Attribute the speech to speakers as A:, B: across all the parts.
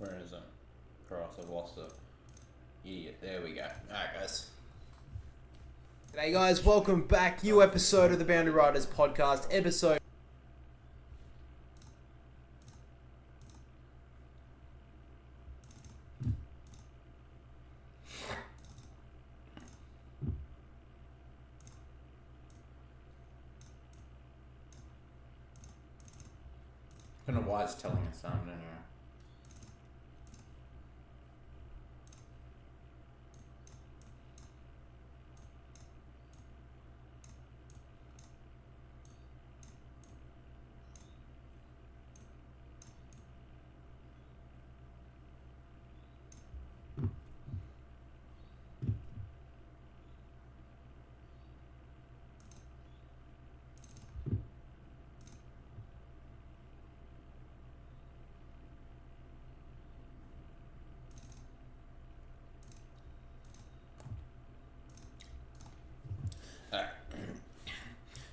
A: Where is it? Christ, I've lost it. Idiot. There we go. Alright, guys.
B: G'day guys, welcome back. New episode of the Boundary Riders podcast. Episode.
A: I don't know why it's telling us that, anyway.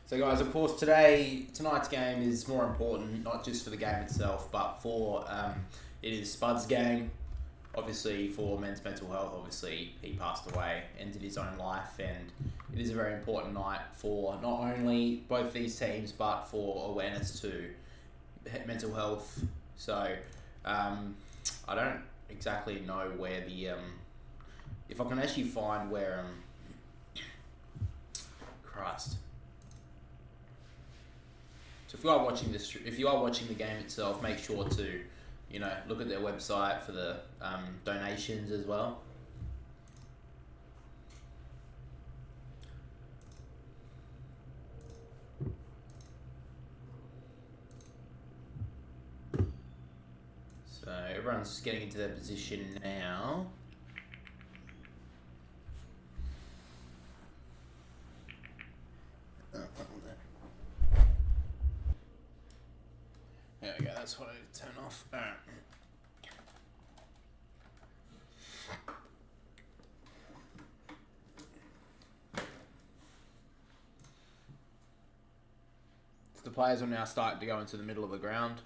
A: So guys, of course, tonight's game is more important, not just for the game itself, but for it is Spud's game. Obviously, for men's mental health. Obviously, he passed away, ended his own life, and it is a very important night for not only both these teams, but for awareness to mental health. So, I don't exactly know where the if I can actually find where Christ. So if you are watching this, if you are watching the game itself, make sure to, look at their website for the donations as well. So everyone's just getting into their position now. There we go, that's what I need to turn off. Alright. So the players will now start to go into the middle of the ground.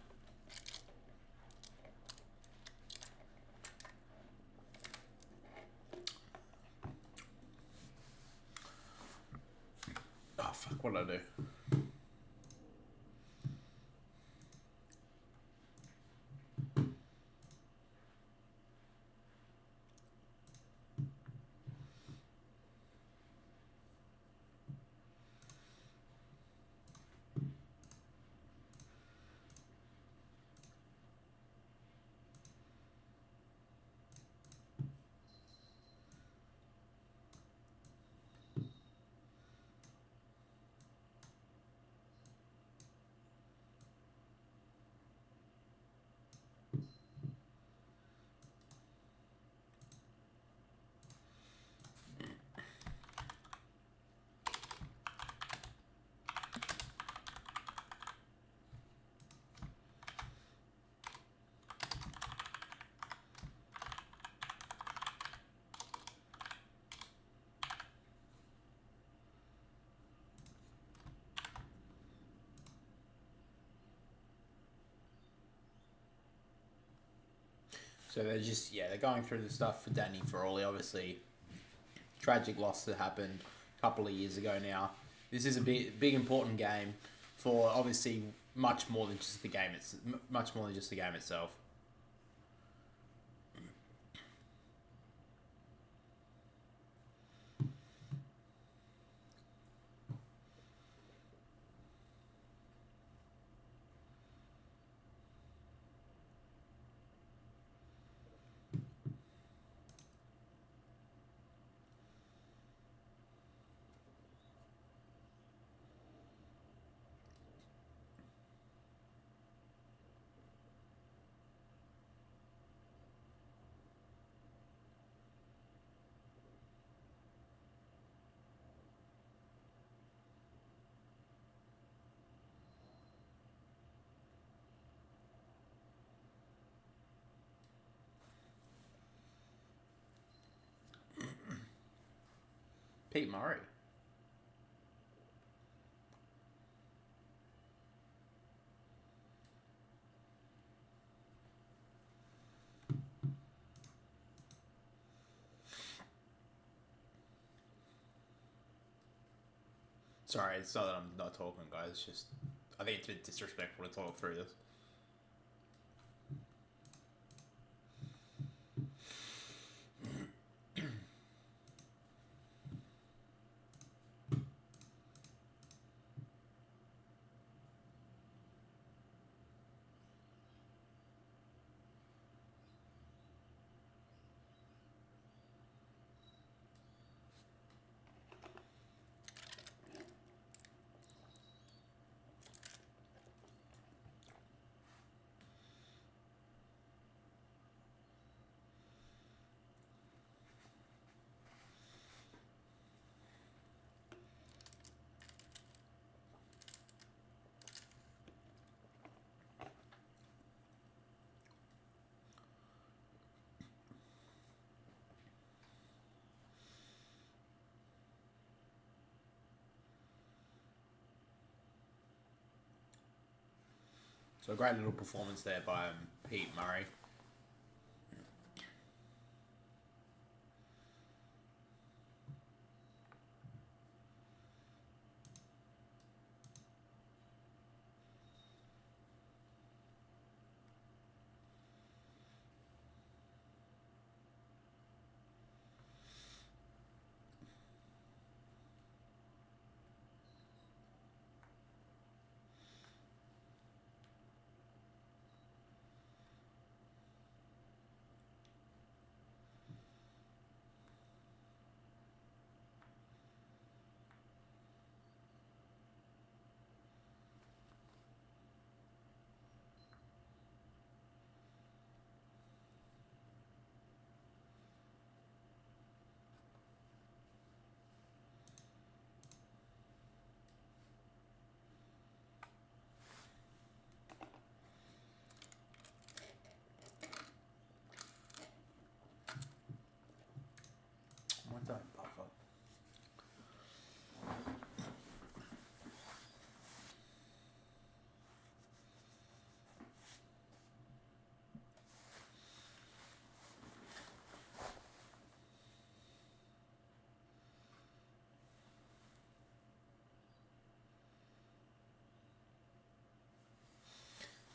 A: Oh fuck, what did I do? So they're going through the stuff for Danny Ferroli, obviously. Tragic loss that happened a couple of years ago now. This is a big important game for obviously much more than just the game. It's much more than just the game itself. Pete Murray. Sorry, it's not that I'm not talking, guys. It's just I think it's a bit disrespectful to talk through this. So a great little performance there by Pete Murray. What the buffer?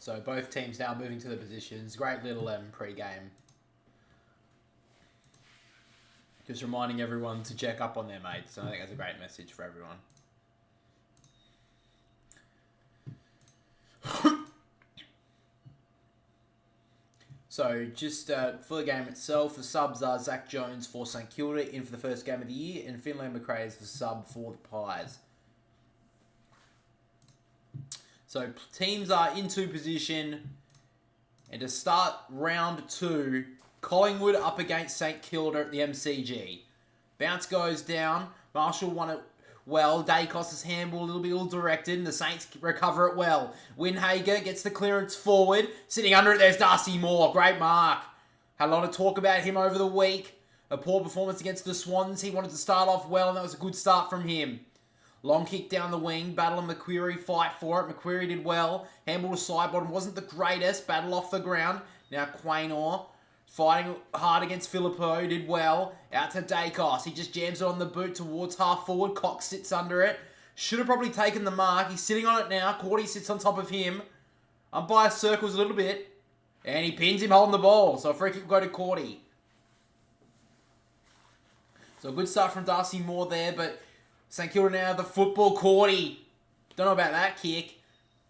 A: So both teams now moving to the positions. Great little pre-game. Just reminding everyone to check up on their mates. I think that's a great message for everyone. So just for the game itself, the subs are Zach Jones for St Kilda in for the first game of the year, and Finlay McRae is the sub for the Pies. So teams are into position, and to start round 2, Collingwood up against St Kilda at the MCG. Bounce goes down. Marshall won it well. Dacos' handball a little bit ill-directed, and the Saints recover it well. Winhager gets the clearance forward. Sitting under it, there's Darcy Moore. Great mark. Had a lot of talk about him over the week. A poor performance against the Swans. He wanted to start off well, and that was a good start from him. Long kick down the wing. Battle and McQuarrie fight for it. McQuarrie did well. Handball to side bottom. Wasn't the greatest. Battle off the ground. Now Quaynor fighting hard against Filippo. Did well. Out to Dacos. He just jams it on the boot towards half forward. Cox sits under it. Should have probably taken the mark. He's sitting on it now. Cordy sits on top of him. Umpire circles a little bit. And he pins him holding the ball. So a free kick will go to Cordy. So a good start from Darcy Moore there, but St Kilda now the football. Cordy. Don't know about that kick.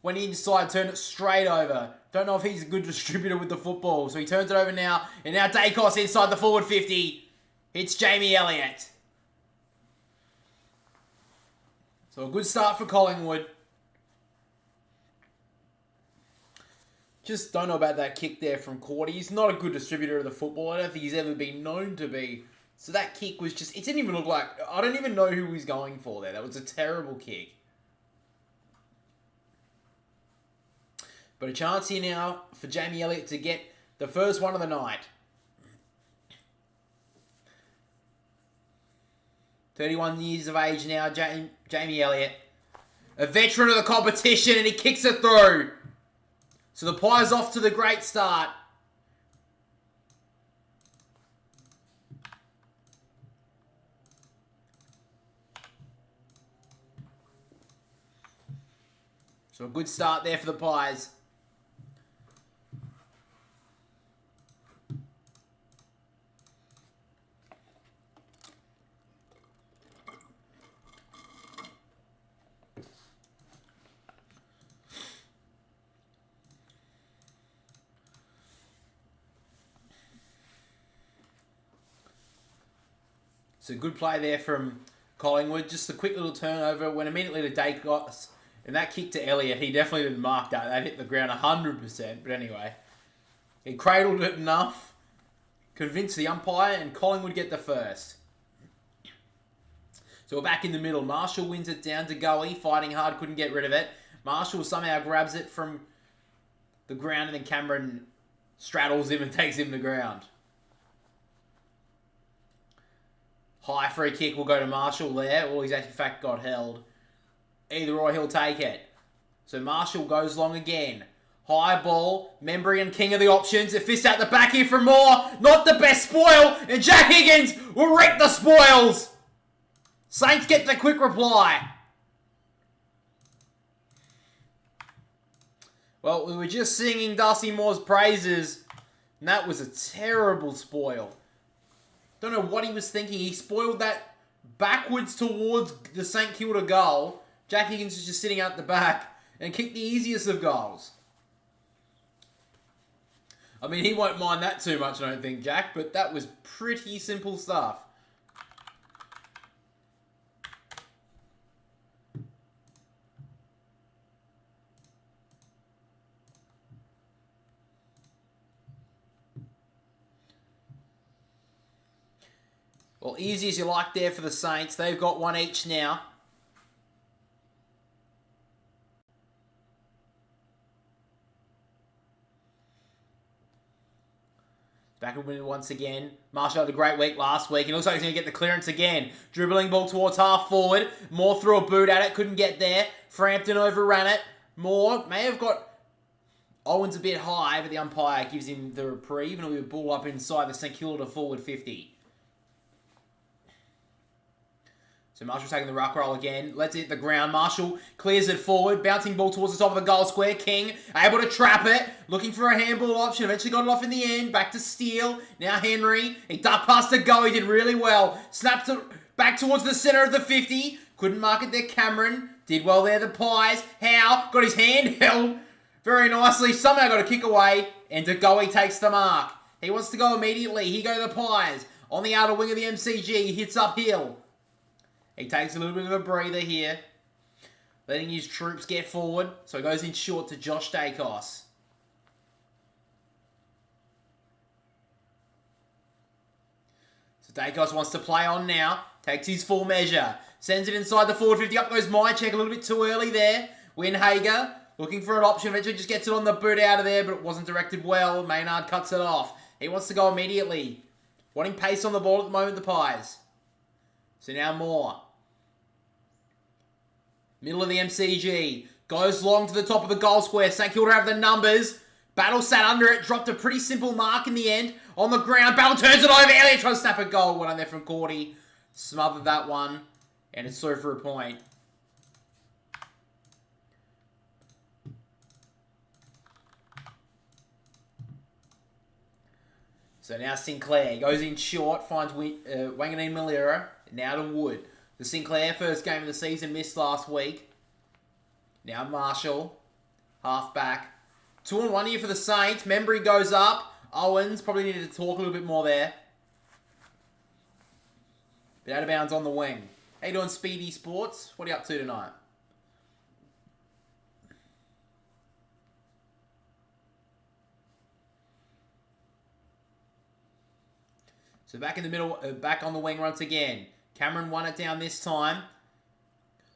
A: Went inside, turned it straight over. Don't know if he's a good distributor with the football. So he turns it over now. And now Dacos inside the forward 50. It's Jamie Elliott. So a good start for Collingwood. Just don't know about that kick there from Cordy. He's not a good distributor of the football. I don't think he's ever been known to be. So that kick was just... It didn't even look like... I don't even know who he was going for there. That was a terrible kick. But a chance here now for Jamie Elliott to get the first one of the night. 31 years of age now, Jamie Elliott. A veteran of the competition, and he kicks it through. So the Pies off to the great start. So a good start there for the Pies. So good play there from Collingwood. Just a quick little turnover. Went immediately to Dacos. And that kick to Elliott, he definitely didn't mark that. That hit the ground 100%. But anyway, he cradled it enough. Convinced the umpire, and Collingwood get the first. So we're back in the middle. Marshall wins it down to Goey. Fighting hard, couldn't get rid of it. Marshall somehow grabs it from the ground, and then Cameron straddles him and takes him to the ground. High free kick will go to Marshall there. Well, he's actually in fact got held. Either or, he'll take it. So Marshall goes long again. High ball. Membry and King are the options. A fist out the back here for Moore. Not the best spoil. And Jack Higgins will wreck the spoils. Saints get the quick reply. Well, we were just singing Darcy Moore's praises. And that was a terrible spoil. Don't know what he was thinking. He spoiled that backwards towards the St Kilda goal. Jack Higgins was just sitting out the back and kicked the easiest of goals. I mean, he won't mind that too much, I don't think, Jack, but that was pretty simple stuff. Well, easy as you like there for the Saints. They've got one each now. Back a win once again. Marshall had a great week last week. He looks like he's going to get the clearance again. Dribbling ball towards half forward. Moore threw a boot at it. Couldn't get there. Frampton overran it. Moore may have got Owens a bit high, but the umpire gives him the reprieve. And it'll be a ball up inside the St Kilda forward 50. So Marshall taking the ruck roll again. Let's hit the ground. Marshall clears it forward. Bouncing ball towards the top of the goal square. King able to trap it. Looking for a handball option. Eventually got it off in the end. Back to Steele. Now Henry. He ducked past to go. He did really well. Snaps it back towards the centre of the 50. Couldn't mark it there. Cameron. Did well there. The Pies. Howe got his hand held very nicely. Somehow got a kick away. And to go, he takes the mark. He wants to go immediately. Here go the Pies. On the outer wing of the MCG. He hits uphill. He takes a little bit of a breather here. Letting his troops get forward. So he goes in short to Josh Dacos. So Dacos wants to play on now. Takes his full measure. Sends it inside the forward 50. Up goes Mycheck a little bit too early there. Winhager looking for an option. Eventually just gets it on the boot out of there, but it wasn't directed well. Maynard cuts it off. He wants to go immediately. Wanting pace on the ball at the moment, the Pies. So now Moore. Middle of the MCG. Goes long to the top of the goal square. St Kilda have the numbers. Battle sat under it. Dropped a pretty simple mark in the end. On the ground. Battle turns it over. Elliott tries to snap a goal. Went on there from Cordy. Smothered that one. And it's through for a point. So now Sinclair goes in short. Finds Wanganeen Malira. Now to Wood. The Sinclair, first game of the season, missed last week. Now Marshall, half back. 2-on-1 here for the Saints. Membry goes up. Owens probably needed to talk a little bit more there. But out of bounds on the wing. How you doing, Speedy Sports? What are you up to tonight? So back in the middle, back on the wing once again. Cameron won it down this time.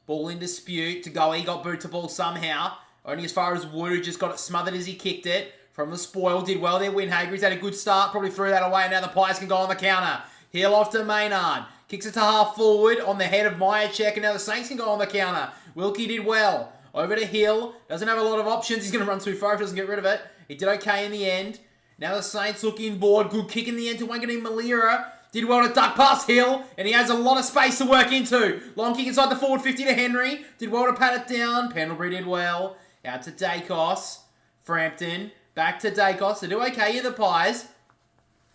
A: Ball in dispute. To go, he got boot to ball somehow. Only as far as Wood, who just got it smothered as he kicked it. From the spoil, did well there. Winhager, he's had a good start. Probably threw that away. Now the Pies can go on the counter. Hill off to Maynard. Kicks it to half forward on the head of Mycheck. And now the Saints can go on the counter. Wilkie did well. Over to Hill. Doesn't have a lot of options. He's going to run too far if he doesn't get rid of it. He did okay in the end. Now the Saints look inboard. Good kick in the end to Wanganeen Malira. Did well to duck past Hill, and he has a lot of space to work into. Long kick inside the forward 50 to Henry. Did well to pat it down. Pendlebury did well. Out to Dacos. Frampton. Back to Dacos. They do okay here, the Pies.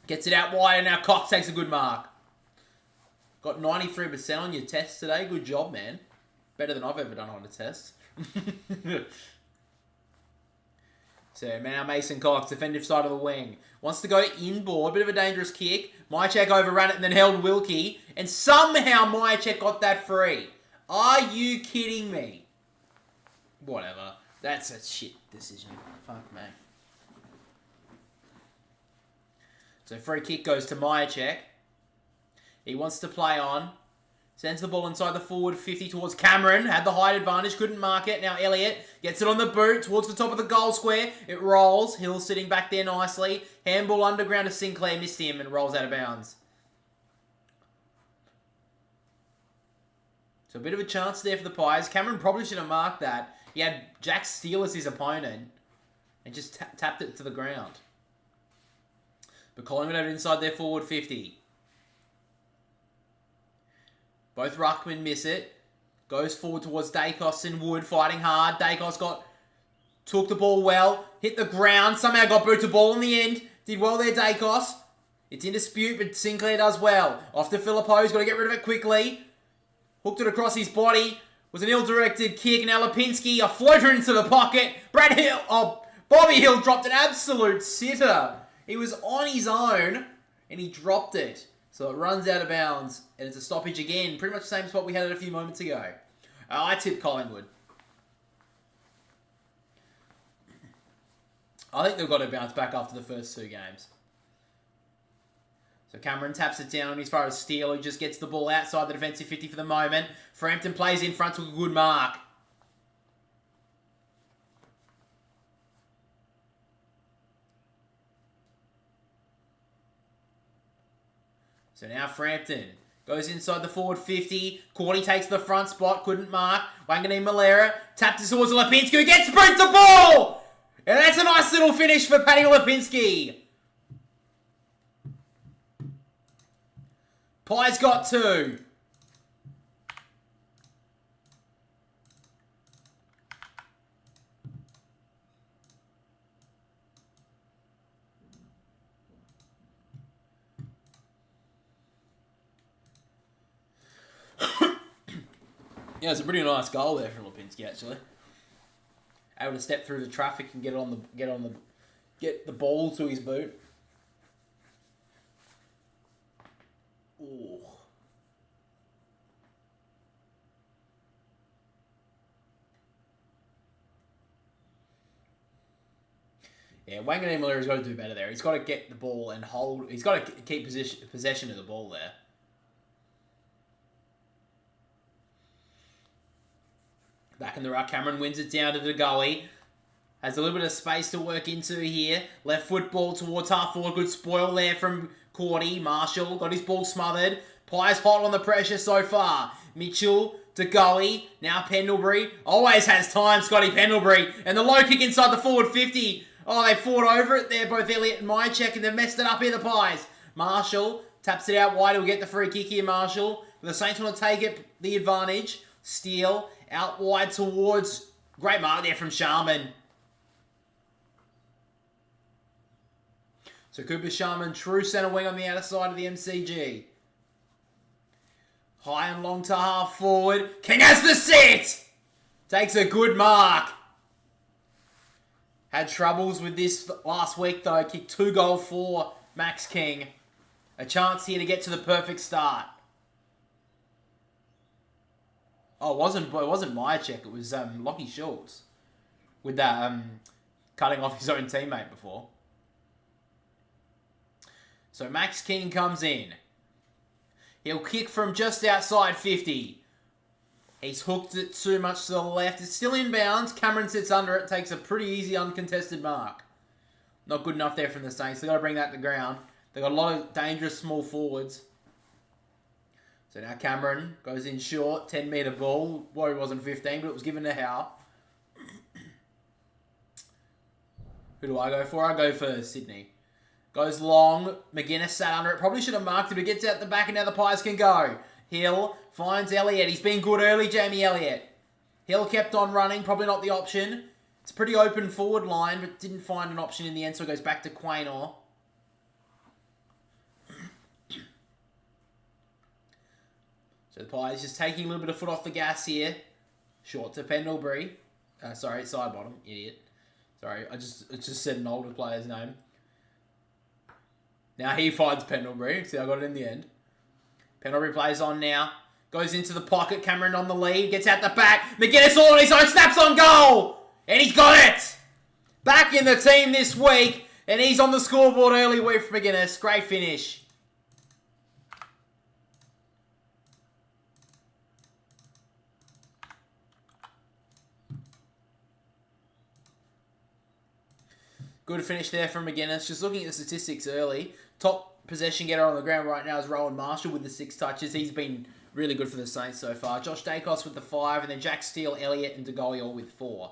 A: Gets it out wide, and now Cox takes a good mark. Got 93% on your test today. Good job, man. Better than I've ever done on a test. So, now Mason Cox, defensive side of the wing. Wants to go inboard. Bit of a dangerous kick. Mychek overran it and then held Wilkie. And somehow Mychek got that free. Are you kidding me? Whatever. That's a shit decision. Fuck me. So, free kick goes to Mychek. He wants to play on. Sends the ball inside the forward 50 towards Cameron. Had the height advantage. Couldn't mark it. Now Elliott gets it on the boot towards the top of the goal square. It rolls. Hill sitting back there nicely. Handball underground to Sinclair. Missed him and rolls out of bounds. So a bit of a chance there for the Pies. Cameron probably should have marked that. He had Jack Steele as his opponent. And just tapped it to the ground. But Collingwood have it inside their forward 50. Both ruckmen miss it. Goes forward towards Dacos and Wood, fighting hard. Dacos took the ball well. Hit the ground. Somehow got boot to ball in the end. Did well there, Dacos. It's in dispute, but Sinclair does well. Off to Filippo's. Got to get rid of it quickly. Hooked it across his body. Was an ill-directed kick. Now Lipinski, a floater into the pocket. Bobby Hill dropped an absolute sitter. He was on his own, and he dropped it. So it runs out of bounds, and it's a stoppage again. Pretty much the same spot we had it a few moments ago. I tipped Collingwood. I think they've got to bounce back after the first two games. So Cameron taps it down as far as Steele, who just gets the ball outside the defensive 50 for the moment. Frampton plays in front to a good mark. So now Frampton goes inside the forward 50. Cordy takes the front spot. Couldn't mark. Wanganeen Malera tapped it towards Lipinski, who gets sprint the ball! And that's a nice little finish for Paddy Lipinski. Pies got two. Yeah, it's a pretty nice goal there from Lipinski, actually. Able to step through the traffic and get the ball to his boot. Ooh. Yeah, Wanganeen Malera's got to do better there. He's got to get the ball and hold. He's got to keep possession of the ball there. Back in the ruck, Cameron wins it down to the gully. Has a little bit of space to work into here. Left foot ball towards half forward. Good spoil there from Cordy. Marshall got his ball smothered. Pies hot on the pressure so far. Mitchell to gully. Now Pendlebury. Always has time, Scotty Pendlebury. And the low kick inside the forward 50. Oh, they fought over it there, both Elliott and Mychek, and they've messed it up here, the Pies. Marshall taps it out wide. He'll get the free kick here, Marshall. The Saints want to take it, the advantage. Steele out wide towards... Great mark there from Sharman. So Cooper Sharman, true centre wing on the outer side of the MCG. High and long to half forward. King has the set! Takes a good mark. Had troubles with this last week though. Kicked 2 goals for Max King. A chance here to get to the perfect start. Oh, it wasn't Mychek. It was Lockie Schultz with that cutting off his own teammate before. So Max King comes in. He'll kick from just outside 50. He's hooked it too much to the left. It's still in bounds. Cameron sits under it. Takes a pretty easy uncontested mark. Not good enough there from the Saints. They've got to bring that to ground. They've got a lot of dangerous small forwards. So now Cameron goes in short. 10-metre ball. Well, it wasn't 15, but it was given to Howe. Who do I go for? I go for Sydney. Goes long. McGuinness sat under it. Probably should have marked it, but gets out the back and now the Pies can go. Hill finds Elliott. He's been good early, Jamie Elliott. Hill kept on running. Probably not the option. It's a pretty open forward line, but didn't find an option in the end, so it goes back to Quaynor. So the Pies just taking a little bit of foot off the gas here. Short to Pendlebury. Sorry, side bottom. Idiot. Sorry, I just said an older player's name. Now he finds Pendlebury. See, I got it in the end. Pendlebury plays on now. Goes into the pocket. Cameron on the lead. Gets out the back. McGuinness all on his own. Snaps on goal. And he's got it. Back in the team this week. And he's on the scoreboard early with McGuinness. Great finish. Good finish there from McGuinness. Just looking at the statistics early. Top possession getter on the ground right now is Rowan Marshall with the 6 touches. He's been really good for the Saints so far. Josh Dacos with the 5. And then Jack Steele, Elliott and DeGoey all with 4.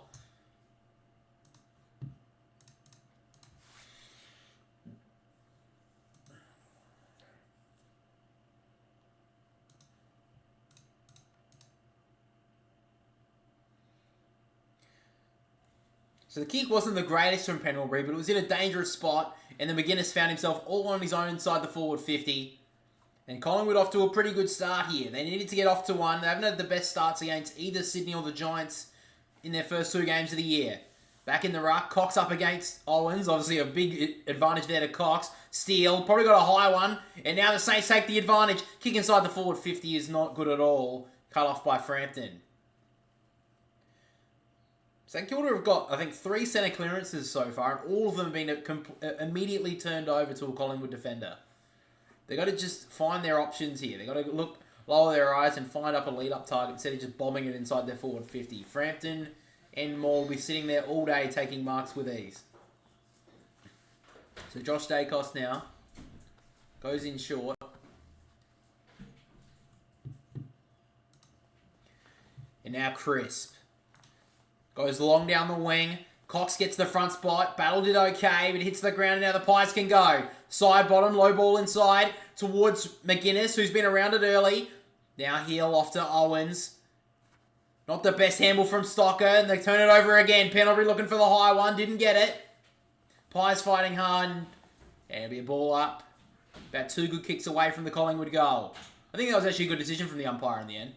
A: So the kick wasn't the greatest from Pendlebury, but it was in a dangerous spot, and then McGuinness found himself all on his own inside the forward 50. And Collingwood off to a pretty good start here. They needed to get off to one. They haven't had the best starts against either Sydney or the Giants in their first 2 games of the year. Back in the ruck, Cox up against Owens. Obviously a big advantage there to Cox. Steele, probably got a high one. And now the Saints take the advantage. Kick inside the forward 50 is not good at all. Cut off by Frampton. St Kilda have got, I think, 3 centre clearances so far, and all of them have been immediately turned over to a Collingwood defender. They've got to just find their options here. They've got to lower their eyes and find up a lead-up target instead of just bombing it inside their forward 50. Frampton and Moore will be sitting there all day taking marks with ease. So Josh Dacos now goes in short. And now Crisp. Goes long down the wing. Cox gets the front spot. Battle did okay, but hits the ground and now the Pies can go. Side bottom, low ball inside towards McGuinness, who's been around it early. Now heel off to Owens. Not the best handle from Stocker, and they turn it over again. Pendlebury looking for the high one, didn't get it. Pies fighting hard, and it'll be a ball up. About 2 good kicks away from the Collingwood goal. I think that was actually a good decision from the umpire in the end.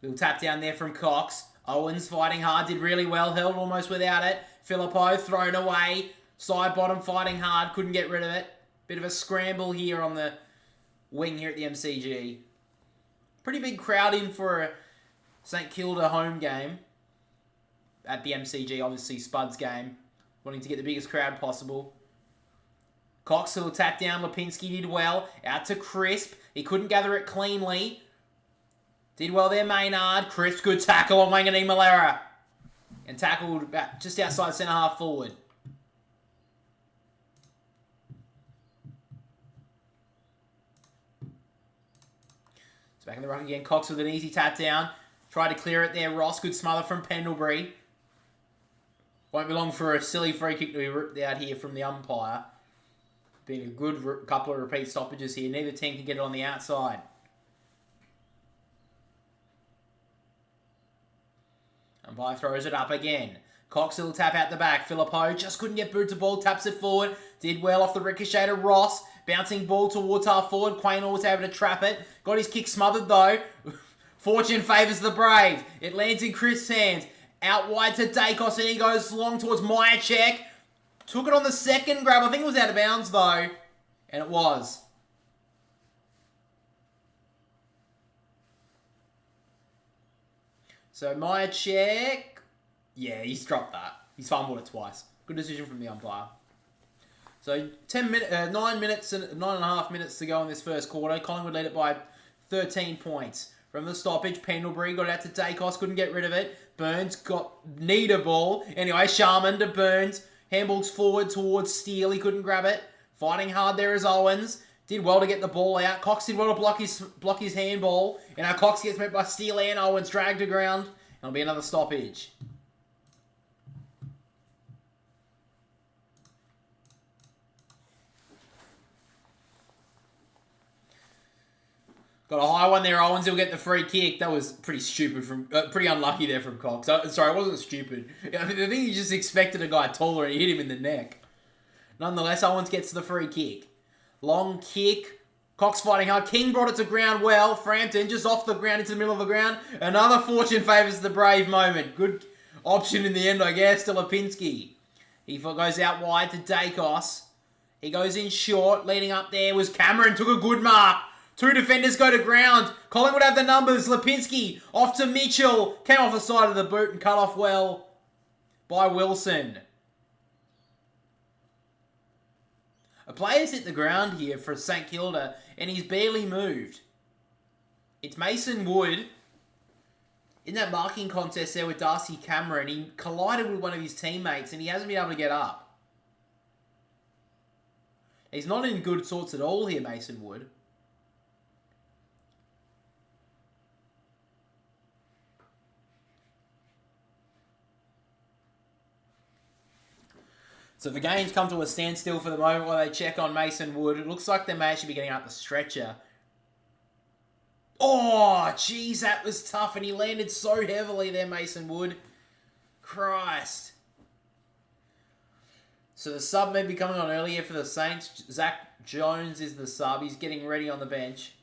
A: Little tap down there from Cox. Owens fighting hard, did really well, held almost without it. Filippo thrown away. Side bottom fighting hard, couldn't get rid of it. Bit of a scramble here on the wing here at the MCG. Pretty big crowd in for a St Kilda home game. At the MCG, obviously Spud's game. Wanting to get the biggest crowd possible. Cox will tap down, Lipinski did well. Out to Crisp, he couldn't gather it cleanly. Did well there, Maynard. Crisp, good tackle on Wangani Malera. And tackled just outside centre half forward. It's back in the ruck again. Cox with an easy tap down. Tried to clear it there. Ross, good smother from Pendlebury. Won't be long for a silly free kick to be ripped out here from the umpire. Been a good couple of repeat stoppages here. Neither team can get it on the outside. Umpire throws it up again. Cox will tap out the back. Filippo just couldn't get boot to ball. Taps it forward. Did well off the ricochet to Ross. Bouncing ball towards half forward. Quaynor was able to trap it. Got his kick smothered though. Fortune favours the brave. It lands in Chris' hands. Out wide to Dacos and he goes long towards Myercheck. Took it on the second grab. I think it was out of bounds though. And it was. So Myercheck, yeah, he's dropped that. He's fumbled it twice. Good decision from the umpire. So 9 minutes and 9.5 minutes to go in this first quarter. Collingwood led it by 13 points. From the stoppage, Pendlebury got out to Dacos, couldn't get rid of it. Burns need a ball. Anyway, Sharman to Burns. Handballs forward towards Steele. He couldn't grab it. Fighting hard there is Owens. Did well to get the ball out. Cox did well to block his handball. And now Cox gets met by Steele and Owens. Dragged to ground. It'll be another stoppage. Got a high one there. Owens will get the free kick. That was pretty stupid pretty unlucky there from Cox. Sorry, it wasn't stupid. I think he just expected a guy taller and he hit him in the neck. Nonetheless, Owens gets the free kick. Long kick. Cox fighting hard. King brought it to ground well. Frampton just off the ground into the middle of the ground. Another fortune favours the brave moment. Good option in the end, I guess, to Lipinski. He goes out wide to Dacos. He goes in short. Leading up there was Cameron. Took a good mark. 2 defenders go to ground. Collingwood have the numbers. Lipinski off to Mitchell. Came off the side of the boot and cut off well by Wilson. A player's hit the ground here for St Kilda and he's barely moved. It's Mason Wood. In that marking contest there with Darcy Cameron, he collided with one of his teammates and he hasn't been able to get up. He's not in good sorts at all here, Mason Wood. So the game's come to a standstill for the moment while they check on Mason Wood. It looks like they may actually be getting out the stretcher. Oh, jeez, that was tough. And he landed so heavily there, Mason Wood. Christ. So the sub may be coming on earlier for the Saints. Zach Jones is the sub. He's getting ready on the bench.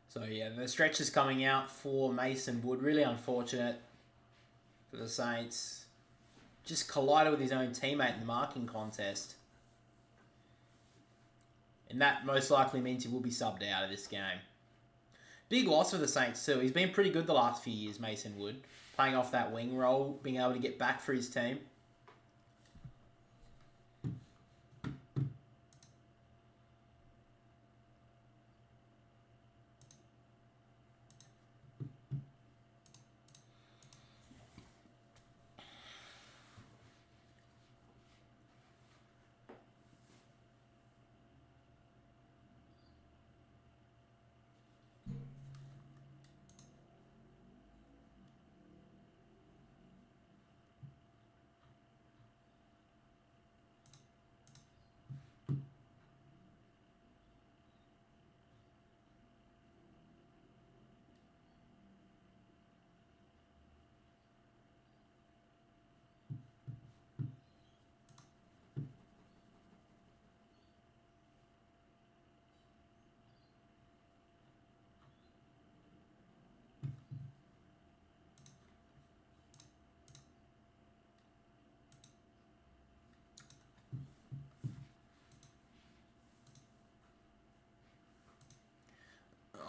A: So yeah, the stretch is coming out for Mason Wood. Really unfortunate for the Saints. Just collided with his own teammate in the marking contest. And that most likely means he will be subbed out of this game. Big loss for the Saints too. He's been pretty good the last few years, Mason Wood. Playing off that wing role, being able to get back for his team.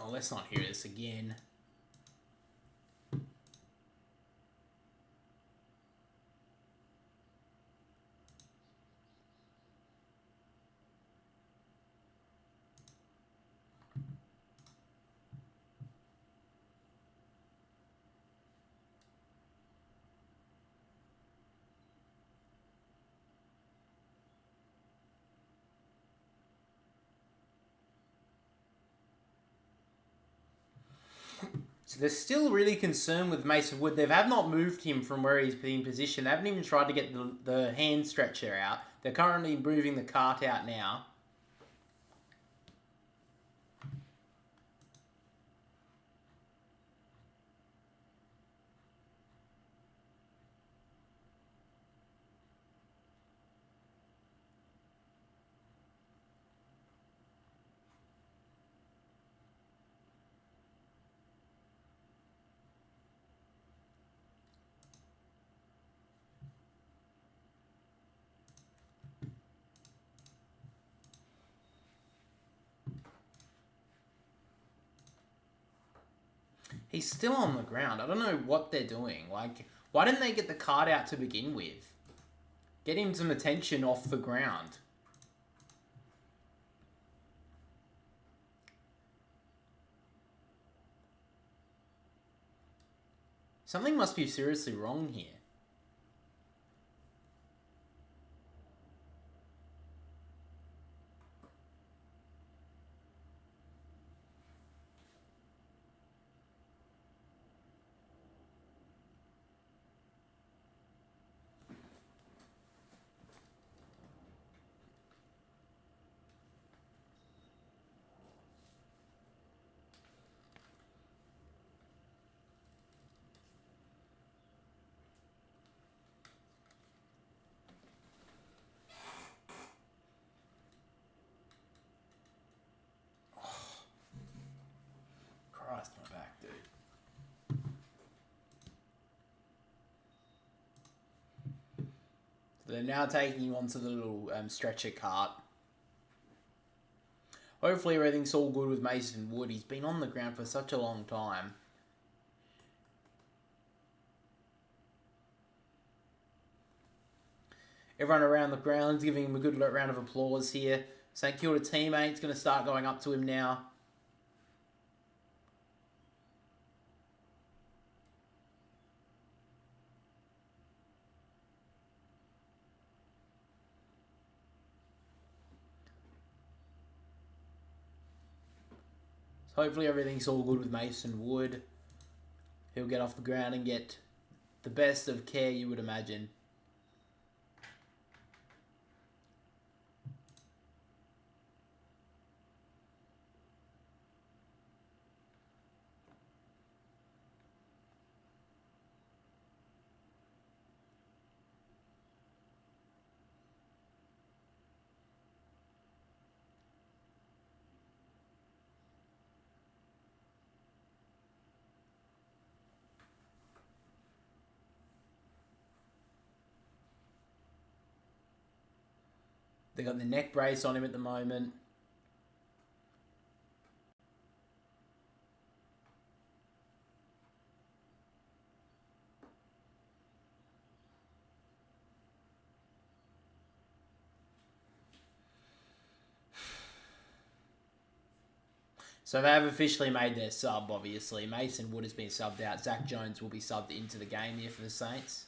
A: Oh, let's not hear this again. So they're still really concerned with Mason Wood. They have not moved him from where he's been positioned. They haven't even tried to get the hand stretcher out. They're currently moving the cart out now. He's still on the ground. I don't know what they're doing. Like, why didn't they get the card out to begin with? Get him some attention off the ground. Something must be seriously wrong here. Christ, my back, dude. So they're now taking you onto the little stretcher cart. Hopefully everything's all good with Mason Wood. He's been on the ground for such a long time. Everyone around the ground's giving him a good round of applause here. St Kilda teammates going to start going up to him now. So hopefully everything's all good with Mason Wood. He'll get off the ground and get the best of care you would imagine. They got the neck brace on him at the moment. So they have officially made their sub, obviously. Mason Wood has been subbed out. Zach Jones will be subbed into the game here for the Saints.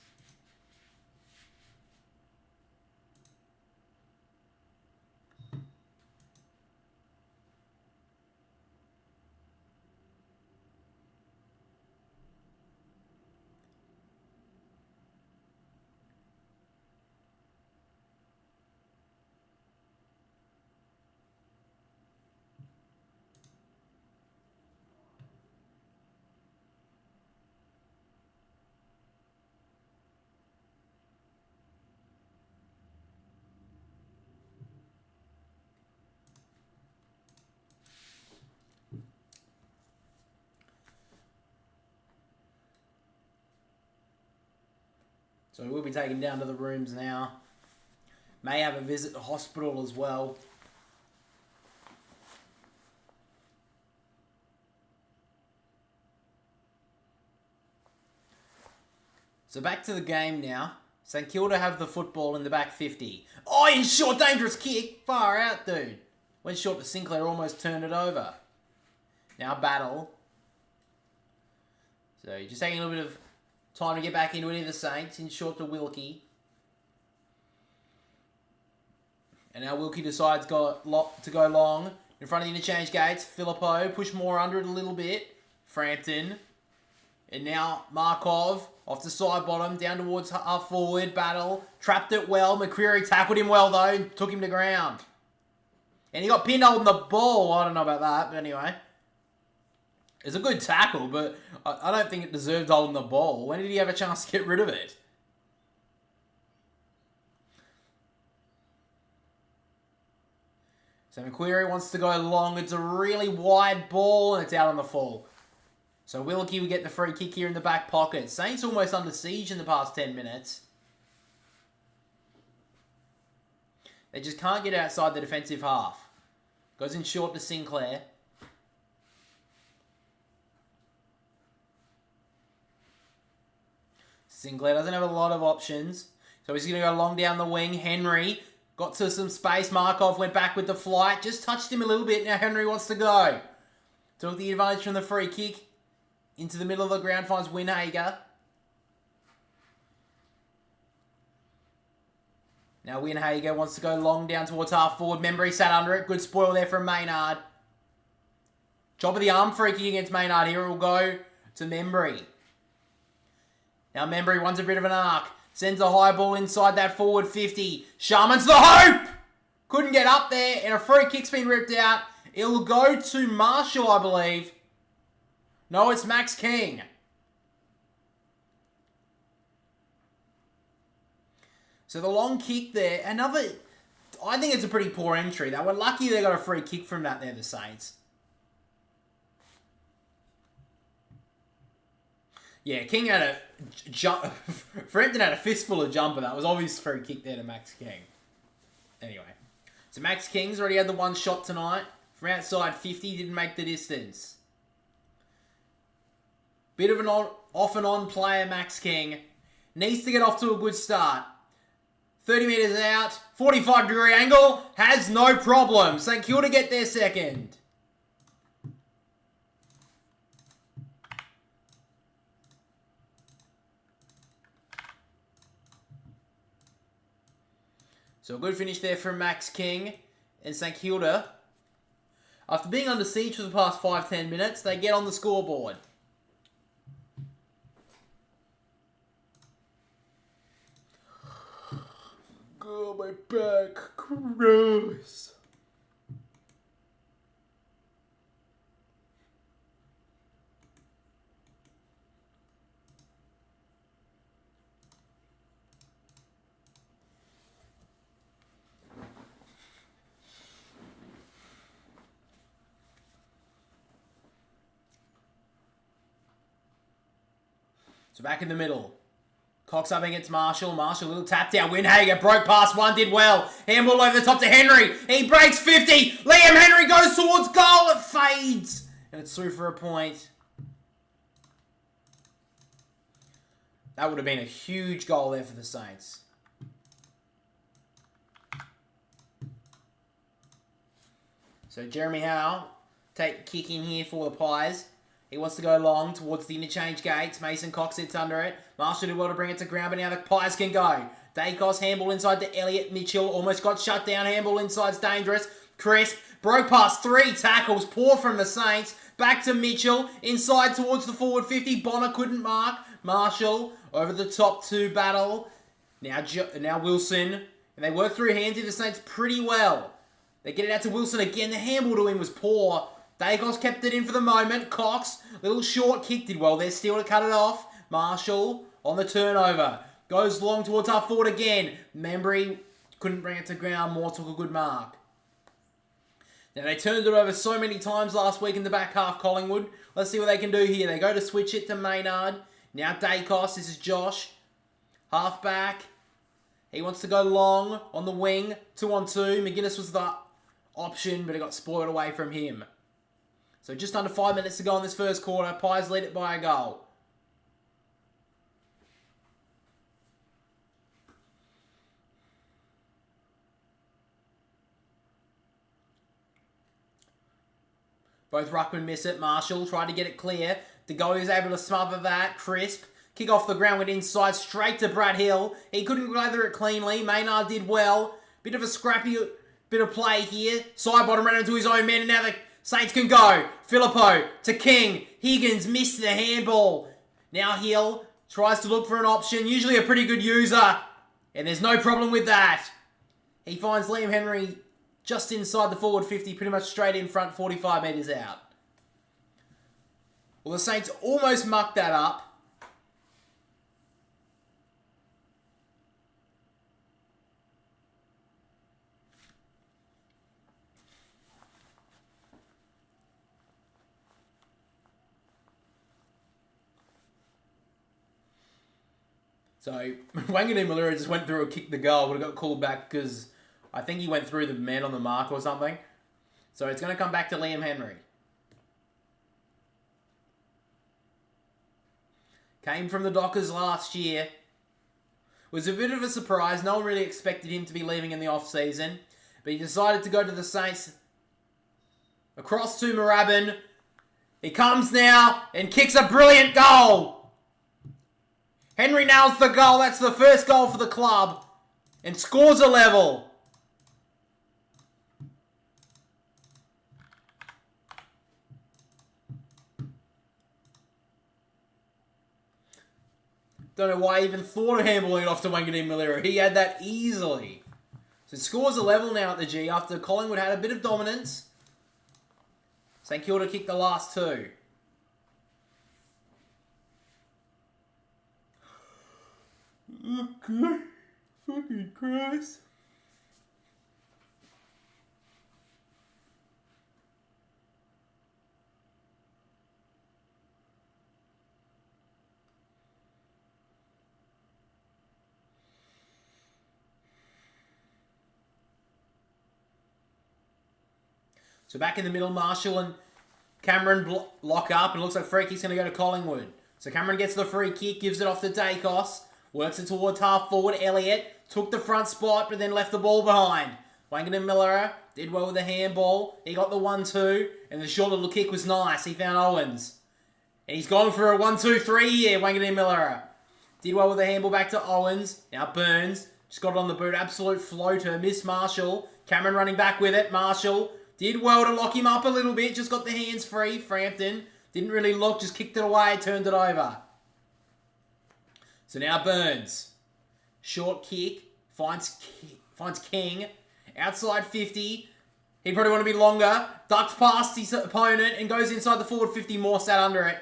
A: So we'll be taken down to the rooms now. May have a visit to hospital as well. So back to the game now. St Kilda have the football in the back 50. Oh, in short, dangerous kick. Far out, dude. Went short to Sinclair, almost turned it over. Now battle. So you're just taking a little bit of time to get back into it in the Saints. In short to Wilkie. And now Wilkie decides to go long. In front of the interchange gates. Filippo push more under it a little bit. Frampton. And now Markov off the side bottom. Down towards half forward. Battle. Trapped it well. McCreary tackled him well though. Took him to ground. And he got pinned holding the ball. I don't know about that. But anyway. It's a good tackle, but I don't think it deserved holding the ball. When did he have a chance to get rid of it? So McQuarrie wants to go long. It's a really wide ball, and it's out on the full. So Wilkie will get the free kick here in the back pocket. Saints almost under siege in the past 10 minutes. They just can't get outside the defensive half. Goes in short to Sinclair. Sinclair doesn't have a lot of options. So he's going to go long down the wing. Henry got to some space. Markov went back with the flight. Just touched him a little bit. Now Henry wants to go. Took the advantage from the free kick. Into the middle of the ground. Finds Winhager. Now Winhager wants to go long down towards half forward. Membry sat under it. Good spoil there from Maynard. Top of the arm free kick against Maynard. Here it will go to Membry. Now Membry wants a bit of an arc. Sends a high ball inside that forward 50. Sharman's the hope! Couldn't get up there, and a free kick's been ripped out. It'll go to Marshall, I believe. No, it's Max King. So the long kick there, I think it's a pretty poor entry. They were lucky they got a free kick from that there, the Saints. Yeah, King had a jump. Frampton had a fistful of jumper. That was obvious free kick there to Max King. Anyway, so Max King's already had the one shot tonight. From outside 50, didn't make the distance. Bit of an off and on player, Max King. Needs to get off to a good start. 30 metres out, 45-degree angle, has no problem. St Kilda get their second. So a good finish there from Max King and St Kilda. After being under siege for the past 5-10 minutes, they get on the scoreboard. Oh, my back. Gross. So back in the middle. Cox up against Marshall. Marshall, little tap down. Winhager broke past one, did well. Handball over the top to Henry. He breaks 50. Liam Henry goes towards goal. It fades. And it's through for a point. That would have been a huge goal there for the Saints. So Jeremy Howe take kick in here for the Pies. He wants to go long towards the interchange gates. Mason Cox sits under it. Marshall did well to bring it to ground, but now the Pies can go. Dacos, handball inside to Elliott. Mitchell almost got shut down. Handball inside's dangerous. Crisp broke past 3 tackles. Poor from the Saints. Back to Mitchell. Inside towards the forward 50. Bonner couldn't mark. Marshall over the top 2 battle. Now Wilson. And they work through hands of the Saints pretty well. They get it out to Wilson again. The handball to him was poor. Dacos kept it in for the moment. Cox, little short kick, did well there. Still to cut it off. Marshall on the turnover. Goes long towards half forward again. Membry couldn't bring it to ground. Moore took a good mark. Now they turned it over so many times last week in the back half, Collingwood. Let's see what they can do here. They go to switch it to Maynard. Now Dacos. This is Josh. Half back. He wants to go long on the wing. 2-on-2. McGuinness was the option, but it got spoiled away from him. So just under 5 minutes to go in this first quarter. Pies lead it by a goal. Both ruckmen miss it. Marshall tried to get it clear. De Goey was able to smother that. Crisp. Kick off the ground, went inside, straight to Brad Hill. He couldn't gather it cleanly. Maynard did well. Bit of a scrappy bit of play here. Sidebottom ran into his own men, and now the Saints can go. Filippo to King. Higgins missed the handball. Now Hill tries to look for an option. Usually a pretty good user. And there's no problem with that. He finds Liam Henry just inside the forward 50, pretty much straight in front, 45 metres out. Well, the Saints almost mucked that up. So, Wangani Malura just went through and kicked the goal, would have got called back because I think he went through the man on the mark or something. So it's going to come back to Liam Henry. Came from the Dockers last year. Was a bit of a surprise. No one really expected him to be leaving in the off-season. But he decided to go to the Saints. Across to Moorabbin. He comes now and kicks a brilliant goal. Henry nails the goal. That's the first goal for the club. And scores a level. Don't know why I even thought of handballing it off to Wangani Malira. He had that easily. So scores a level now at the G after Collingwood had a bit of dominance. St Kilda kicked the last two. Okay. Fucking Christ. So back in the middle, Marshall and Cameron lock up, and it looks like free kick's going to go to Collingwood. So Cameron gets the free kick, gives it off to Dacos, works it towards half forward. Elliott took the front spot, but then left the ball behind. Wangani Malira did well with the handball. He got the 1-2, and the short little kick was nice. He found Owens. And he's gone for a 1-2-3 here, Wangani Malira. Did well with the handball back to Owens. Now Burns just got it on the boot. Absolute floater. Miss Marshall. Cameron running back with it. Marshall did well to lock him up a little bit. Just got the hands free. Frampton didn't really look. Just kicked it away. Turned it over. So now Burns. Short kick. Finds King. Outside 50. He'd probably want to be longer. Ducks past his opponent and goes inside the forward 50. Moore sat under it.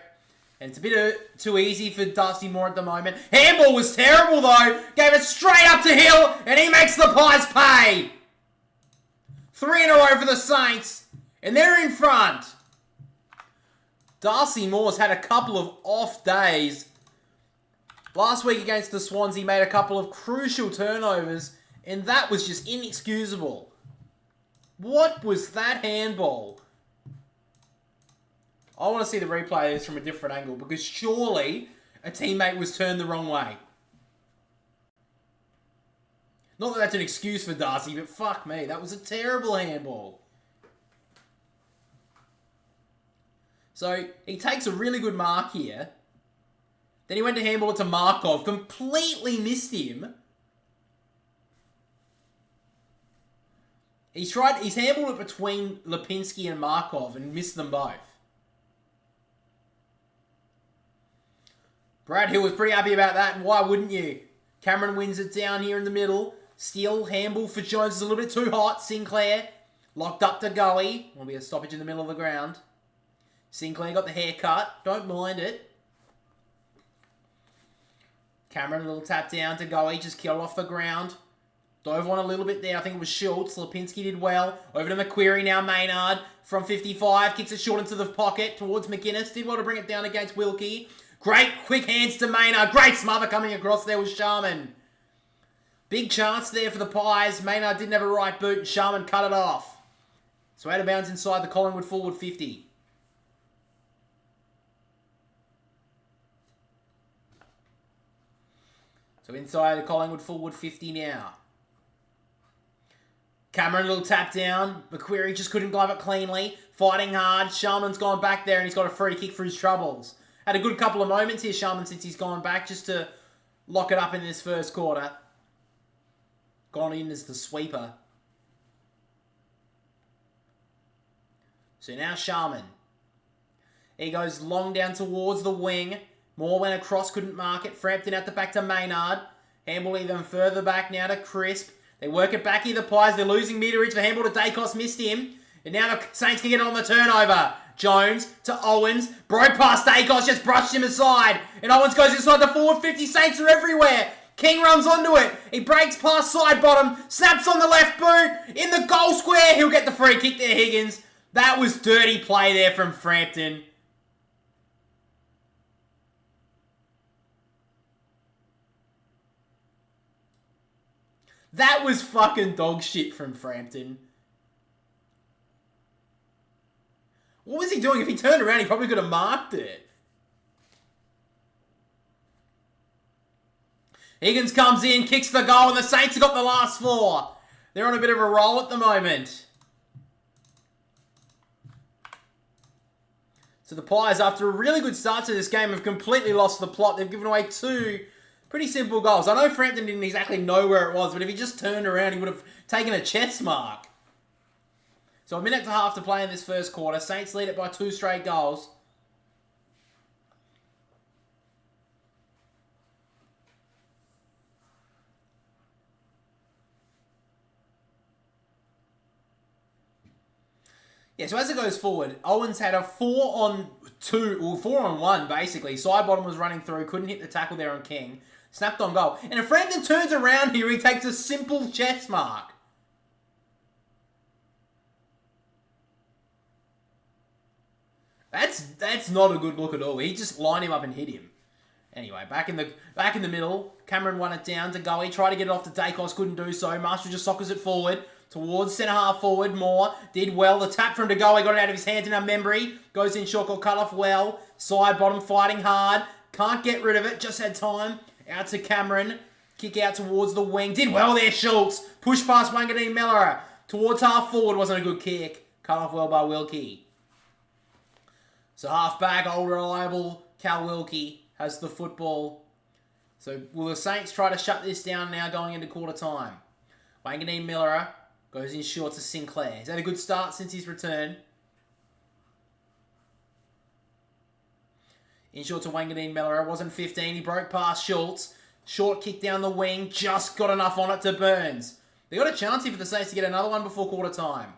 A: And it's a bit too easy for Dusty Moore at the moment. Handball was terrible though. Gave it straight up to Hill. And he makes the Pies pay. 3 in a row for the Saints. And they're in front. Darcy Moore's had a couple of off days. Last week against the Swans, he made a couple of crucial turnovers. And that was just inexcusable. What was that handball? I want to see the replay of this from a different angle. Because surely a teammate was turned the wrong way. Not that that's an excuse for Darcy, but fuck me. That was a terrible handball. So, he takes a really good mark here. Then he went to handball it to Markov. Completely missed him. He's handballed it between Lipinski and Markov and missed them both. Brad Hill was pretty happy about that, and why wouldn't you? Cameron wins it down here in the middle. Steele, handball for Jones is a little bit too hot. Sinclair locked up to Goey. Want to be a stoppage in the middle of the ground. Sinclair got the haircut. Don't mind it. Cameron, a little tap down to Goey. Just killed off the ground. Dove on a little bit there. I think it was Schultz. Lipinski did well. Over to McQuarrie now. Maynard from 55. Kicks it short into the pocket towards McInnes. Did well to bring it down against Wilkie. Great quick hands to Maynard. Great smother coming across there with Sharman. Big chance there for the Pies. Maynard didn't have a right boot and Sharman cut it off. So out of bounds inside the Collingwood forward 50. So inside the Collingwood forward 50 now. Cameron, a little tap down. McQuarrie just couldn't glove it cleanly. Fighting hard. Sharman's gone back there and he's got a free kick for his troubles. Had a good couple of moments here, Sharman, since he's gone back just to lock it up in this first quarter. Gone in as the sweeper. So now Sharman. He goes long down towards the wing. Moore went across, couldn't mark it. Frampton out the back to Maynard. Handball even further back now to Crisp. They work it back here, the Pies. They're losing meterage. The handball to Dacos missed him. And now the Saints can get it on the turnover. Jones to Owens. Broke past Dacos, just brushed him aside. And Owens goes inside the forward 50. Saints are everywhere. King runs onto it. He breaks past side bottom. Snaps on the left boot. In the goal square. He'll get the free kick there, Higgins. That was dirty play there from Frampton. That was fucking dog shit from Frampton. What was he doing? If he turned around, he probably could have marked it. Higgins comes in, kicks the goal, and the Saints have got the last 4. They're on a bit of a roll at the moment. So the Pies, after a really good start to this game, have completely lost the plot. They've given away 2 Pretty simple goals. I know Frampton didn't exactly know where it was, but if he just turned around, he would have taken a chest mark. So a minute and a half to play in this first quarter. Saints lead it by 2 straight goals. Yeah, so as it goes forward, Owens had a 4-on-2, or 4-on-1 basically. Side bottom was running through, couldn't hit the tackle there on King. Snapped on goal. And if Frampton turns around here, he takes a simple chest mark. That's not a good look at all. He just lined him up and hit him. Anyway, back in the middle, Cameron won it down to go. He tried to get it off to Dacos, couldn't do so. Marshall just soccers it forward towards centre half forward. Moore did well. The tap for him to go. He got it out of his hands in a memory. Goes in short, got cut off well. Side bottom fighting hard. Can't get rid of it. Just had time. Out to Cameron. Kick out towards the wing. Did well there, Schultz. Push past Wanganeen Miller. Towards half forward. Wasn't a good kick. Cut off well by Wilkie. So half back, old reliable Cal Wilkie has the football. So will the Saints try to shut this down now going into quarter time? Wanganeen Miller goes in short to Sinclair. He's had a good start since his return. In short to Wanganeen Miller. It wasn't 15. He broke past Schultz. Short kick down the wing. Just got enough on it to Burns. They got a chance here for the Saints to get another one before quarter time.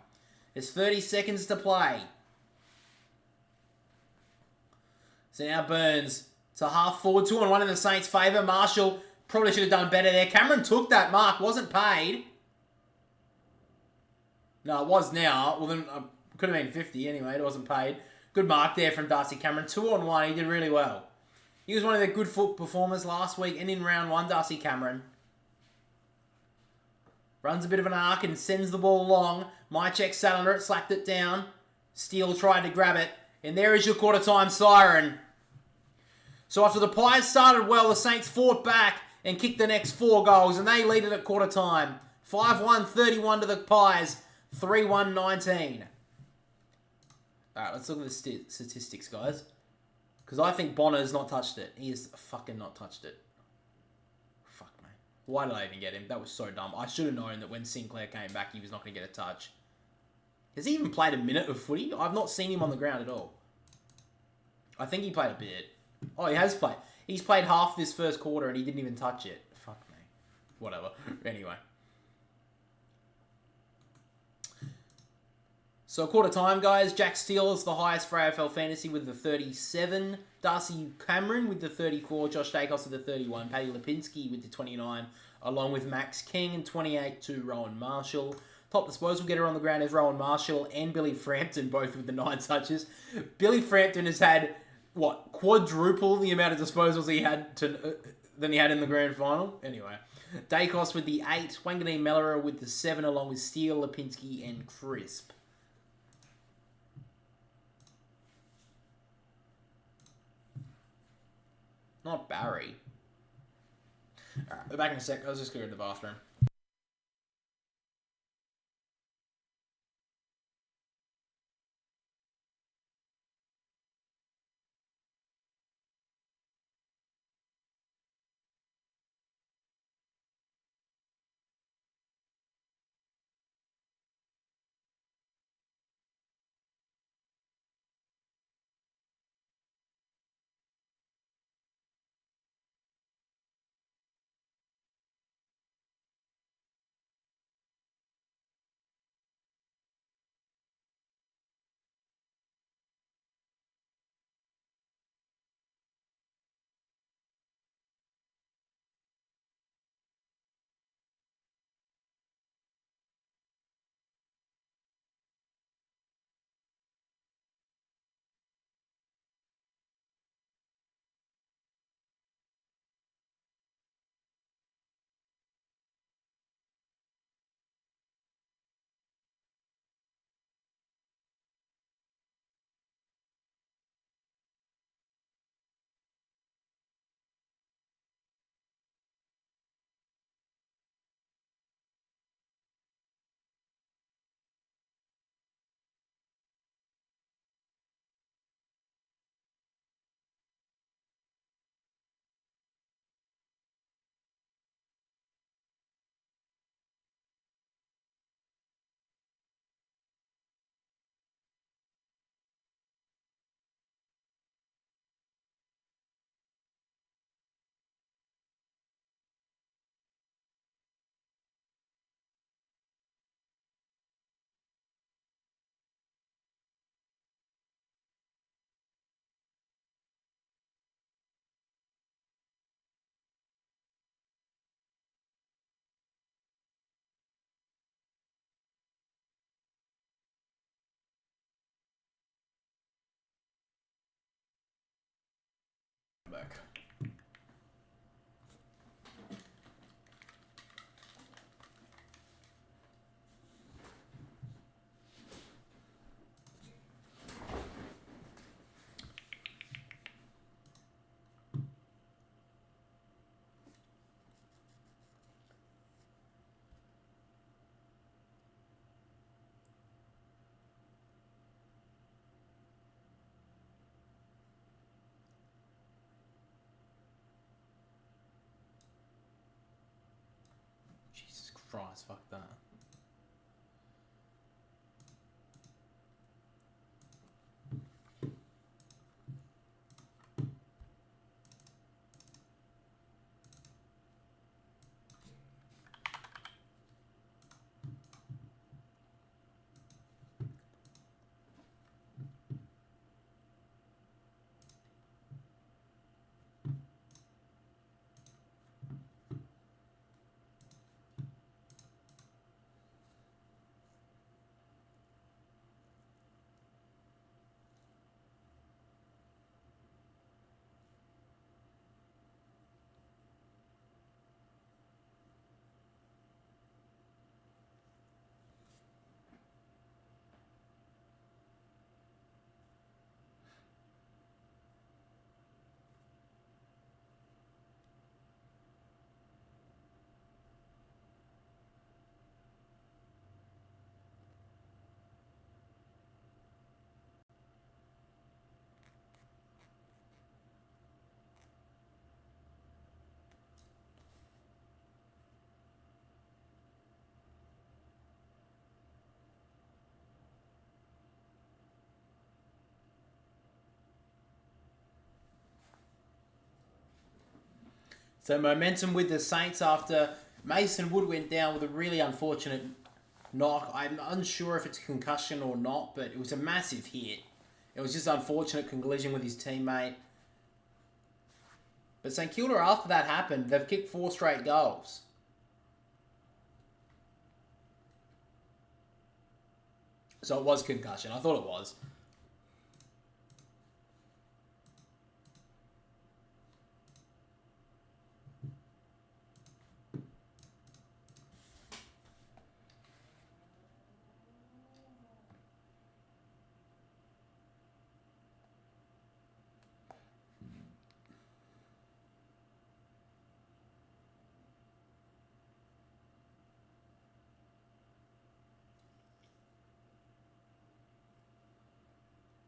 A: There's 30 seconds to play. So now Burns to half forward, 2-on-1 in the Saints' favour. Marshall probably should have done better there. Cameron took that mark, wasn't paid. No, it was now. Well, then it could have been 50 anyway. It wasn't paid. Good mark there from Darcy Cameron. 2-on-1, he did really well. He was one of the good foot performers last week and in round 1, Darcy Cameron. Runs a bit of an arc and sends the ball long. Mychek sat under it, slapped it down. Steele tried to grab it. And there is your quarter time siren. So after the Pies started well, the Saints fought back and kicked the next 4 goals. And they lead it at quarter time. 5-1, 31 to the Pies. 3-1, 19. Alright, let's look at the statistics, guys. Because I think Bonner's not touched it. He has fucking not touched it. Fuck, man. Why did I even get him? That was so dumb. I should have known that when Sinclair came back, he was not going to get a touch. Has he even played a minute of footy? I've not seen him on the ground at all. I think he played a bit. Oh, he has played. He's played half this first quarter and he didn't even touch it. Fuck me. Whatever. Anyway. So quarter time, guys. Jack Steele is the highest for AFL Fantasy with the 37. Darcy Cameron with the 34. Josh Dacos with the 31. Paddy Lipinski with the 29. Along with Max King and 28 to Rowan Marshall. Top disposal getter on the ground is Rowan Marshall and Billy Frampton, both with the 9 touches. Billy Frampton has had, quadruple the amount of disposals he had than he had in the grand final? Anyway. Dacos with the 8. Wanganeen Mellera with the 7, along with Steele, Lipinski, and Crisp. Not Barry. Alright, we're back in a sec. I was just going to the bathroom. Christ, fuck that. So momentum with the Saints after Mason Wood went down with a really unfortunate knock. I'm unsure if it's a concussion or not, but it was a massive hit. It was just an unfortunate collision with his teammate. But St Kilda, after that happened, they've kicked 4 straight goals. So it was concussion. I thought it was.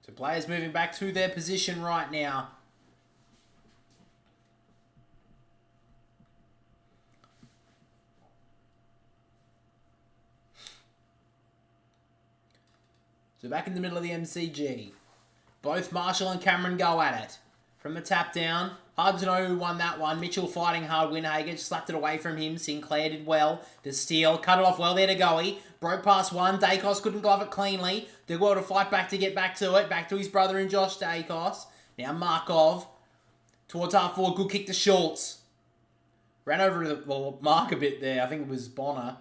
A: So players moving back to their position right now. So back in the middle of the MCG. Both Marshall and Cameron go at it. From the tap down. Hard to know who won that one. Mitchell fighting hard. Winhager slapped it away from him. Sinclair did well to steal. Cut it off well there to Goey. Broke past one. Dacos couldn't glove it cleanly. Did well to fight back to get back to it. Back to his brother and Josh Dacos. Now Markov. Towards half forward. Good kick to Schultz. Ran over the mark a bit there. I think it was Bonner.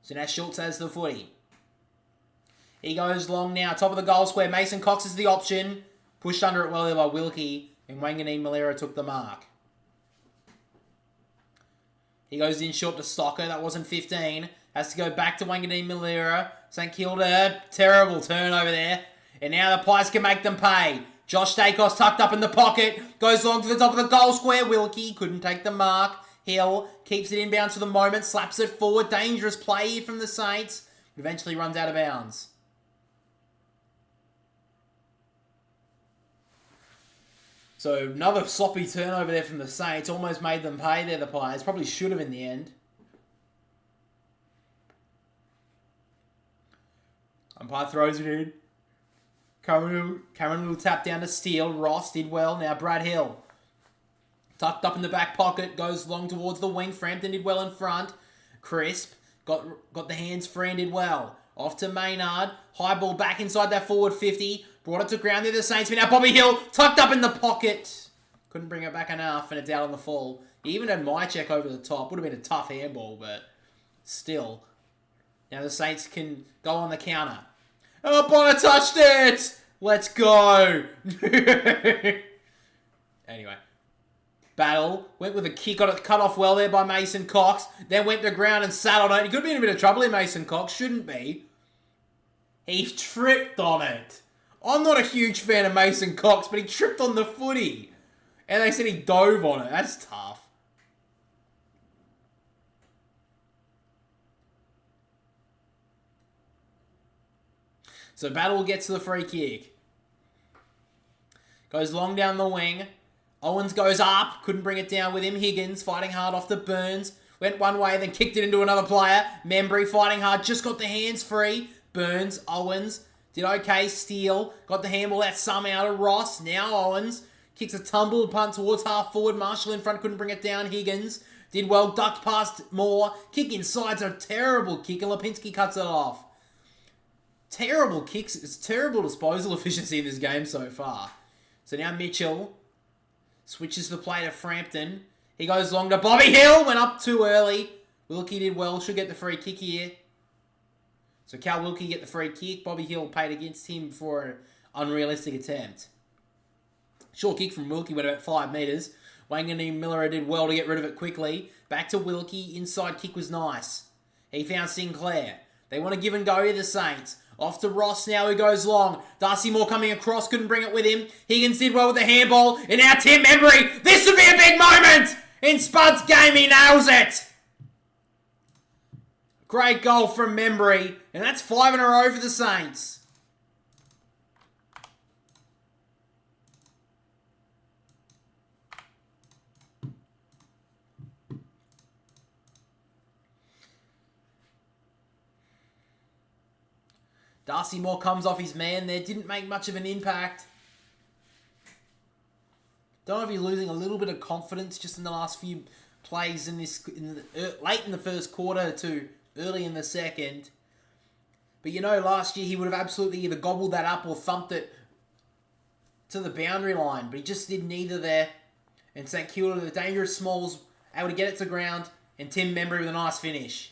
A: So now Schultz has the footy. He goes long now. Top of the goal square. Mason Cox is the option. Pushed under it well there by Wilkie. And Wanganeen Malera took the mark. He goes in short to Stocker. That wasn't 15. Has to go back to Wanganeen Malera. St Kilda. Terrible turnover there. And now the Pies can make them pay. Josh Dacos tucked up in the pocket. Goes long to the top of the goal square. Wilkie couldn't take the mark. Hill keeps it inbounds for the moment. Slaps it forward. Dangerous play here from the Saints. Eventually runs out of bounds. So another sloppy turnover there from the Saints. Almost made them pay there, the Pies. Probably should have in the end. Umpire throws it in. Cameron will tap down to Steele. Ross did well. Now Brad Hill. Tucked up in the back pocket. Goes long towards the wing. Frampton did well in front. Crisp. Got the hands free and did well. Off to Maynard. High ball back inside that forward 50. Brought it to ground there, the Saints. Now Bobby Hill tucked up in the pocket. Couldn't bring it back enough, and it's out on the full. He even had Mychek over the top. Would have been a tough handball, but still. Now the Saints can go on the counter. Oh, Bonner touched it! Let's go! Anyway. Battle. Went with a kick. Got it cut off well there by Mason Cox. Then went to ground and sat on it. He could be in a bit of trouble here, Mason Cox. Shouldn't be. He tripped on it. I'm not a huge fan of Mason Cox, but he tripped on the footy. And they said he dove on it. That's tough. So Battle gets to the free kick. Goes long down the wing. Owens goes up, couldn't bring it down with him. Higgins fighting hard off the Burns. Went one way, then kicked it into another player. Membry fighting hard, just got the hands free. Burns, Owens, did okay. Steele got the handball out somehow to Ross. Now Owens kicks a tumble, punt towards half forward. Marshall in front, couldn't bring it down. Higgins did well, ducked past Moore. Kick inside's a terrible kick, and Lipinski cuts it off. Terrible kicks. It's terrible disposal efficiency in this game so far. So now Mitchell switches the play to Frampton. He goes long to Bobby Hill. Went up too early. Wilkie did well. Should get the free kick here. So Cal Wilkie get the free kick. Bobby Hill paid against him for an unrealistic attempt. Short kick from Wilkie went about 5 metres. Wangani Miller did well to get rid of it quickly. Back to Wilkie. Inside kick was nice. He found Sinclair. They want to give and go to the Saints. Off to Ross now, who goes long. Darcy Moore coming across, couldn't bring it with him. Higgins did well with the handball. And now Tim Membry. This would be a big moment in Spud's game. He nails it. Great goal from Membry. And that's 5 in a row for the Saints. Darcy Moore comes off his man there. Didn't make much of an impact. Don't know if he's losing a little bit of confidence just in the last few plays late in the first quarter to early in the second. But you know, last year he would have absolutely either gobbled that up or thumped it to the boundary line. But he just did neither there. And St Kilda, the dangerous smalls, able to get it to ground. And Tim Membry with a nice finish.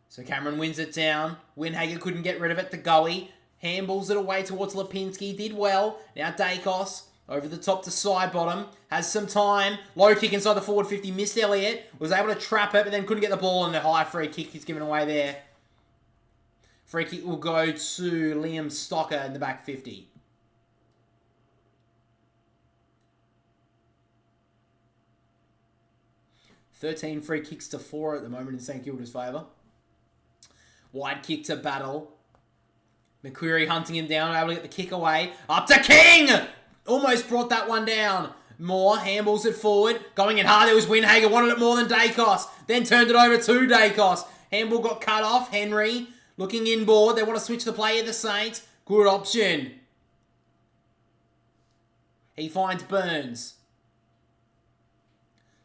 A: So Cameron wins it down. Winhager couldn't get rid of it to Goey. Handballs it away towards Lipinski. Did well. Now Dacos over the top to Sidebottom. Has some time. Low kick inside the forward 50. Missed Elliott. Was able to trap it, but then couldn't get the ball. And the high free kick is given away there. Free kick will go to Liam Stocker in the back 50. $13 free kicks to 4 at the moment in St Kilda's favour. Wide kick to Battle. McQuarrie hunting him down, able to get the kick away. Up to King! Almost brought that one down. Moore handballs it forward. Going in hard, there was Winhager. Wanted it more than Dacos. Then turned it over to Dacos. Handball got cut off. Henry looking inboard. They want to switch the play of the Saints. Good option. He finds Burns.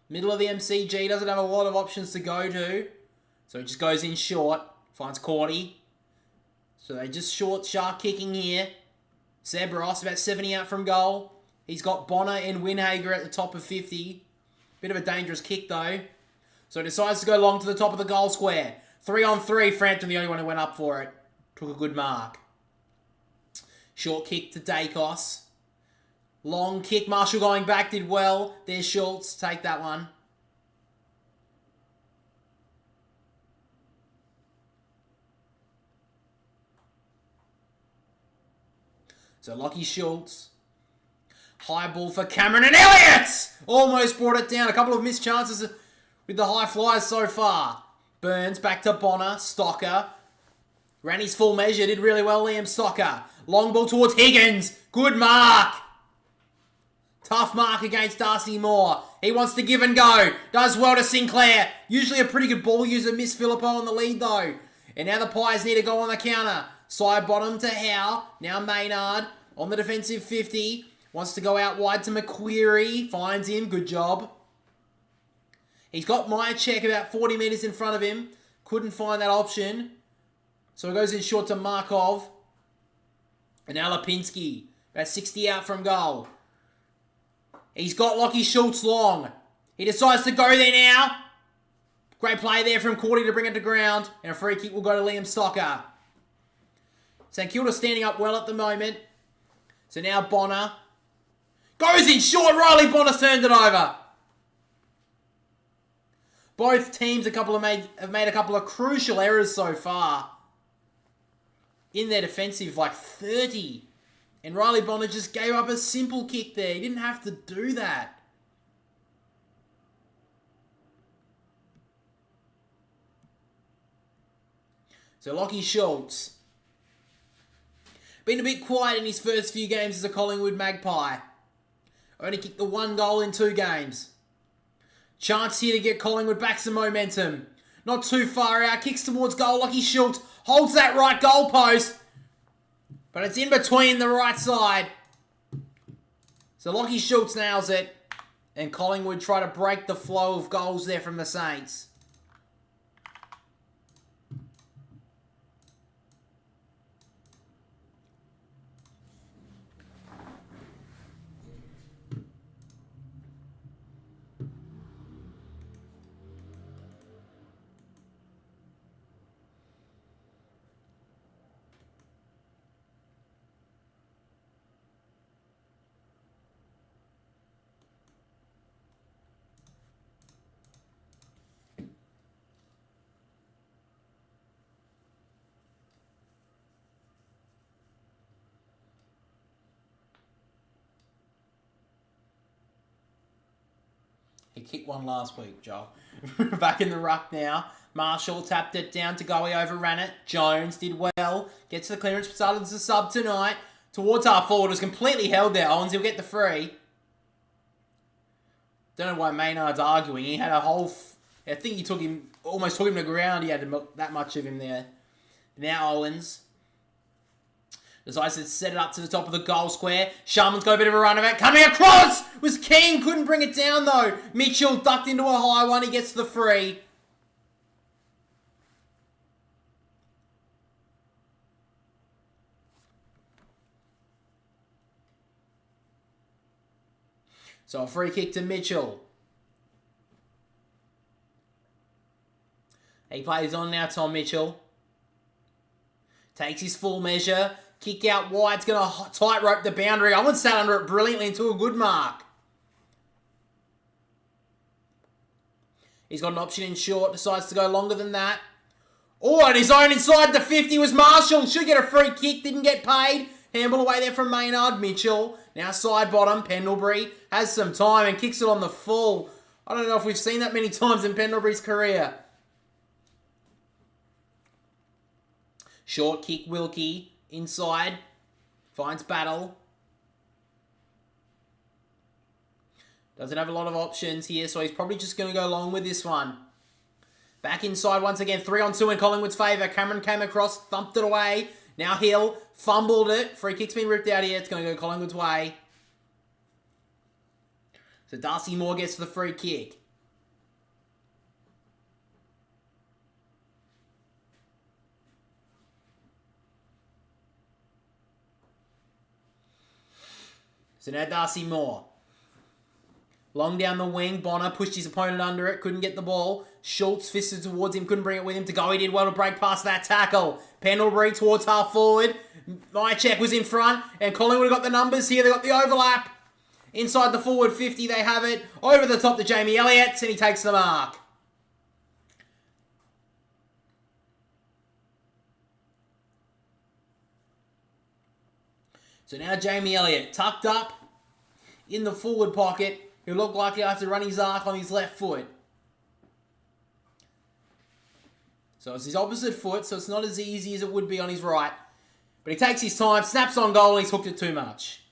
A: Middle of the MCG. Doesn't have a lot of options to go to. So he just goes in short. Finds Cordy. So they just short shark kicking here. Seb Ross about 70 out from goal. He's got Bonner and Winhager at the top of 50. Bit of a dangerous kick though. So he decides to go long to the top of the goal square. 3-on-3. Frampton the only one who went up for it. Took a good mark. Short kick to Dacos. Long kick. Marshall going back did well. There's Schultz. Take that one. So Lockie Schultz. High ball for Cameron and Elliott! Almost brought it down. A couple of missed chances with the high flyers so far. Burns back to Bonner. Stocker. Ran his full measure. Did really well, Liam Stocker. Long ball towards Higgins. Good mark. Tough mark against Darcy Moore. He wants to give and go. Does well to Sinclair. Usually a pretty good ball user. Miss Filippo on the lead though. And now the Pies need to go on the counter. Side bottom to Howe. Now Maynard on the defensive 50. Wants to go out wide to McQuarrie. Finds him. Good job. He's got Myercheck about 40 metres in front of him. Couldn't find that option. So it goes in short to Markov. And now Lipinski. About 60 out from goal. He's got Lockie Schultz long. He decides to go there now. Great play there from Cordy to bring it to ground. And a free kick will go to Liam Stocker. St Kilda standing up well at the moment. So now Bonner. Goes in short. Riley Bonner's turned it over. Both teams have made a couple of crucial errors so far. In their defensive, like 30. And Riley Bonner just gave up a simple kick there. He didn't have to do that. So Lachie Schultz, been a bit quiet in his first few games as a Collingwood Magpie. Only kicked the 1 goal in 2 games. Chance here to get Collingwood back some momentum. Not too far out. Kicks towards goal. Lachie Schultz holds that right goal post. But it's in between the right side. So Lachie Schultz nails it. And Collingwood try to break the flow of goals there from the Saints. He kicked one last week, Joel. Back in the ruck now. Marshall tapped it down to go. He overran it. Jones did well. Gets the clearance. Started as a sub tonight. Towards half forward. Was completely held there. Owens, he'll get the free. Don't know why Maynard's arguing. He had a whole... I think he almost took him to ground. He had that much of him there. Now Owens decides to set it up to the top of the goal square. Sharman's got a bit of a run of it. Coming across was King. Couldn't bring it down though. Mitchell ducked into a high one. He gets the free. So a free kick to Mitchell. He plays on now, Tom Mitchell. Takes his full measure. Kick out wide. It's going to tightrope the boundary. Owen sat under it brilliantly into a good mark. He's got an option in short. Decides to go longer than that. Oh, and his own inside the 50 was Marshall. Should get a free kick. Didn't get paid. Handball away there from Maynard. Mitchell. Now side bottom. Pendlebury has some time and kicks it on the full. I don't know if we've seen that many times in Pendlebury's career. Short kick, Wilkie. Inside. Finds Battle. Doesn't have a lot of options here, so he's probably just going to go long with this one. Back inside once again. 3-on-2 in Collingwood's favour. Cameron came across, thumped it away. Now Hill fumbled it. Free kick's been ripped out here. It's going to go Collingwood's way. So Darcy Moore gets the free kick. So now Darcy Moore. Long down the wing. Bonner pushed his opponent under it. Couldn't get the ball. Schultz fisted towards him. Couldn't bring it with him to go. He did well to break past that tackle. Pendlebury towards half forward. Mychek was in front. And Collingwood got the numbers here. They got the overlap. Inside the forward 50. They have it. Over the top to Jamie Elliott. And he takes the mark. So now Jamie Elliott tucked up in the forward pocket. He looked like he has to run his arc on his left foot. So it's his opposite foot, so it's not as easy as it would be on his right. But he takes his time, snaps on goal, and he's hooked it too much.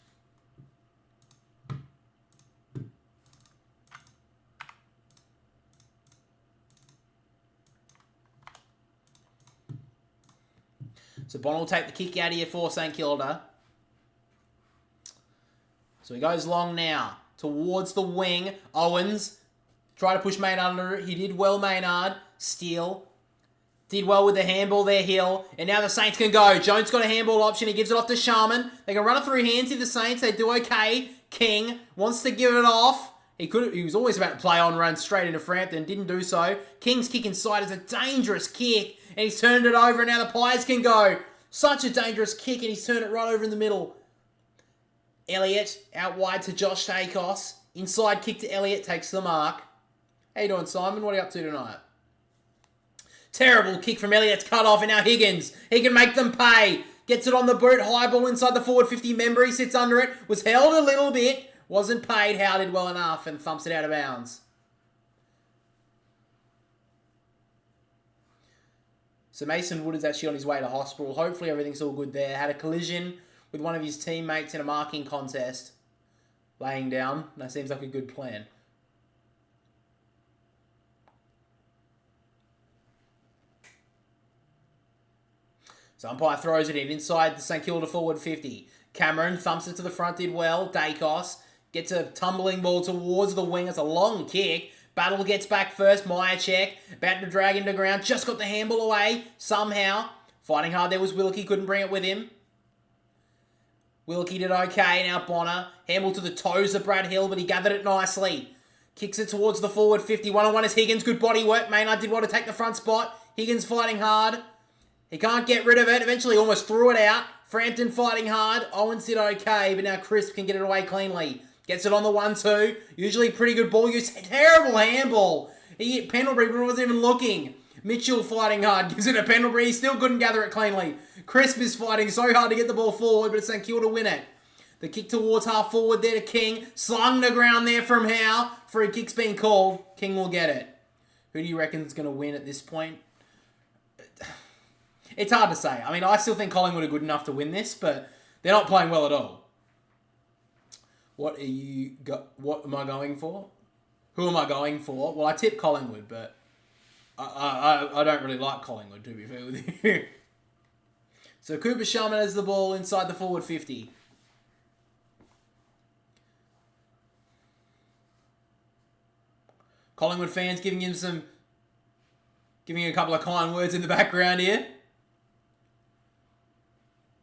A: So Bonner will take the kick out here for St Kilda. So he goes long now. Towards the wing. Owens. Try to push Maynard under it. He did well, Maynard. Steele. Did well with the handball there, Hill. And now the Saints can go. Jones got a handball option. He gives it off to Sharman. They can run it through hands to the Saints. They do okay. King wants to give it off. He was always about to play on, run straight into Frampton. Didn't do so. King's kick inside is a dangerous kick. And he's turned it over. And now the Pies can go. Such a dangerous kick. And he's turned it right over in the middle. Elliott out wide to Josh Takos. Inside kick to Elliott. Takes the mark. How you doing, Simon? What are you up to tonight? Terrible kick from Elliott's cut off. And now Higgins. He can make them pay. Gets it on the boot. High ball inside the forward 50. Member, he sits under it. Was held a little bit. Wasn't paid. Howe did well enough and thumps it out of bounds. So Mason Wood is actually on his way to hospital. Hopefully everything's all good there. Had a collision with one of his teammates in a marking contest. Laying down. That seems like a good plan. So umpire throws it in inside the St Kilda forward 50. Cameron thumps it to the front, did well. Dacos gets a tumbling ball towards the wing. It's a long kick. Battle gets back first. Myercheck about to drag him to ground. Just got the handball away somehow. Fighting hard there was Wilkie. Couldn't bring it with him. Wilkie did okay. Now Bonner. Handball to the toes of Brad Hill, but he gathered it nicely. Kicks it towards the forward 50. 1-on-1 is Higgins. Good body work. Maynard did well to take the front spot. Higgins fighting hard. He can't get rid of it. Eventually almost threw it out. Frampton fighting hard. Owens did okay, but now Crisp can get it away cleanly. Gets it on the 1-2. Usually pretty good ball use. Terrible handball. He hit Pendlebury, but wasn't even looking. Mitchell fighting hard. Gives it to Pendlebury. He still couldn't gather it cleanly. Crisp is fighting so hard to get the ball forward, but it's St Kilda win it. The kick towards half forward there to King. Slung the ground there from Howe. Free kick's been called. King will get it. Who do you reckon is going to win at this point? It's hard to say. I mean, I still think Collingwood are good enough to win this, but they're not playing well at all. What am I going for? Who am I going for? Well, I tipped Collingwood, but I don't really like Collingwood, to be fair with you. So Cooper Sharman has the ball inside the forward 50. Collingwood fans giving him a couple of kind words in the background here.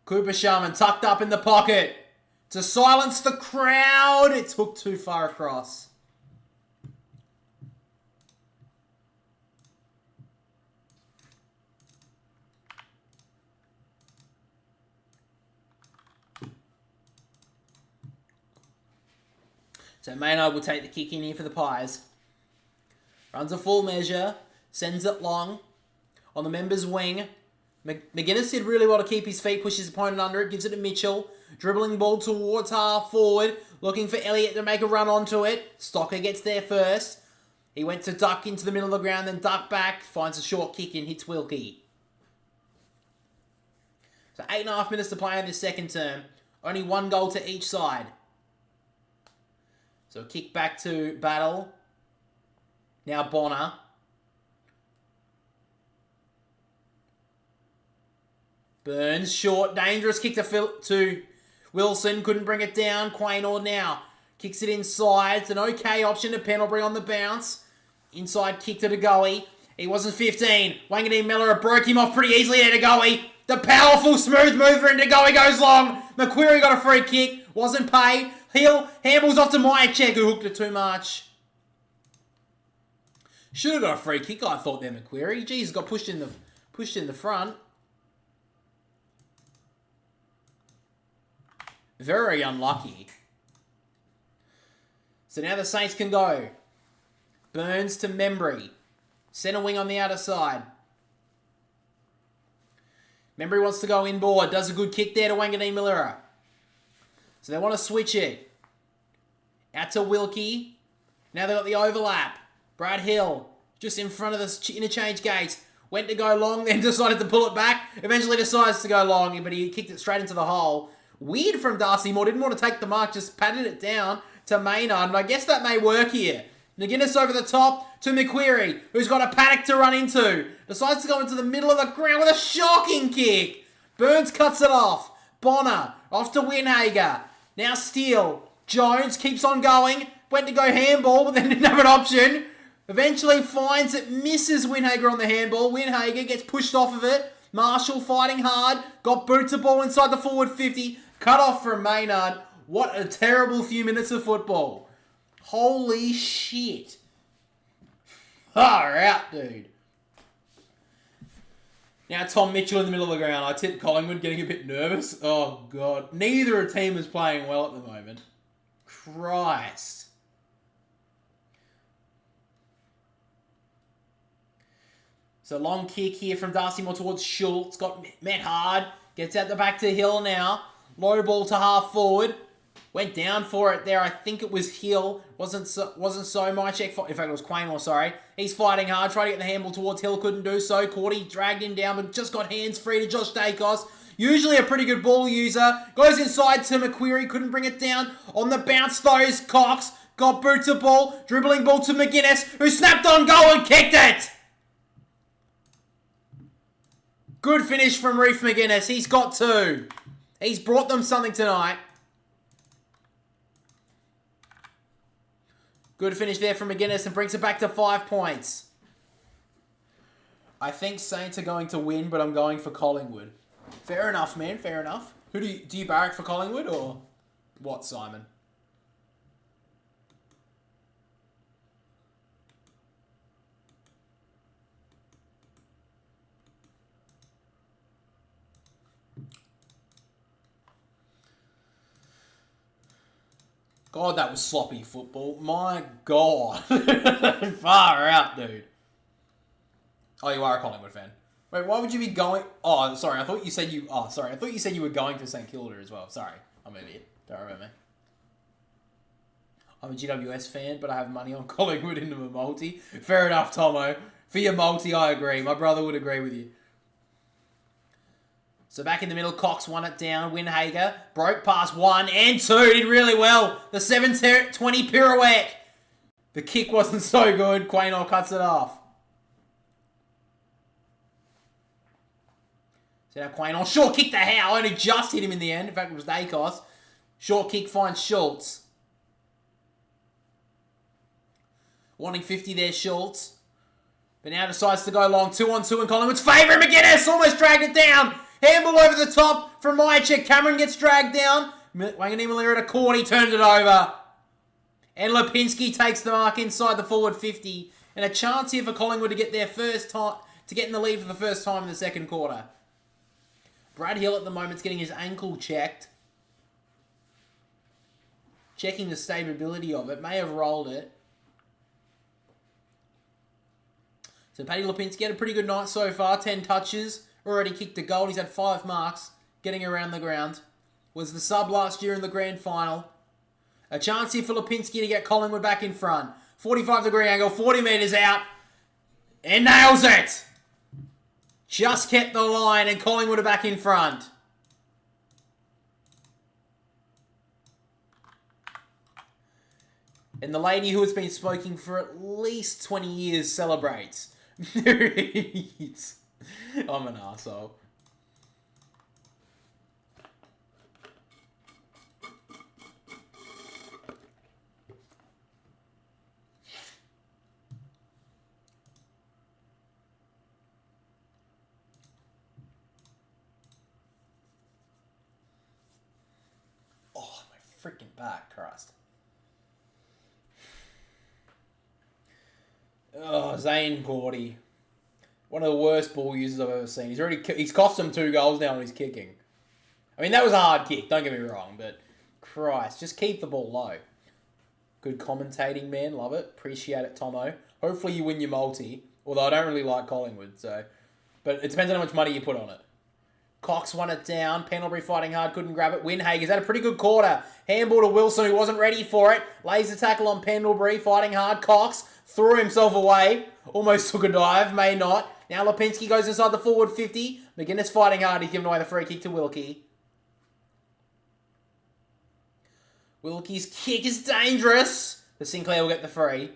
A: Cooper Sharman tucked up in the pocket to silence the crowd. It took too far across. So Maynard will take the kick in here for the Pies. Runs a full measure. Sends it long. On the members' wing. McGuinness did really well to keep his feet, push his opponent under it, gives it to Mitchell. Dribbling ball towards half forward, looking for Elliott to make a run onto it. Stocker gets there first. He went to duck into the middle of the ground, then duck back, finds a short kick and hits Wilkie. So 8.5 minutes to play in this second term. Only one goal to each side. So a kick back to Battle. Now Bonner. Burns, short, dangerous kick to Wilson. Couldn't bring it down. Quaynor now kicks it inside. It's an okay option to Pendlebury on the bounce. Inside kick to DeGoey. He wasn't 15. Wanganeen Miller broke him off pretty easily there, DeGoey. The powerful, smooth mover and DeGoey goes long. McQuarrie got a free kick. Wasn't paid. Hill handballs off to Myercheck, who hooked it too much. Should have got a free kick, I thought there, McQuarrie. Jeez, got pushed in the front. Very unlucky. So now the Saints can go. Burns to Membry. Centre wing on the outer side. Membry wants to go inboard. Does a good kick there to Wanganeen Miller. So they want to switch it. Out to Wilkie. Now they've got the overlap. Brad Hill just in front of the interchange gates. Went to go long, then decided to pull it back. Eventually decides to go long, but he kicked it straight into the hole. Weird from Darcy Moore. Didn't want to take the mark, just patted it down to Maynard. And I guess that may work here. McGuinness over the top to McQuarrie, who's got a paddock to run into. Decides to go into the middle of the ground with a shocking kick. Burns cuts it off. Bonner off to Winhager. Now Steele. Jones keeps on going. Went to go handball, but then didn't have an option. Eventually finds it, misses Winhager on the handball. Winhager gets pushed off of it. Marshall fighting hard. Got boots the ball inside the forward 50. Cut off from Maynard. What a terrible few minutes of football. Holy shit. Far out, dude. Now Tom Mitchell in the middle of the ground. I tipped Collingwood, getting a bit nervous. Oh, God. Neither team is playing well at the moment. Christ. So long kick here from Darcy Moore towards Schultz. Got met hard. Gets out the back to Hill now. Low ball to half forward. Went down for it there. I think it was Hill. Wasn't so. My check. In fact, it was Quaynor, sorry. He's fighting hard. Tried to get the handball towards Hill. Couldn't do so. Cordy dragged him down, but just got hands free to Josh Dacos. Usually a pretty good ball user. Goes inside to McQuarrie. Couldn't bring it down. On the bounce, though, is Cox. Got boots of ball. Dribbling ball to McGuinness, who snapped on goal and kicked it. Good finish from Reef McGuinness. He's got 2. He's brought them something tonight. Good finish there from McGuinness and brings it back to 5 points. I think Saints are going to win, but I'm going for Collingwood. Fair enough, man. Fair enough. Who do you barrack for Collingwood or what, Simon? God, that was sloppy football. My God. Far out, dude. Oh, you are a Collingwood fan. Wait, why would you be going... Oh, sorry. I thought you said you... Oh, sorry. I thought you said you were going for St Kilda as well. Sorry. I'm an idiot. Don't remember me. I'm a GWS fan, but I have money on Collingwood into my multi. Fair enough, Tomo. For your multi, I agree. My brother would agree with you. So back in the middle, Cox won it down. Winhager broke past 1 and 2. Did really well. The 720 pirouette. The kick wasn't so good. Quaynor cuts it off. So now Quaynor short kick to Howe. Only just hit him in the end. In fact, it was Dacos. Short kick finds Schultz. Wanting 50 there, Schultz. But now decides to go long. 2-on-2 in Collingwood's favour. McGuinness almost dragged it down. Handball over the top from Myercheck. Cameron gets dragged down. Wangani Malira to Cordy, turned it over. And Lipinski takes the mark inside the forward 50. And a chance here for Collingwood to get their first time, to get in the lead for the first time in the second quarter. Brad Hill at the moment is getting his ankle checked. Checking the stability of it. May have rolled it. So Paddy Lipinski had a pretty good night so far. 10 touches. Already kicked a goal. He's had 5 marks. Getting around the ground. Was the sub last year in the grand final. A chance here for Lipinski to get Collingwood back in front. 45-degree angle. 40 metres out. And nails it. Just kept the line and Collingwood are back in front. And the lady who has been smoking for at least 20 years celebrates. There he is. I'm an arsehole. Oh, my freaking back, Christ. Oh, Zane Cordy. One of the worst ball users I've ever seen. He's cost him 2 goals now when he's kicking. I mean, that was a hard kick, don't get me wrong, but Christ, just keep the ball low. Good commentating, man. Love it. Appreciate it, Tomo. Hopefully you win your multi, although I don't really like Collingwood, so... But it depends on how much money you put on it. Cox won it down. Pendlebury fighting hard, couldn't grab it. Winhager's had a pretty good quarter. Handball to Wilson, who wasn't ready for it. Lays the tackle on Pendlebury, fighting hard. Cox threw himself away. Almost took a dive, may not. Now Lipinski goes inside the forward 50. McGuinness fighting hard. He's giving away the free kick to Wilkie. Wilkie's kick is dangerous. The Sinclair will get the free.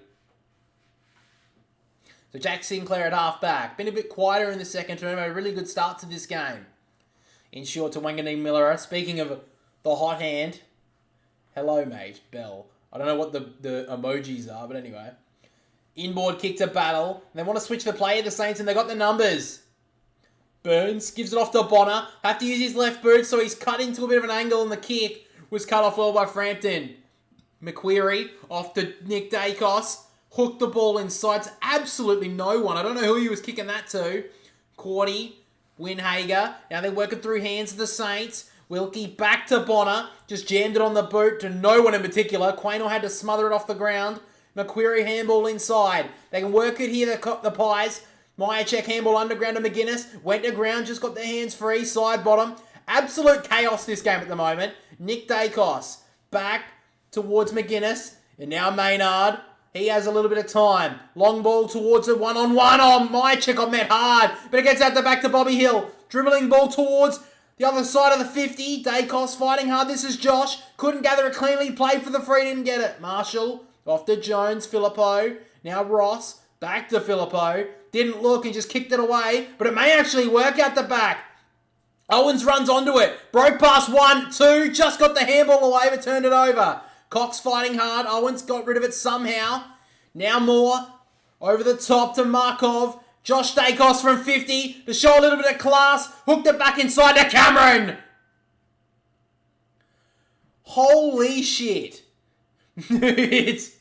A: So Jack Sinclair at half back. Been a bit quieter in the second term. A really good start to this game. In short to Wangani Miller. Speaking of the hot hand. Hello, mate. Bell. I don't know what the emojis are, but anyway. Inboard kick to Battle. They want to switch the play of the Saints, and they got the numbers. Burns gives it off to Bonner. Have to use his left boot, so he's cut into a bit of an angle, and the kick was cut off well by Frampton. McQuarrie off to Nick Dacos. Hooked the ball inside to absolutely no one. I don't know who he was kicking that to. Cordy, Winhager. Now they're working through hands of the Saints. Wilkie back to Bonner. Just jammed it on the boot to no one in particular. Quaynor had to smother it off the ground. McQuarrie handball inside. They can work it here, the Pies. Myercheck handball underground to McGuinness. Went to ground, just got their hands free. Side bottom. Absolute chaos this game at the moment. Nick Dacos back towards McGuinness. And now Maynard. He has a little bit of time. Long ball towards the one-on-one. Oh, Mychek got met hard. But it gets out the back to Bobby Hill. Dribbling ball towards the other side of the 50. Dacos fighting hard. This is Josh. Couldn't gather it cleanly. Played for the free. Didn't get it. Marshall off to Jones. Filippo. Now Ross. Back to Filippo. Didn't look and just kicked it away. But it may actually work out the back. Owens runs onto it. Broke past 1, 2. Just got the handball away but turned it over. Cox fighting hard. Owens got rid of it somehow. Now Moore. Over the top to Markov. Josh Dacos from 50 to show a little bit of class. Hooked it back inside to Cameron. Holy shit. It's...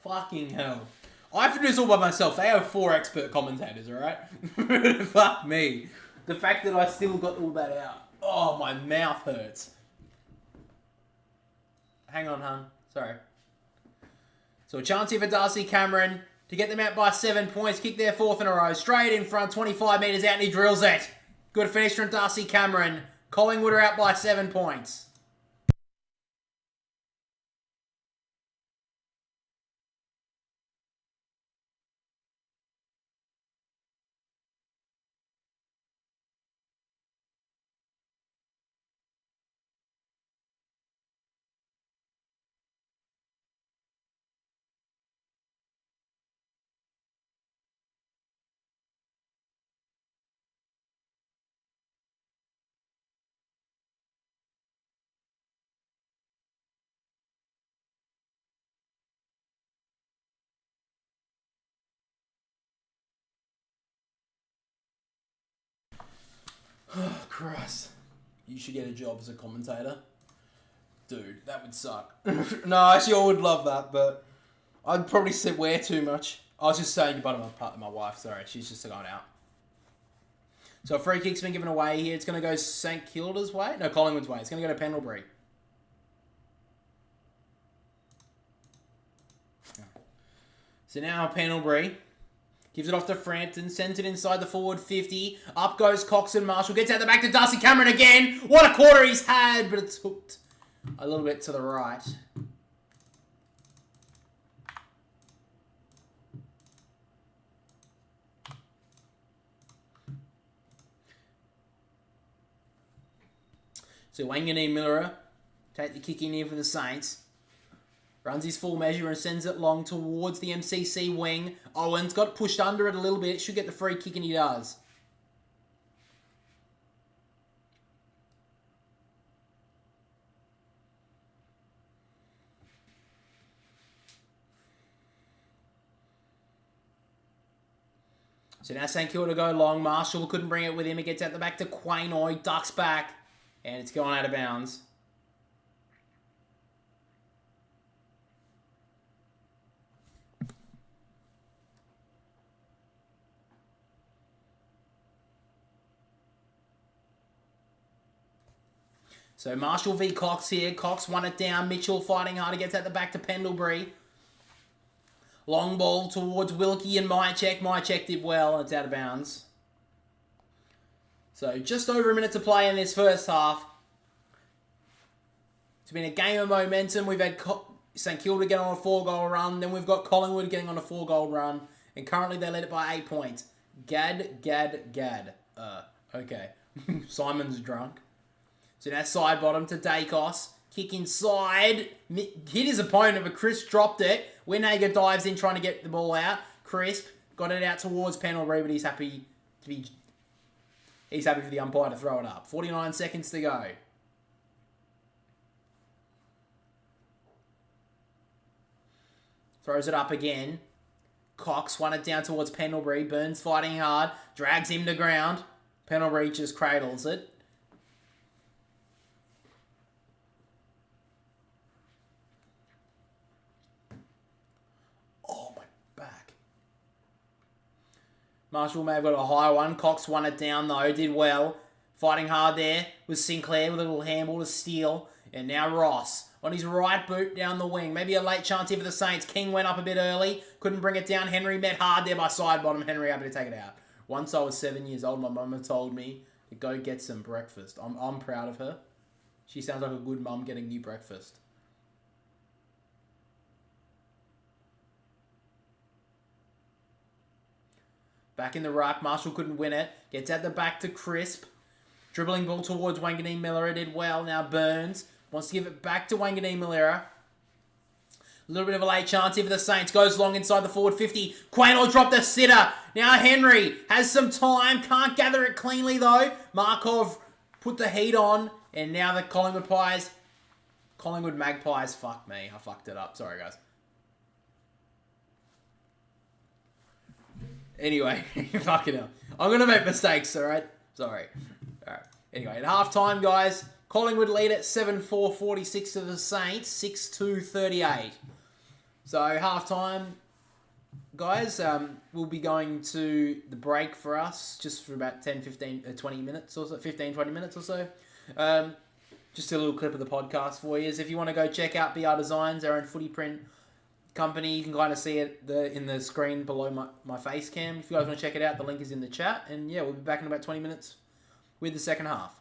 A: Fucking hell. I have to do this all by myself. They have 4 expert commentators, alright? Fuck me. The fact that I still got all that out. Oh, my mouth hurts. Hang on, hun. Sorry. So a chance here for Darcy Cameron to get them out by 7 points. Kick their 4th in a row. Straight in front, 25 metres out, and he drills it. Good finish from Darcy Cameron. Collingwood are out by 7 points. Oh, Christ. You should get a job as a commentator. Dude, that would suck. No, actually, I would love that, but I'd probably swear too much. I was just saying goodbye to my wife. Sorry, she's just gone out. So a free kick's been given away here. It's going to go St Kilda's way. No, Collingwood's way. It's going to go to Pendlebury. So now Pendlebury gives it off to Frampton, sends it inside the forward 50. Up goes Cox and Marshall. Gets out the back to Darcy Cameron again. What a quarter he's had, but it's hooked a little bit to the right. So Wanganeen Miller take the kick in here for the Saints. Runs his full measure and sends it long towards the MCC wing. Owens got pushed under it a little bit. Should get the free kick, and he does. So now St Kilda go long. Marshall couldn't bring it with him. It gets out the back to Quainoy. Ducks back. And it's gone out of bounds. So Marshall v Cox here. Cox won it down. Mitchell fighting hard. He gets at the back to Pendlebury. Long ball towards Wilkie and Mychek. Mychek did well. It's out of bounds. So just over a minute to play in this first half. It's been a game of momentum. We've had St Kilda get on a 4-goal run. Then we've got Collingwood getting on a 4-goal run. And currently they led it by 8 points. Gad. Okay. Simon's drunk. So now side bottom to Dacos. Kick inside. Hit his opponent, but Crisp dropped it. Winhager dives in trying to get the ball out. Crisp got it out towards Pendlebury, but he's happy for the umpire to throw it up. 49 seconds to go. Throws it up again. Cox won it down towards Pendlebury. Burns fighting hard. Drags him to ground. Pendlebury just cradles it. Marshall may have got a high one. Cox won it down though. Did well. Fighting hard there was Sinclair with a little handball to steal. And now Ross on his right boot down the wing. Maybe a late chance here for the Saints. King went up a bit early. Couldn't bring it down. Henry met hard there by side bottom. Henry able to take it out. Once I was 7 years old, my mama told me to go get some breakfast. I'm proud of her. She sounds like a good mum getting new breakfast. Back in the ruck, Marshall couldn't win it. Gets at the back to Crisp. Dribbling ball towards Wanganeen Millera. Did well. Now Burns wants to give it back to Wanganeen Millera. A little bit of a late chance here for the Saints. Goes long inside the forward 50. Quaynor dropped the sitter. Now Henry has some time. Can't gather it cleanly though. Markov put the heat on. And now the Collingwood Magpies. Fuck me. I fucked it up. Sorry, guys. Anyway, fucking hell. I'm going to make mistakes, alright? Sorry. Alright. Anyway, at half-time, guys, Collingwood lead at 7-4-46 to the Saints, 6-2-38. So, half-time, guys, we'll be going to the break for us, just for about 20 minutes or so, 15-20 minutes or so. Just a little clip of the podcast for you. If you want to go check out BR Designs, our own footy print company, you can kind of see it in the screen below my face cam. If you guys want to check it out, the link is in the chat. And yeah, we'll be back in about 20 minutes with the second half.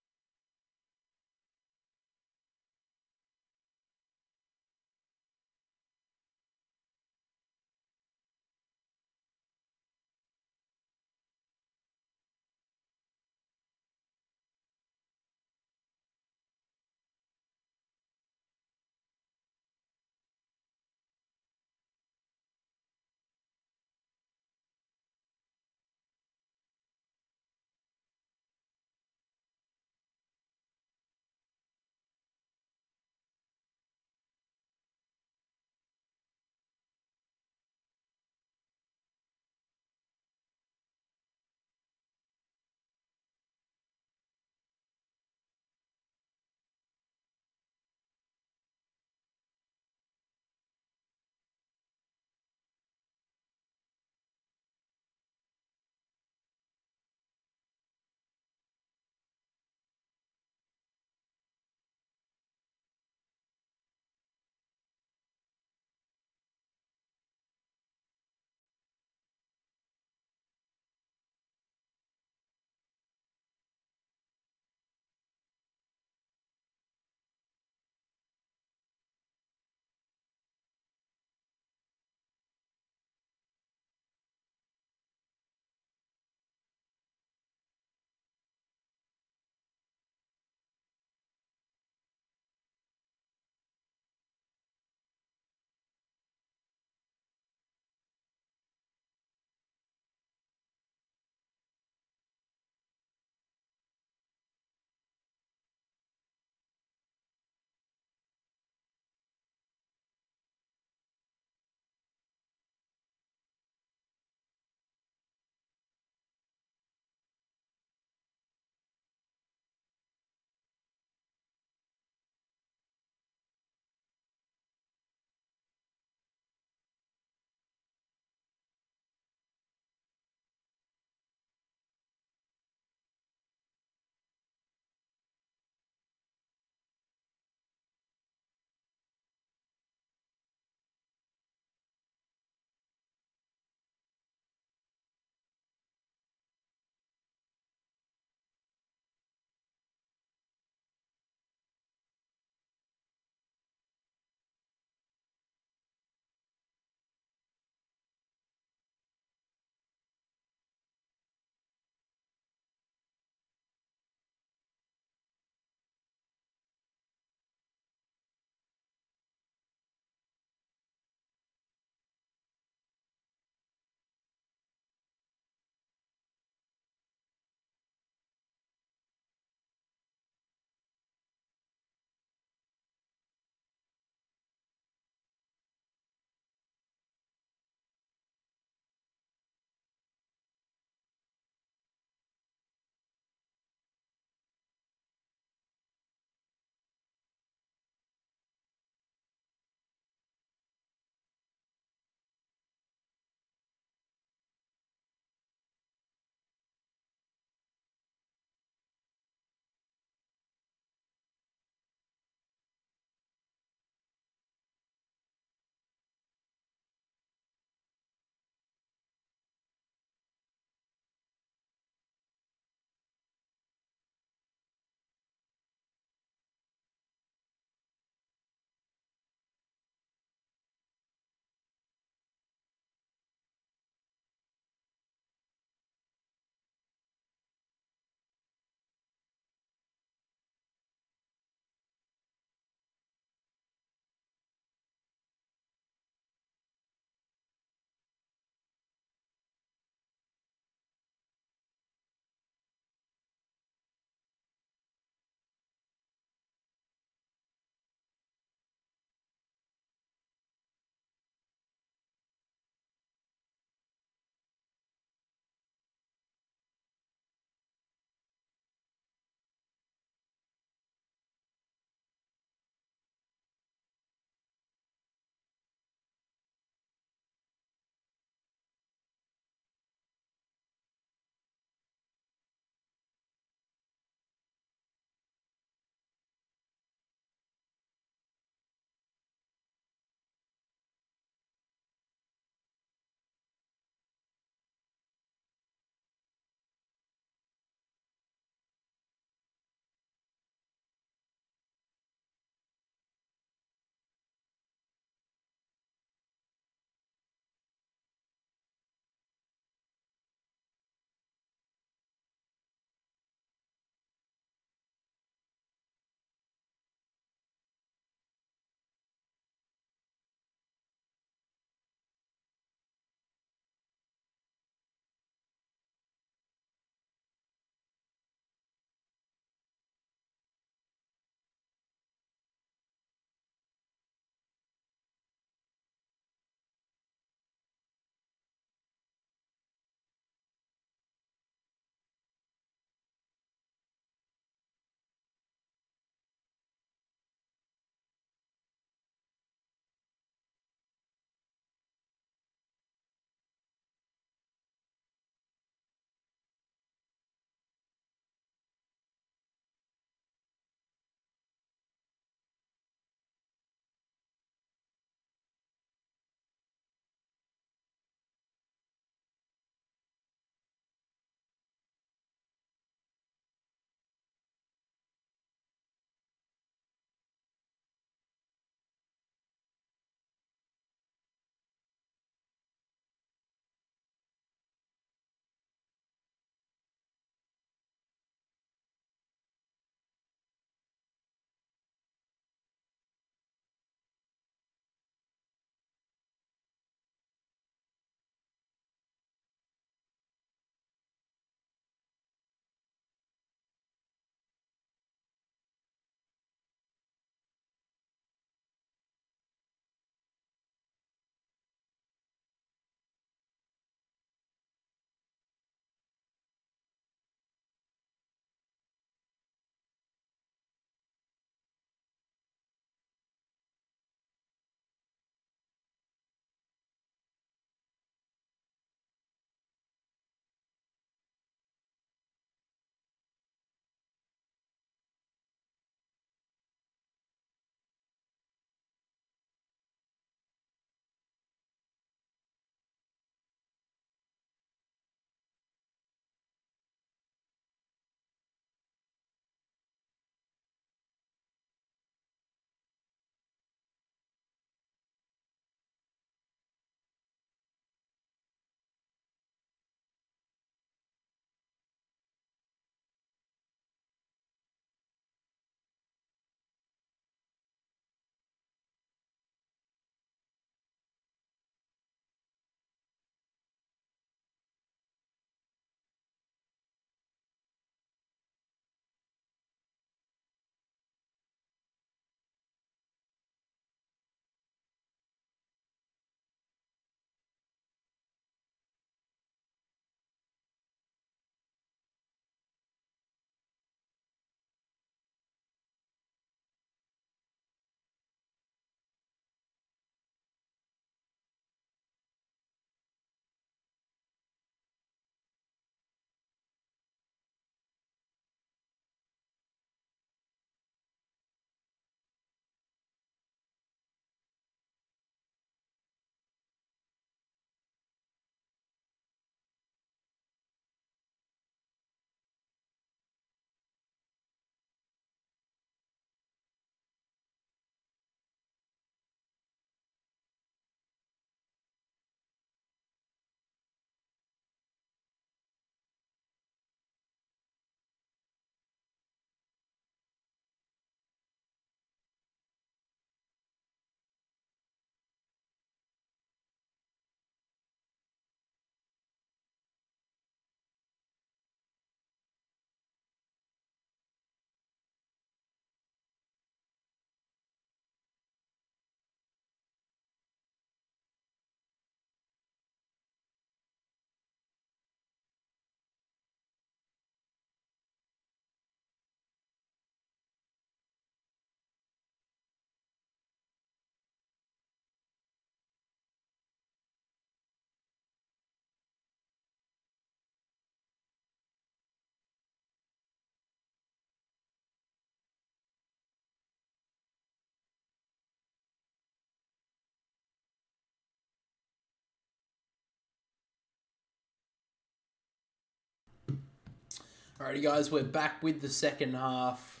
A: Alrighty guys, we're back with the second half.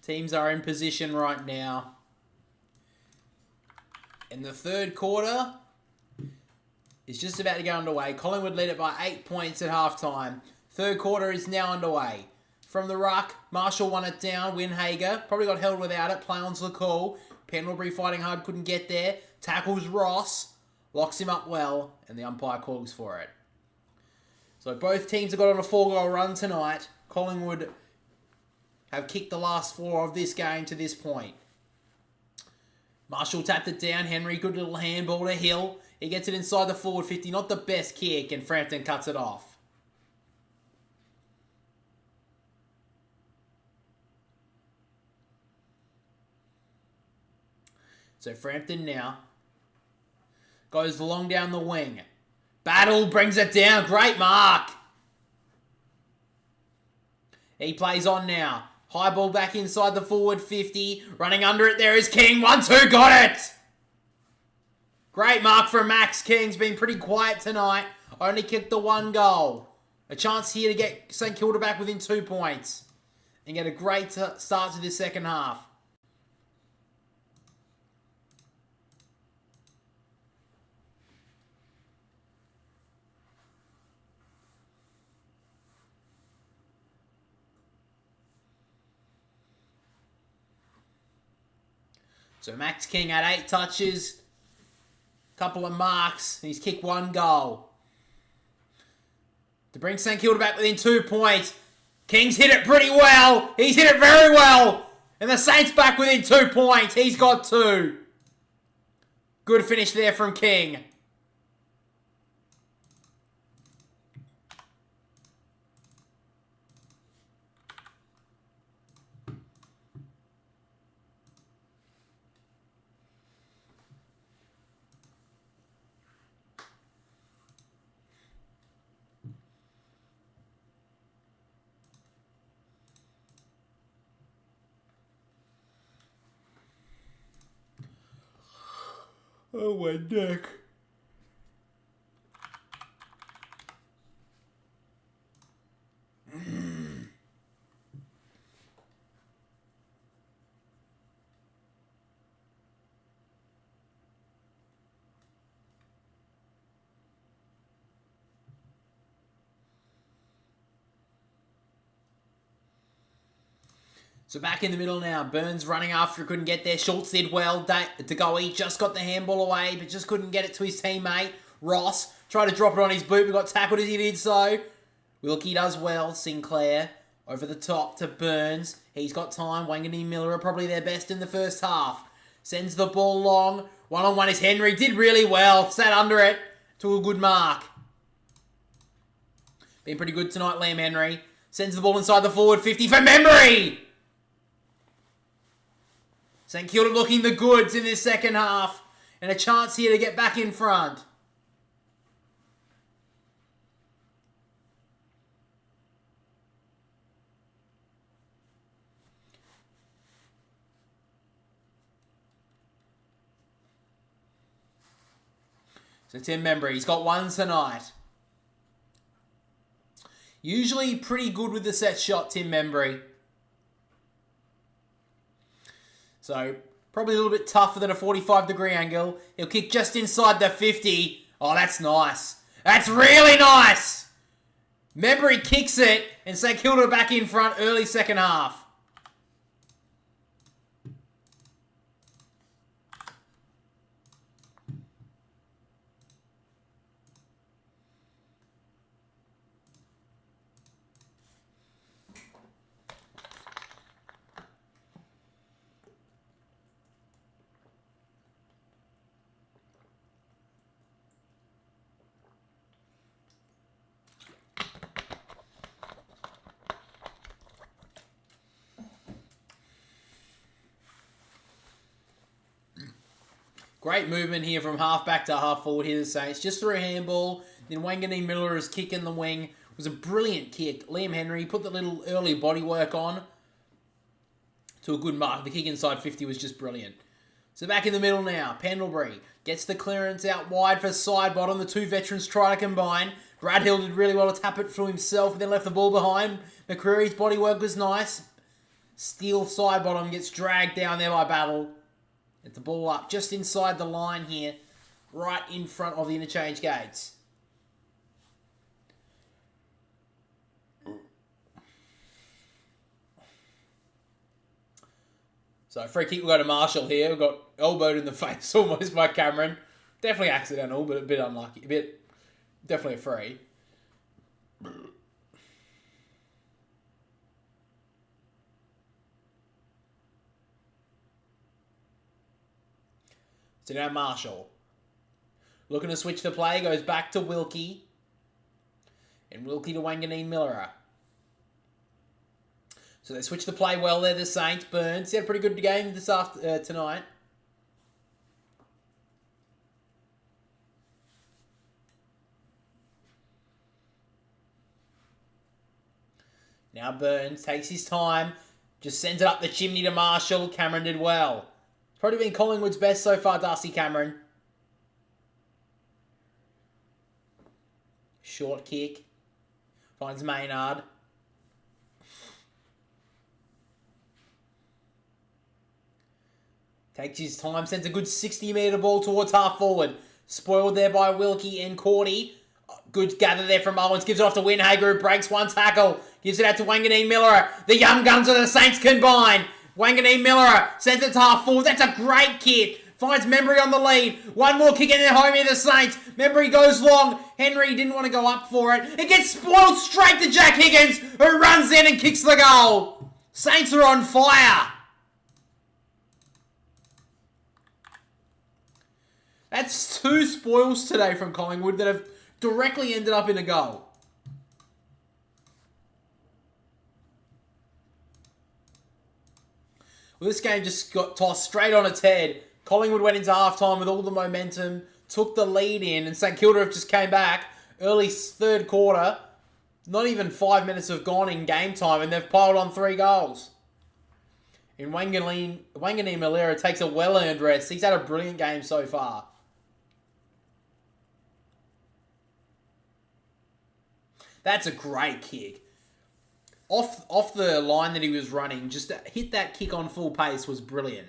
A: Teams are in position right now. In the third quarter, it's just about to go underway. Collingwood lead it by 8 points at halftime. Third quarter is now underway. From the ruck, Marshall won it down. Winhager probably got held without it. Play on's the call. Pendlebury fighting hard, couldn't get there. Tackles Ross, locks him up well, and the umpire calls for it. So both teams have got on a 4-goal run tonight. Collingwood have kicked the last 4 of this game to this point. Marshall tapped it down. Henry, good little handball to Hill. He gets it inside the forward 50. Not the best kick, and Frampton cuts it off. So Frampton now goes long down the wing. Battle brings it down. Great mark. He plays on now. High ball back inside the forward 50. Running under it there is King. 1-2. Got it. Great mark from Max King's been pretty quiet tonight. Only kicked the 1 goal. A chance here to get St Kilda back within 2 points. And get a great start to this second half. So Max King had 8 touches, couple of marks, and he's kicked 1 goal. To bring St Kilda back within 2 points. King's hit it pretty well. He's hit it very well. And the Saints back within 2 points. He's got 2. Good finish there from King. Oh, my neck. So back in the middle now. Burns running after, couldn't get there. Schultz did well. De Goey just got the handball away, but just couldn't get it to his teammate. Ross tried to drop it on his boot, but got tackled as he did so. Wilkie does well. Sinclair over the top to Burns. He's got time. Wanganeen and Miller are probably their best in the first half. Sends the ball long. 1-on-1 is Henry. Did really well. Sat under it. To a good mark. Been pretty good tonight, Liam Henry. Sends the ball inside the forward 50 for memory. St Kilda looking the goods in this second half. And a chance here to get back in front. So Tim Membry, he's got 1 tonight. Usually pretty good with the set shot, Tim Membry. So, probably a little bit tougher than a 45-degree angle. He'll kick just inside the 50. Oh, that's nice. That's really nice! Membry kicks it, and St Kilda back in front early second half. Great movement here from half back to half forward here, the Saints. Just threw a handball. Then Wanganeen Miller is kick in the wing. It was a brilliant kick. Liam Henry put the little early body work on to a good mark. The kick inside 50 was just brilliant. So back in the middle now. Pendlebury gets the clearance out wide for side bottom. The 2 veterans try to combine. Brad Hill did really well to tap it through himself and then left the ball behind. McCreary's body work was nice. Steele side bottom gets dragged down there by Battle. Get the ball up just inside the line here, right in front of the interchange gates. So free kick will go to Marshall here. We've got elbowed in the face almost by Cameron. Definitely accidental, but a bit unlucky. Definitely a free. So now Marshall. Looking to switch the play. Goes back to Wilkie. And Wilkie to Wanganeen Miller. So they switch the play well there, the Saints. Burns. He had a pretty good game tonight. Now Burns takes his time. Just sends it up the chimney to Marshall. Cameron did well. It's probably been Collingwood's best so far, Darcy Cameron. Short kick. Finds Maynard. Takes his time, sends a good 60-metre ball towards half forward. Spoiled there by Wilkie and Cordy. Good gather there from Owens. Gives it off to Winhager, who breaks one tackle. Gives it out to Wanganeen Miller. The young guns of the Saints combine. Wanganeen Miller sends it to half forward. That's a great kick. Finds Membry on the lead. One more kick in there, home of the Saints. Membry goes long. Henry didn't want to go up for it. It gets spoiled straight to Jack Higgins, who runs in and kicks the goal. Saints are on fire. That's 2 spoils today from Collingwood that have directly ended up in a goal. Well, this game just got tossed straight on its head. Collingwood went into halftime with all the momentum, took the lead in, and St Kilda have just came back early third quarter. Not even 5 minutes have gone in game time, and they've piled on 3 goals. And Wanganeen Malera takes a well-earned rest. He's had a brilliant game so far. That's a great kick. Off the line that he was running, just to hit that kick on full pace was brilliant.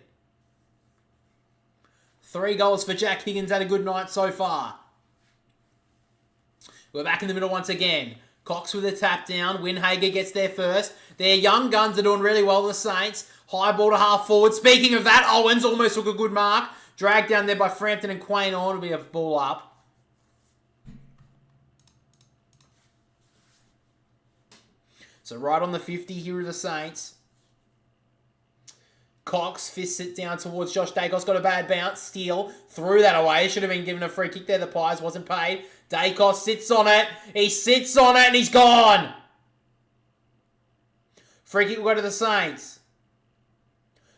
A: 3 goals for Jack Higgins. Had a good night so far. We're back in the middle once again. Cox with a tap down. Winhager gets there first. Their young guns are doing really well, the Saints. High ball to half forward. Speaking of that, Owens almost took a good mark. Dragged down there by Frampton and Quain on. It'll be a ball up. So right on the 50 here are the Saints. Cox fists it down towards Josh Dacos. Got a bad bounce. Steele threw that away. Should have been given a free kick there. The Pies wasn't paid. Dacos sits on it. He sits on it and he's gone. Free kick will go to the Saints.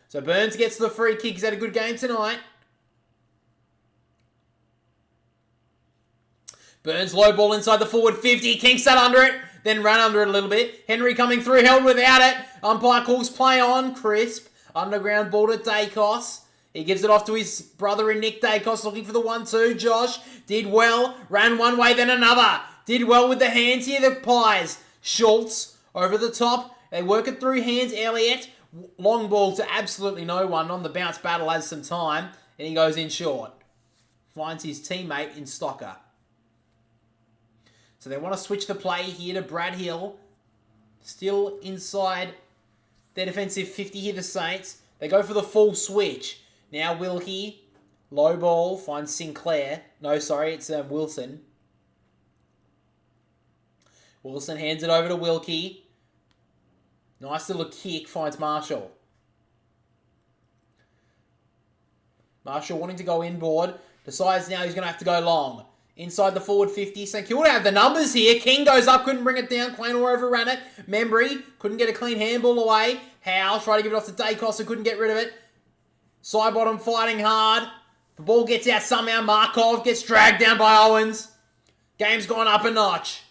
A: So Burns gets the free kick. He's had a good game tonight. Burns low ball inside the forward 50. Kingston under it. Then ran under it a little bit. Henry coming through, held without it. Umpire calls play on. Crisp. Underground ball to Dacos. He gives it off to his brother in Nick Dacos, looking for the 1-2. Josh did well. Ran one way, then another. Did well with the hands here, the Pies. Schultz over the top. They work it through hands. Elliott. Long ball to absolutely no one. On the bounce, Battle has some time. And he goes in short. Finds his teammate in Stocker. So they want to switch the play here to Brad Hill. Still inside their defensive 50 here, the Saints. They go for the full switch. Now Wilkie. Low ball. Finds Sinclair. No, sorry, it's Wilson. Wilson hands it over to Wilkie. Nice little kick. Finds Marshall. Marshall wanting to go inboard. Decides now he's going to have to go long. Inside the forward 50. St Kilda have the numbers here. King goes up, couldn't bring it down. Quaynor overran it. Membry couldn't get a clean handball away. Howe tried to give it off to Dacos, who couldn't get rid of it. Side bottom fighting hard. The ball gets out somehow. Markov gets dragged down by Owens. Game's gone up a notch.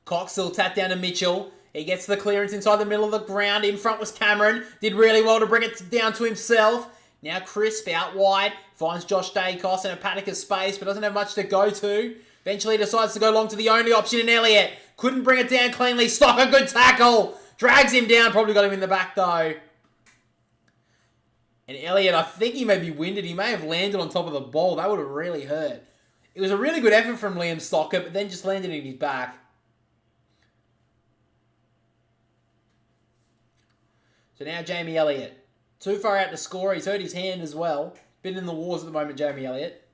A: Cox still tapped down to Mitchell. He gets the clearance inside the middle of the ground. In front was Cameron. Did really well to bring it down to himself. Now Crisp out wide. Finds Josh Dacos in a panic of space, but doesn't have much to go to. Eventually decides to go long to the only option in Elliott. Couldn't bring it down cleanly. Stock a good tackle. Drags him down. Probably got him in the back though. And Elliott, I think he may be winded. He may have landed on top of the ball. That would have really hurt. It was a really good effort from Liam Stocker, but then just landed in his back. So now Jamie Elliott. Too far out to score. He's hurt his hand as well. Been in the wars at the moment, Jamie Elliott.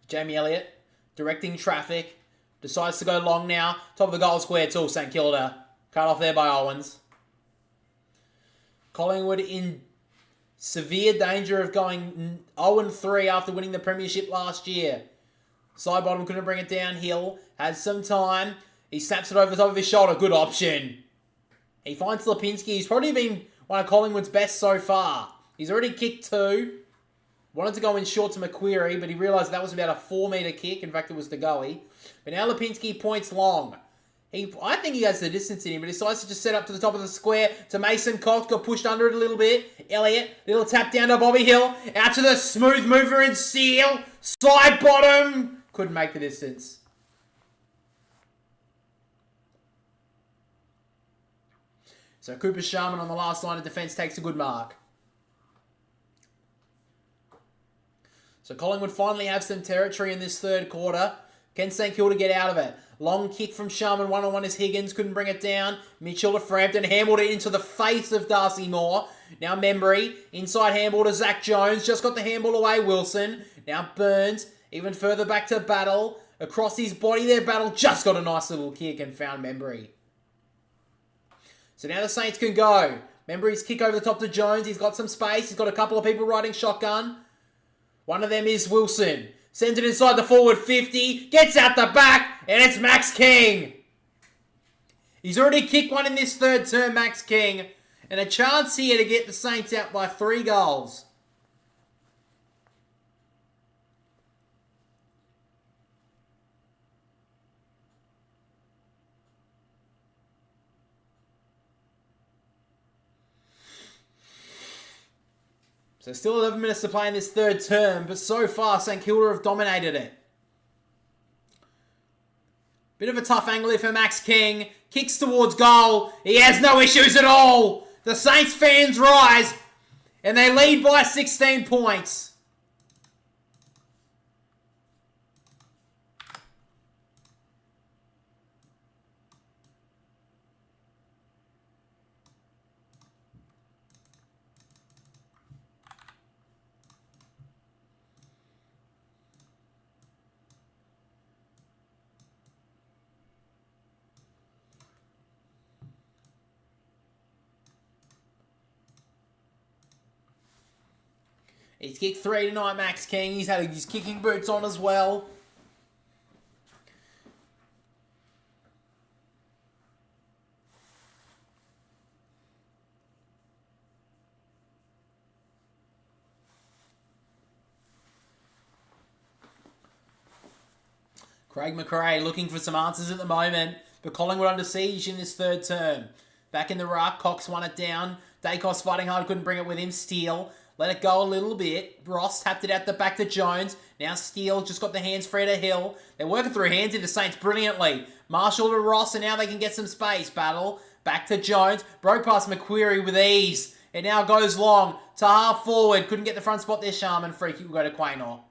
A: Jamie Elliott directing traffic. Decides to go long now. Top of the goal square too, St Kilda. Cut off there by Owens. Collingwood in severe danger of going 0-3 after winning the premiership last year. Side bottom couldn't bring it downhill. Had some time. He snaps it over the top of his shoulder. Good option. He finds Lipinski. He's probably been one of Collingwood's best so far. He's already kicked 2. Wanted to go in short to McQuarrie, but he realised that was about a 4-metre kick. In fact, it was to Gully. But now Lipinski points long. I think he has the distance in him, but he decides to just set up to the top of the square to Mason Cox. Got pushed under it a little bit. Elliott, little tap down to Bobby Hill. Out to the smooth mover and Steele. Side bottom. Couldn't make the distance. So Cooper Sharman on the last line of defence takes a good mark. So Collingwood finally have some territory in this third quarter. Can St Kilda get out of it? Long kick from Sharman, one-on-one is Higgins, couldn't bring it down. Mitchell to Frampton, handballed it into the face of Darcy Moore. Now Membry, inside handball to Zach Jones, just got the handball away, Wilson. Now Burns, even further back to Battle. Across his body there, Battle just got a nice little kick and found Membry. So now the Saints can go. Membry's kick over the top to Jones, he's got some space, he's got a couple of people riding shotgun. One of them is Wilson. Sends it inside the forward 50. Gets out the back. And it's Max King. He's already kicked one in this third term, Max King. And a chance here to get the Saints out by 3 goals. So still 11 minutes to play in this third term, but so far St Kilda have dominated it. Bit of a tough angle here for Max King. Kicks towards goal. He has no issues at all. The Saints fans rise, and they lead by 16 points. He's kicked 3 tonight, Max King. He's had his kicking boots on as well. Craig McRae looking for some answers at the moment, but Collingwood under siege in this third term. Back in the ruck, Cox won it down. Dacos fighting hard, couldn't bring it with him. Steele let it go a little bit. Ross tapped it out the back to Jones. Now Steele just got the hands free to Hill. They're working through hands into Saints brilliantly. Marshall to Ross, and now they can get some space. Battle back to Jones. Broke past McQuarrie with ease. It now goes long to half forward. Couldn't get the front spot there, Sharman. Free kick will go to Quaynor.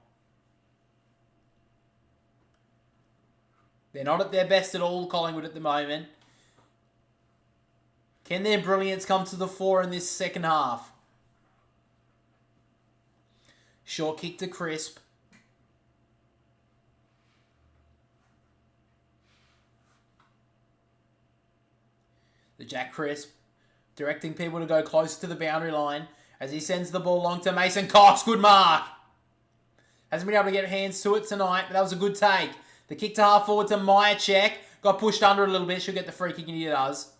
A: They're not at their best at all, Collingwood, at the moment. Can their brilliance come to the fore in this second half? Short kick to Crisp. The Jack Crisp directing people to go close to the boundary line as he sends the ball long to Mason Cox. Good mark. Hasn't been able to get hands to it tonight, but that was a good take. The kick to half forward to Myercheck. Got pushed under a little bit. She'll get the free kick, and he does.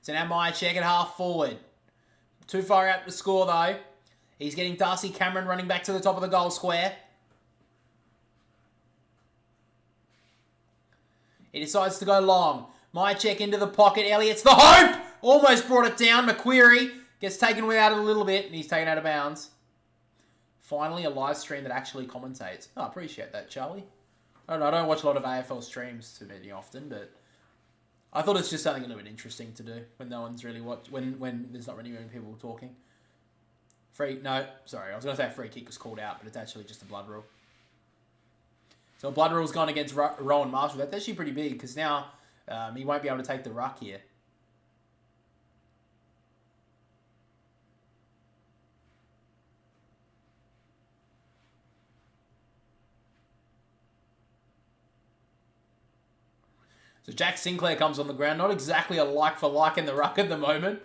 A: So now Myercheck at half forward. Too far out to score, though. He's getting Darcy Cameron running back to the top of the goal square. He decides to go long. My check into the pocket. Elliott's the hope! Almost brought it down. McQuarrie gets taken without it a little bit, and he's taken out of bounds. Finally, a live stream that actually commentates. Oh, I appreciate that, Charlie. I don't watch a lot of AFL streams too many often, but I thought it's just something a little bit interesting to do when no one's really when there's not really many people talking. I was going to say a free kick was called out, but it's actually just a blood rule. So a blood rule's gone against Rowan Marshall. That's actually pretty big because now he won't be able to take the ruck here. So Jack Sinclair comes on the ground. Not exactly a like for like in the ruck at the moment.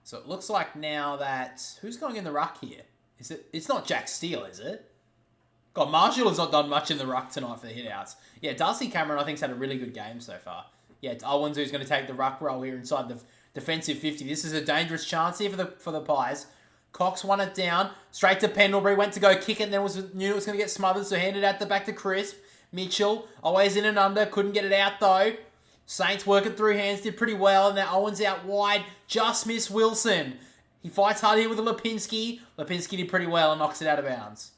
A: So it looks like now that... Who's going in the ruck here? It's not Jack Steele, is it? God, Marshall has not done much in the ruck tonight for the hit-outs. Yeah, Darcy Cameron, I think, has had a really good game so far. Yeah, it's Owens who's going to take the ruck role here inside the defensive 50. This is a dangerous chance here for the Pies. Cox won it down. Straight to Pendlebury. Went to go kick it and then knew it was going to get smothered, so handed out the back to Crisp. Mitchell, always in and under. Couldn't get it out, though. Saints working through hands, did pretty well, and now Owens out wide, just missed Wilson. He fights hard here with Lipinski. Lipinski did pretty well and knocks it out of bounds.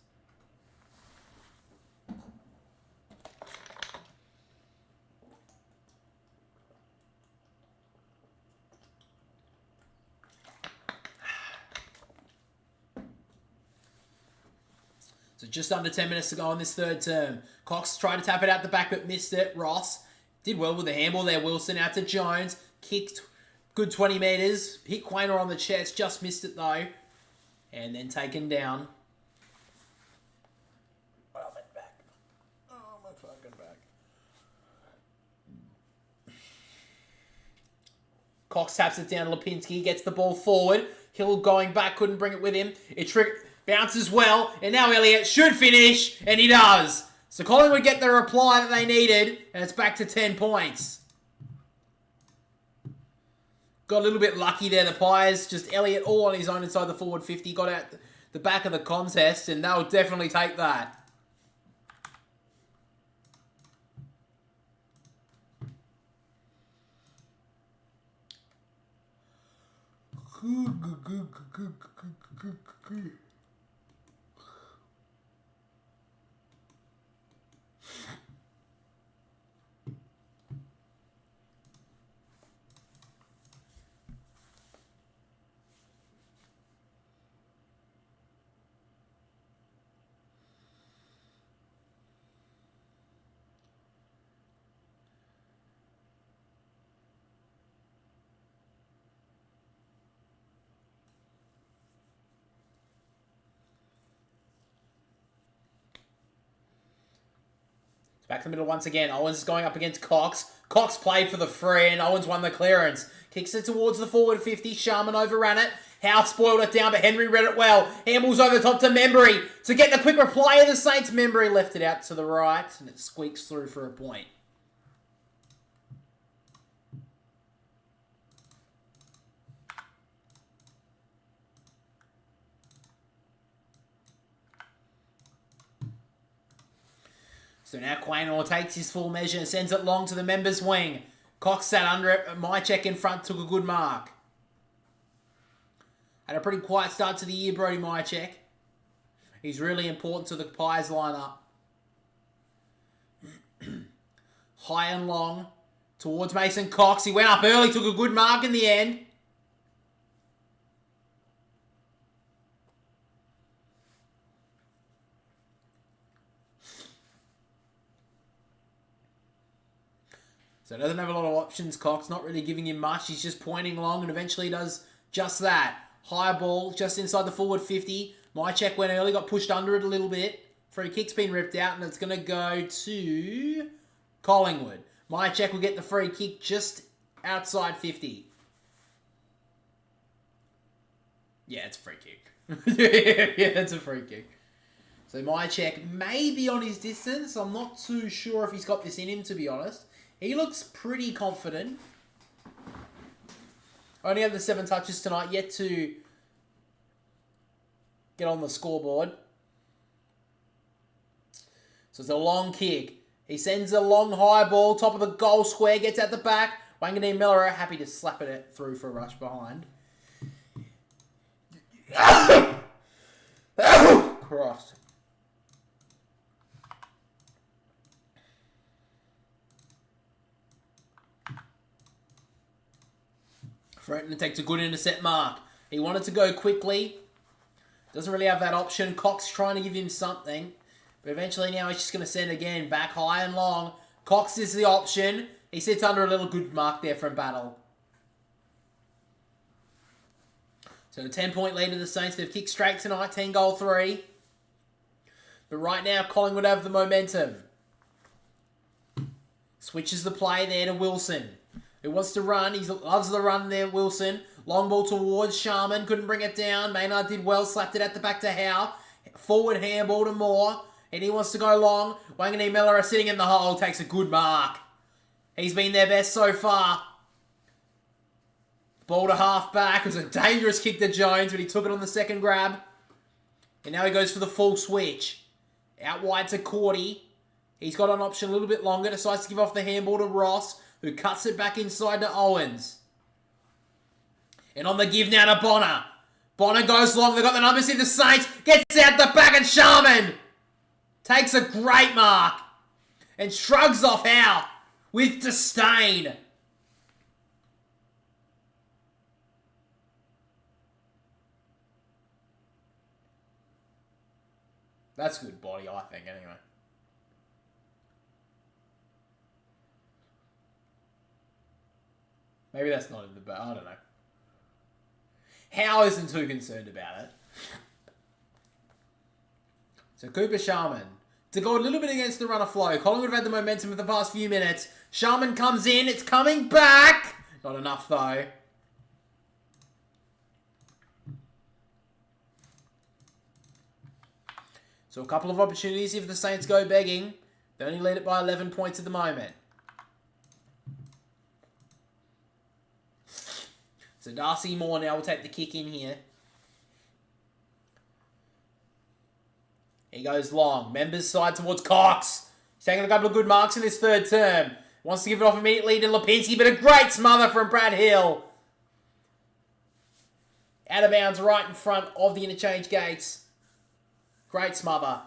A: So just under 10 minutes to go in this third term. Cox tried to tap it out the back but missed it. Ross did well with the handball there. Wilson out to Jones. Kicked good 20 metres. Hit Quaynor on the chest. Just missed it though. And then taken down. Oh, my back. Oh, my fucking back. Cox taps it down to Lipinski. Gets the ball forward. Hill going back. Couldn't bring it with him. It bounces well. And now Elliott should finish. And he does. So Collingwood get the reply that they needed, and it's back to 10 points. Got a little bit lucky there, the Pies. Just Elliott all on his own inside the forward 50. Got out the back of the contest, and they'll definitely take that. Back to the middle once again. Owens is going up against Cox. Cox played for the free and Owens won the clearance. Kicks it towards the forward 50. Sharman overran it. Howe spoiled it down, but Henry read it well. Handballs over the top to Membry. To get the quick reply of the Saints, Membry left it out to the right and it squeaks through for a point. So now Quaynor takes his full measure and sends it long to the members' wing. Cox sat under it, but Mycheck in front took a good mark. Had a pretty quiet start to the year, Brody Mycheck. He's really important to the Pies lineup. High and long towards Mason Cox. He went up early, took a good mark in the end. So doesn't have a lot of options, Cox. Not really giving him much. He's just pointing long and eventually does just that. High ball just inside the forward 50. Mycheck went early, got pushed under it a little bit. Free kick's been ripped out and it's going to go to Collingwood. Mycheck will get the free kick just outside 50. Yeah, it's a free kick. Yeah, it's a free kick. So my check may be on his distance. I'm not too sure if he's got this in him, to be honest. He looks pretty confident. Only had the 7 touches tonight, yet to get on the scoreboard. So it's a long kick. He sends a long high ball, top of the goal square, gets at the back. Wanganeen Miller happy to slap it through for a rush behind. Crossed. Frenton takes a good intercept mark. He wanted to go quickly. Doesn't really have that option. Cox trying to give him something. But eventually now he's just going to send again. Back high and long. Cox is the option. He sits under a little good mark there from Battle. So a 10-point lead to the Saints. They've kicked straight tonight. 10-goal 3. But right now Collingwood have the momentum. Switches the play there to Wilson. Who wants to run. He loves the run there, Wilson. Long ball towards Sharman. Couldn't bring it down. Maynard did well. Slapped it at the back to Howe. Forward handball to Moore. And he wants to go long. Wanganeen Miller are sitting in the hole. Takes a good mark. He's been their best so far. Ball to half back. It was a dangerous kick to Jones, but he took it on the second grab. And now he goes for the full switch. Out wide to Cordy. He's got an option a little bit longer. Decides to give off the handball to Ross, who cuts it back inside to Owens. And on the give now to Bonner. Bonner goes long. They've got the numbers in the Saints. Gets out the back and Sharman takes a great mark. And shrugs off Howe with disdain. That's good body, I think, anyway. Maybe that's not in the back. I don't know. Howe isn't too concerned about it. So Cooper Sharman. To go a little bit against the run of flow. Collingwood have had the momentum for the past few minutes. Sharman comes in. It's coming back. Not enough, though. So a couple of opportunities if the Saints go begging. They only lead it by 11 points at the moment. So Darcy Moore now will take the kick in here. He goes long. Members side towards Cox. He's taking a couple of good marks in his third term. Wants to give it off immediately to Lipinski, but a great smother from Brad Hill. Out of bounds right in front of the interchange gates. Great smother.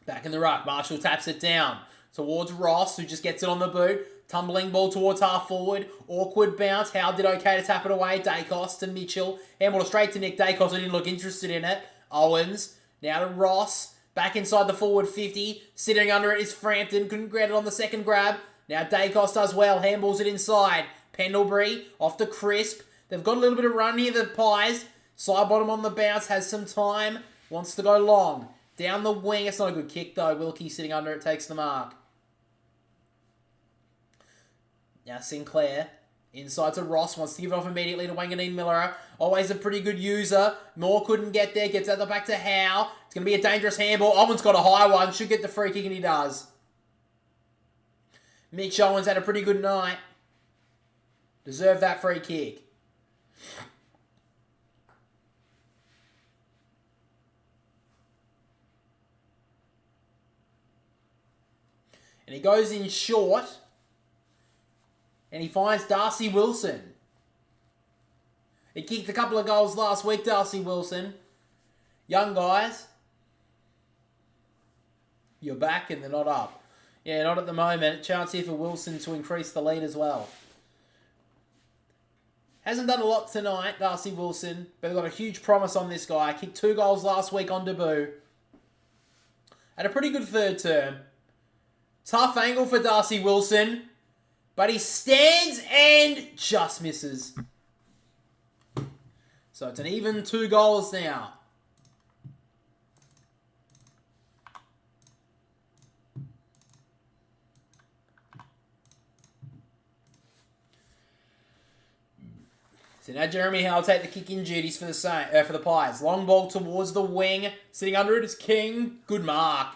A: Back in the ruck. Marshall taps it down towards Ross, who just gets it on the boot. Tumbling ball towards half forward. Awkward bounce. Howe did okay to tap it away. Dacos to Mitchell. Handball straight to Nick Dacos, who didn't look interested in it. Owens. Now to Ross. Back inside the forward 50. Sitting under it is Frampton. Couldn't get it on the second grab. Now Dacos does well. Handballs it inside. Pendlebury off to Crisp. They've got a little bit of run here, the Pies. Side bottom on the bounce. Has some time. Wants to go long. Down the wing. It's not a good kick, though. Wilkie sitting under it takes the mark. Now Sinclair. Inside to Ross. Wants to give it off immediately to Wanganeen Miller. Always a pretty good user. Moore couldn't get there. Gets at the back to Howe. It's going to be a dangerous handball. Owens got a high one. Should get the free kick, and he does. Mitch Owens had a pretty good night. Deserved that free kick. And he goes in short. And he finds Darcy Wilson. He kicked a couple of goals last week, Darcy Wilson. Young guys. You're back and they're not up. Yeah, not at the moment. Chance here for Wilson to increase the lead as well. Hasn't done a lot tonight, Darcy Wilson. But they've got a huge promise on this guy. Kicked 2 goals last week on debut. Had a pretty good third term. Tough angle for Darcy Wilson. But he stands and just misses. So it's an even 2 goals now. So now Jeremy Howe will take the kick-in duties for the Pies. Long ball towards the wing. Sitting under it is King. Good mark.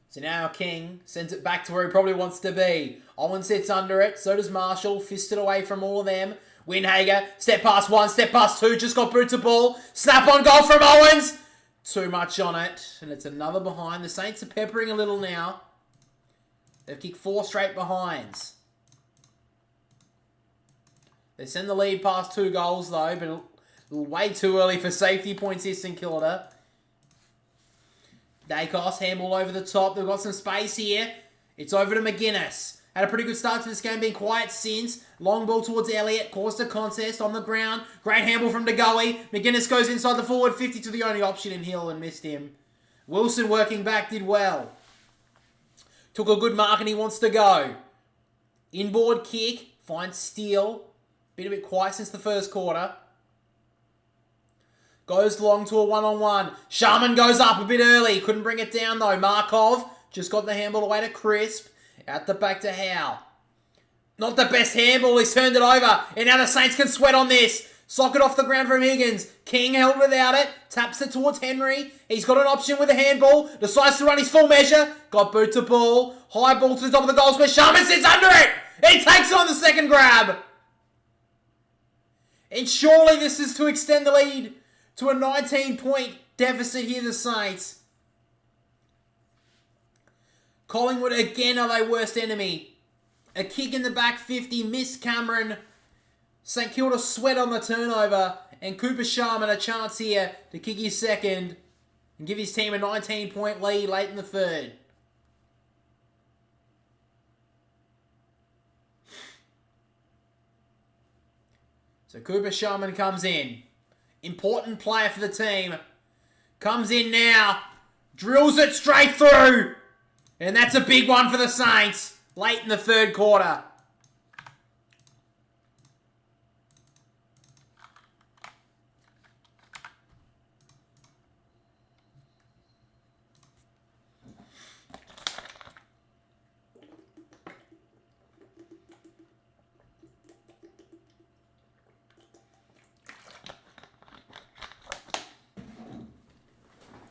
A: So now King sends it back to where he probably wants to be. Owen sits under it. So does Marshall. Fisted away from all of them. Winhager. Step past one. Step past two. Just got boot to ball. Snap on goal from Owens. Too much on it. And it's another behind. The Saints are peppering a little now. They've kicked 4 straight behinds. They send the lead past 2 goals though. But way too early for safety points here, St Kilda. Dacos, handball over the top. They've got some space here. It's over to McGuinness. Had a pretty good start to this game, been quiet since. Long ball towards Elliott, caused a contest on the ground. Great handball from DeGoey. McGuinness goes inside the forward 50 to the only option in Hill and missed him. Wilson working back, did well. Took a good mark and he wants to go. Inboard kick, finds Steele. Been a bit quiet since the first quarter. Goes long to a one-on-one. Sharman goes up a bit early. Couldn't bring it down though. Markov just got the handball away to Crisp. Out the back to Howe. Not the best handball. He's turned it over. And now the Saints can sweat on this. Sock it off the ground from Higgins. King held without it. Taps it towards Henry. He's got an option with a handball. Decides to run his full measure. Got boot to ball. High ball to the top of the goal square. Sharman sits under it. He takes it on the second grab. And surely this is to extend the lead to a 19-point deficit here, the Saints. Collingwood again are their worst enemy. A kick in the back 50, missed Cameron. St Kilda sweat on the turnover. And Cooper Sharman a chance here to kick his second and give his team a 19-point lead late in the third. So Cooper Sharman comes in. Important player for the team. Comes in now. Drills it straight through. And that's a big one for the Saints. Late in the third quarter.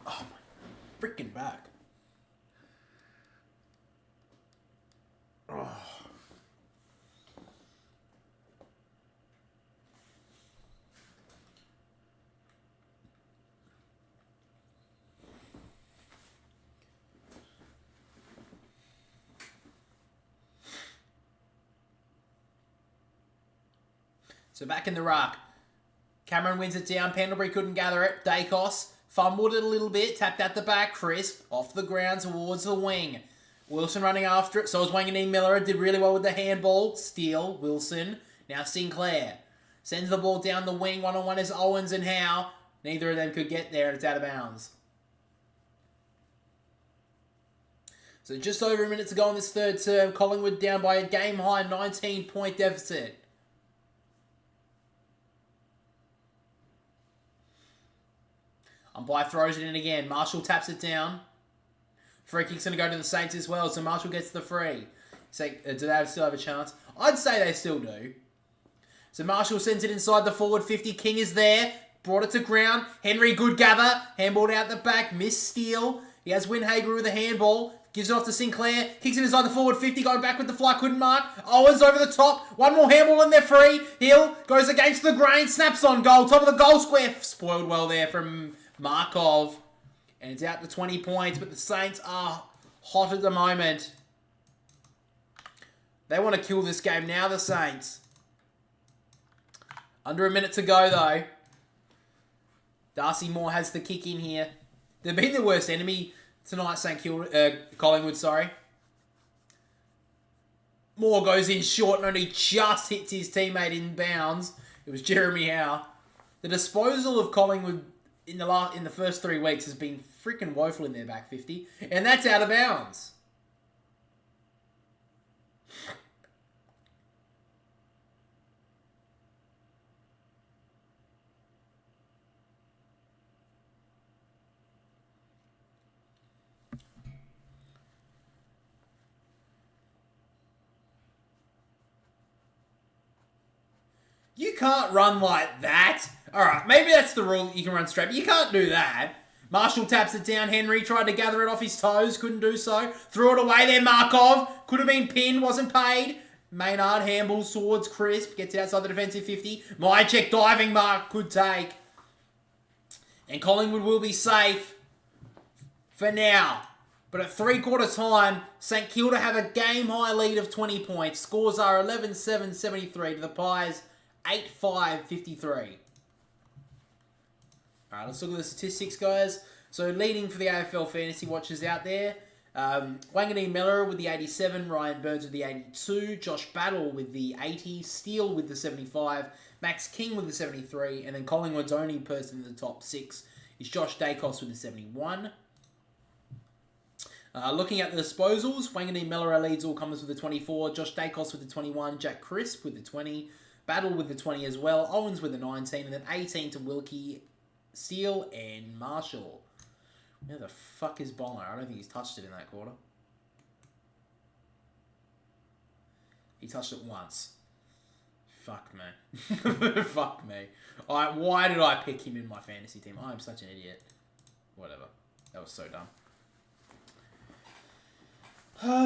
A: Oh my freaking back. Oh. So back in the ruck. Cameron wins it down. Pendlebury couldn't gather it. Dacos fumbled it a little bit. Tapped out the back. Crisp off the ground towards the wing. Wilson running after it. So is Wanganeen Miller. Did really well with the handball. Steele. Wilson. Now Sinclair. Sends the ball down the wing. One-on-one is Owens and Howe. Neither of them could get there and it's out of bounds. So just over a minute to go in this third term. Collingwood down by a game-high 19-point deficit. Umpire throws it in again. Marshall taps it down. Free kick's going to go to the Saints as well, so Marshall gets the free. So, do they still have a chance? I'd say they still do. So Marshall sends it inside the forward 50. King is there. Brought it to ground. Henry, good gather. Handballed out the back. Missed Steele. He has Winhager with a handball. Gives it off to Sinclair. Kicks it inside the forward 50. Going back with the fly. Couldn't mark. Owens over the top. One more handball and they're free. Hill goes against the grain. Snaps on goal. Top of the goal square. Spoiled well there from Markov. And it's out to 20 points. But the Saints are hot at the moment. They want to kill this game now, the Saints. Under a minute to go, though. Darcy Moore has the kick in here. They've been the worst enemy tonight, Collingwood, sorry. Moore goes in short and only just hits his teammate in bounds. It was Jeremy Howe. The disposal of Collingwood in the first 3 weeks has been freaking woeful in their back 50. And that's out of bounds. You can't run like that. All right, maybe that's the rule. You can run straight, but you can't do that. Marshall taps it down. Henry tried to gather it off his toes. Couldn't do so. Threw it away there. Markov. Could have been pinned. Wasn't paid. Maynard handballs towards Crisp. Gets it outside the defensive 50. Mychek diving mark. Could take. And Collingwood will be safe for now. But at three-quarter time, St Kilda have a game-high lead of 20 points. Scores are 11-7-73 to the Pies, 8-5-53. Alright, let's look at the statistics, guys. So, leading for the AFL fantasy watchers out there, Wanganeen Miller with the 87, Ryan Burns with the 82, Josh Battle with the 80, Steele with the 75, Max King with the 73, and then Collingwood's only person in the top 6 is Josh Dacos with the 71. Looking at the disposals, Wanganeen Miller leads all comers with the 24, Josh Dacos with the 21, Jack Crisp with the 20, Battle with the 20 as well, Owens with the 19, and then 18 to Wilkie, Steele, and Marshall. Where the fuck is Bongo? I don't think he's touched it in that quarter. He touched it once. Fuck me. Fuck me. Why did I pick him in my fantasy team? I'm such an idiot. Whatever. That was so dumb. Good.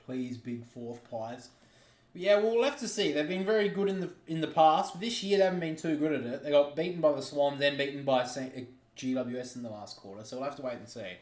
A: Please, big fourth Pies. But yeah, we'll have to see. They've been very good in the past. This year, they haven't been too good at it. They got beaten by the Swans, then beaten by GWS in the last quarter. So we'll have to wait and see.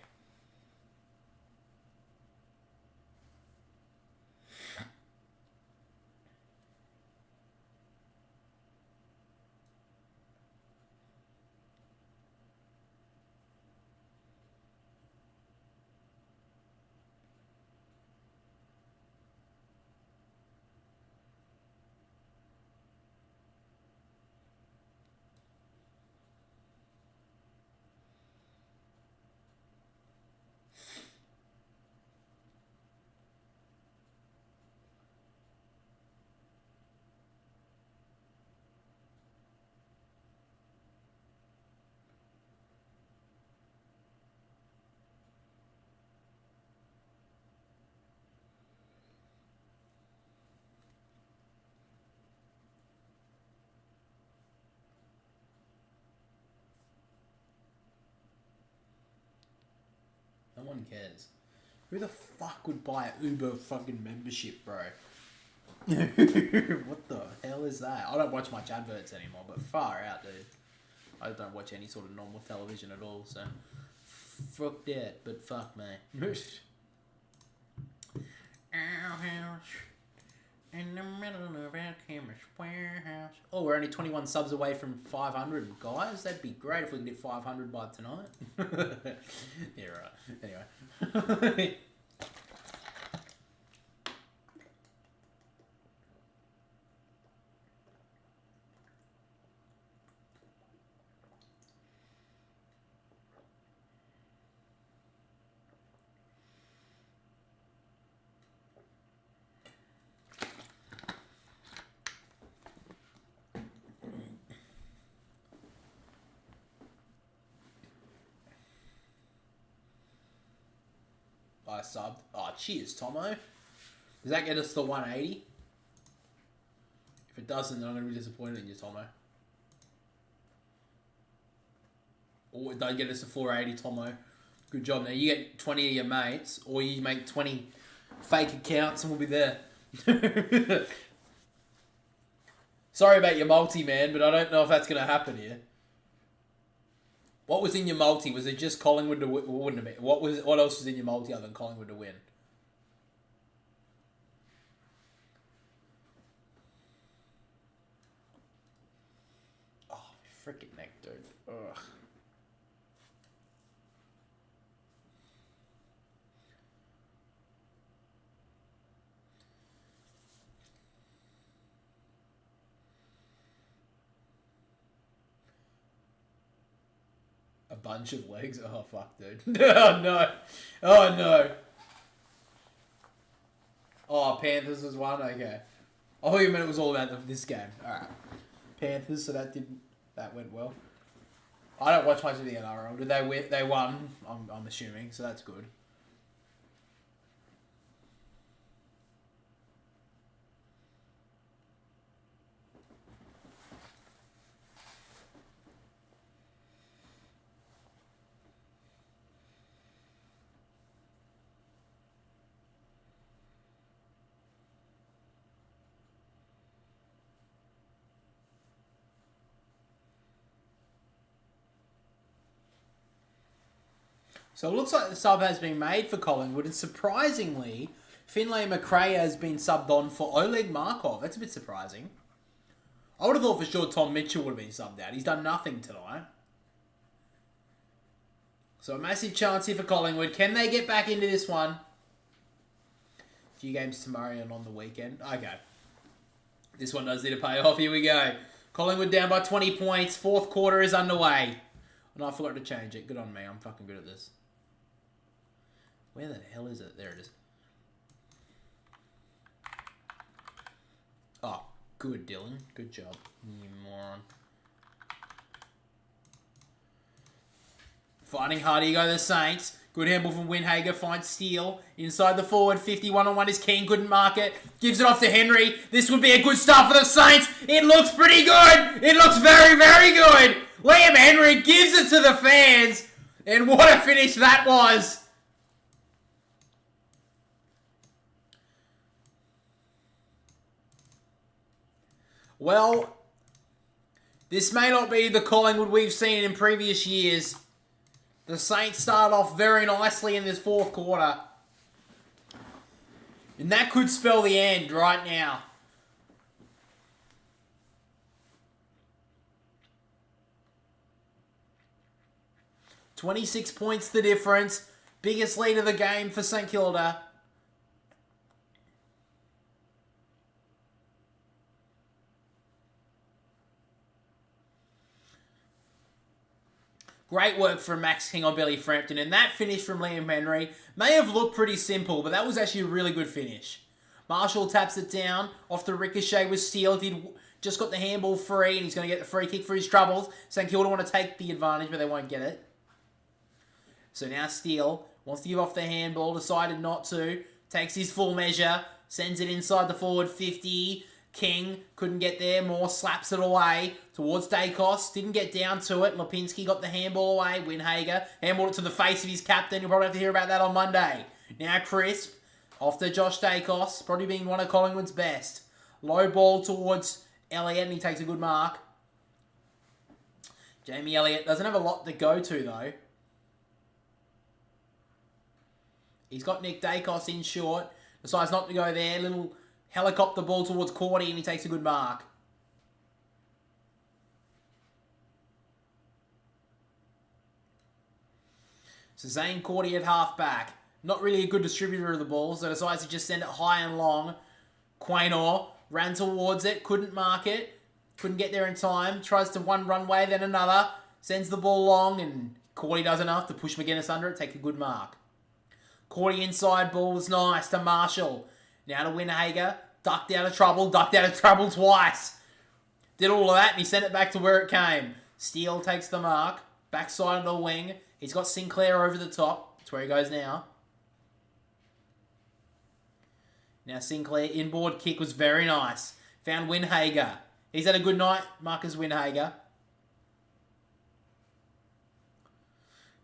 A: No one cares. Who the fuck would buy an Uber fucking membership, bro? What the hell is that? I don't watch much adverts anymore, but far out, dude. I don't watch any sort of normal television at all, so... Fuck that, but fuck me. Our house in the middle of our chemist warehouse. Oh, we're only 21 subs away from 500, guys. That'd be great if we can get 500 by tonight. Yeah, right. Anyway. I subbed. Oh, cheers, Tomo. Does that get us to 180? If it doesn't, then I'm going to be disappointed in you, Tomo. Or don't get us a 480, Tomo. Good job. Now you get 20 of your mates, or you make 20 fake accounts and we'll be there. Sorry about your multi, man, but I don't know if that's going to happen here. What was in your multi? Was it just Collingwood to win? Wouldn't it be? What else was in your multi other than Collingwood to win? Oh, freaking neck, dude. Ugh. A bunch of legs? Oh, fuck, dude. Oh, no. Oh, no. Oh, Panthers was one? Okay. I thought you meant it was all about this game. Alright. Panthers, so that went well. I don't watch much of the NRL. Did they win? They won, I'm assuming, so that's good. So it looks like the sub has been made for Collingwood, and surprisingly, Finlay McRae has been subbed on for Oleg Markov. That's a bit surprising. I would have thought for sure Tom Mitchell would have been subbed out. He's done nothing tonight. So a massive chance here for Collingwood. Can they get back into this one? A few games tomorrow and on the weekend. Okay. This one does need to pay off. Here we go. Collingwood down by 20 points. Fourth quarter is underway. And I forgot to change it. Good on me. I'm fucking good at this. Where the hell is it? There it is. Oh, good, Dylan. Good job. You moron. Fighting hard. Here go the Saints. Good handball from Windhager. Finds Steele. Inside the forward. 50-1-on-1 is King. Couldn't mark it. Gives it off to Henry. This would be a good start for the Saints. It looks pretty good. It looks very, very good. Liam Henry gives it to the fans. And what a finish that was. Well, this may not be the Collingwood we've seen in previous years. The Saints start off very nicely in this fourth quarter. And that could spell the end right now. $26 points the difference. Biggest lead of the game for St Kilda. Great work from Max King on Billy Frampton. And that finish from Liam Henry may have looked pretty simple, but that was actually a really good finish. Marshall taps it down. Off the ricochet with Steele. Just got the handball free, and he's going to get the free kick for his troubles. St Kilda want to take the advantage, but they won't get it. So now Steele wants to give off the handball. Decided not to. Takes his full measure. Sends it inside the forward 50. King couldn't get there. Moore slaps it away towards Dacos. Didn't get down to it. Lipinski got the handball away. Windhager handballed it to the face of his captain. You'll probably have to hear about that on Monday. Now Crisp off to Josh Dacos. Probably being one of Collingwood's best. Low ball towards Elliott, and he takes a good mark. Jamie Elliott doesn't have a lot to go to, though. He's got Nick Dacos in short. Decides not to go there. Little helicopter ball towards Cordy, and he takes a good mark. So Zane Cordy at halfback. Not really a good distributor of the ball, so decides to just send it high and long. Quaynor ran towards it, couldn't mark it. Couldn't get there in time. Tries to one runway, then another. Sends the ball long, and Cordy does enough to push McGuinness under it, take a good mark. Cordy inside ball was nice to Marshall. Now to Windhager. Ducked out of trouble twice. Did all of that, and he sent it back to where it came. Steele takes the mark. Backside of the wing. He's got Sinclair over the top. That's where he goes now. Now Sinclair, inboard kick was very nice. Found Windhager. He's had a good night, Marcus Windhager.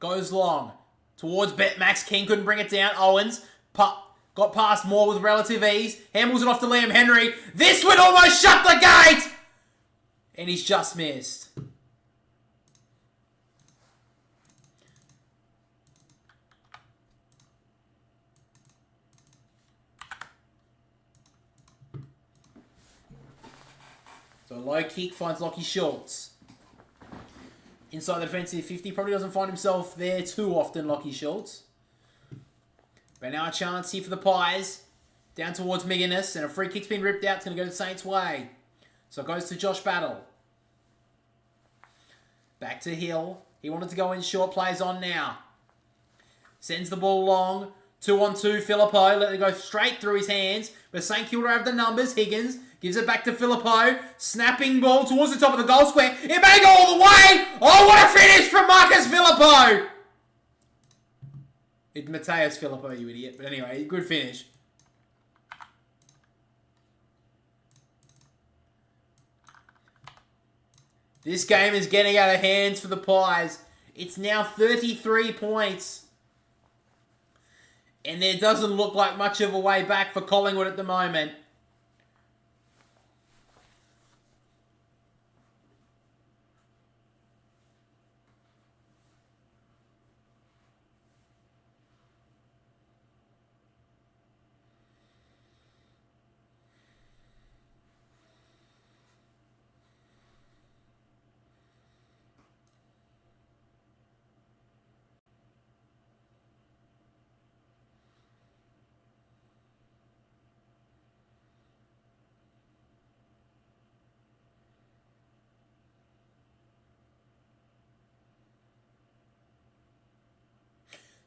A: Goes long. Towards Max King. Couldn't bring it down. Owens. Got past Moore with relative ease. Handles it off to Liam Henry. This would almost shut the gate! And he's just missed. So low kick finds Lockie Schultz. Inside the defensive 50. Probably doesn't find himself there too often, Lockie Schultz. But now a chance here for the Pies. Down towards McGuinness. And a free kick's been ripped out. It's going to go the Saints' way. So it goes to Josh Battle. Back to Hill. He wanted to go in short. Plays on now. Sends the ball long. 2-on-2. Filippo. Let it go straight through his hands. But St Kilda have the numbers. Higgins gives it back to Filippo. Snapping ball towards the top of the goal square. It may go all the way. Oh, what a finish from Marcus Filippo. It's Mateus Filippo, you idiot. But anyway, good finish. This game is getting out of hands for the Pies. It's now 33 points. And there doesn't look like much of a way back for Collingwood at the moment.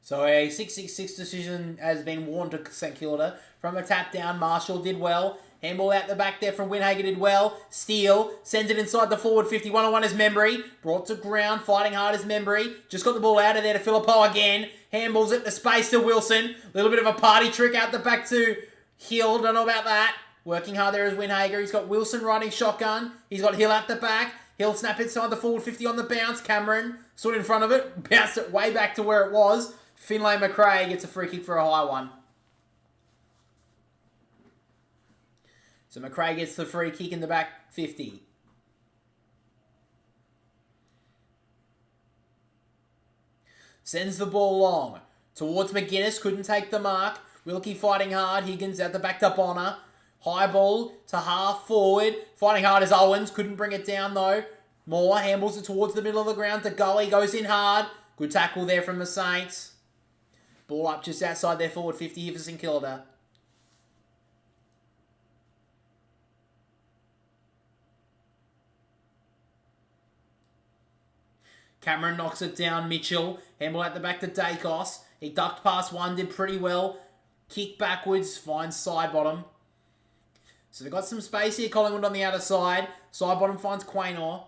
A: So a 6-6-6 decision has been warned to St Kilda. From a tap down, Marshall did well. Handball out the back there from Winhager did well. Steele sends it inside the forward 50. 1-on-1 is Membry. Brought to ground, fighting hard as Membry. Just got the ball out of there to Filippo again. Handballs it to space to Wilson. Little bit of a party trick out the back to Hill. Don't know about that. Working hard there is Winhager. He's got Wilson riding shotgun. He's got Hill out the back. Hill snap inside the forward 50 on the bounce. Cameron stood in front of it. Bounced it way back to where it was. Finlay McRae gets a free kick for a high one. So McRae gets the free kick in the back 50. Sends the ball long. Towards McGuinness. Couldn't take the mark. Wilkie fighting hard. Higgins out the back to Bonner. High ball to half forward. Fighting hard as Owens. Couldn't bring it down though. Moore handles it towards the middle of the ground to Gully. Goes in hard. Good tackle there from the Saints. Ball up just outside their forward 50 here for St Kilda. Cameron knocks it down. Mitchell. Handball at the back to Dacos. He ducked past one. Did pretty well. Kick backwards. Finds side bottom. So they've got some space here. Collingwood on the outer side. Side bottom finds Quaynor.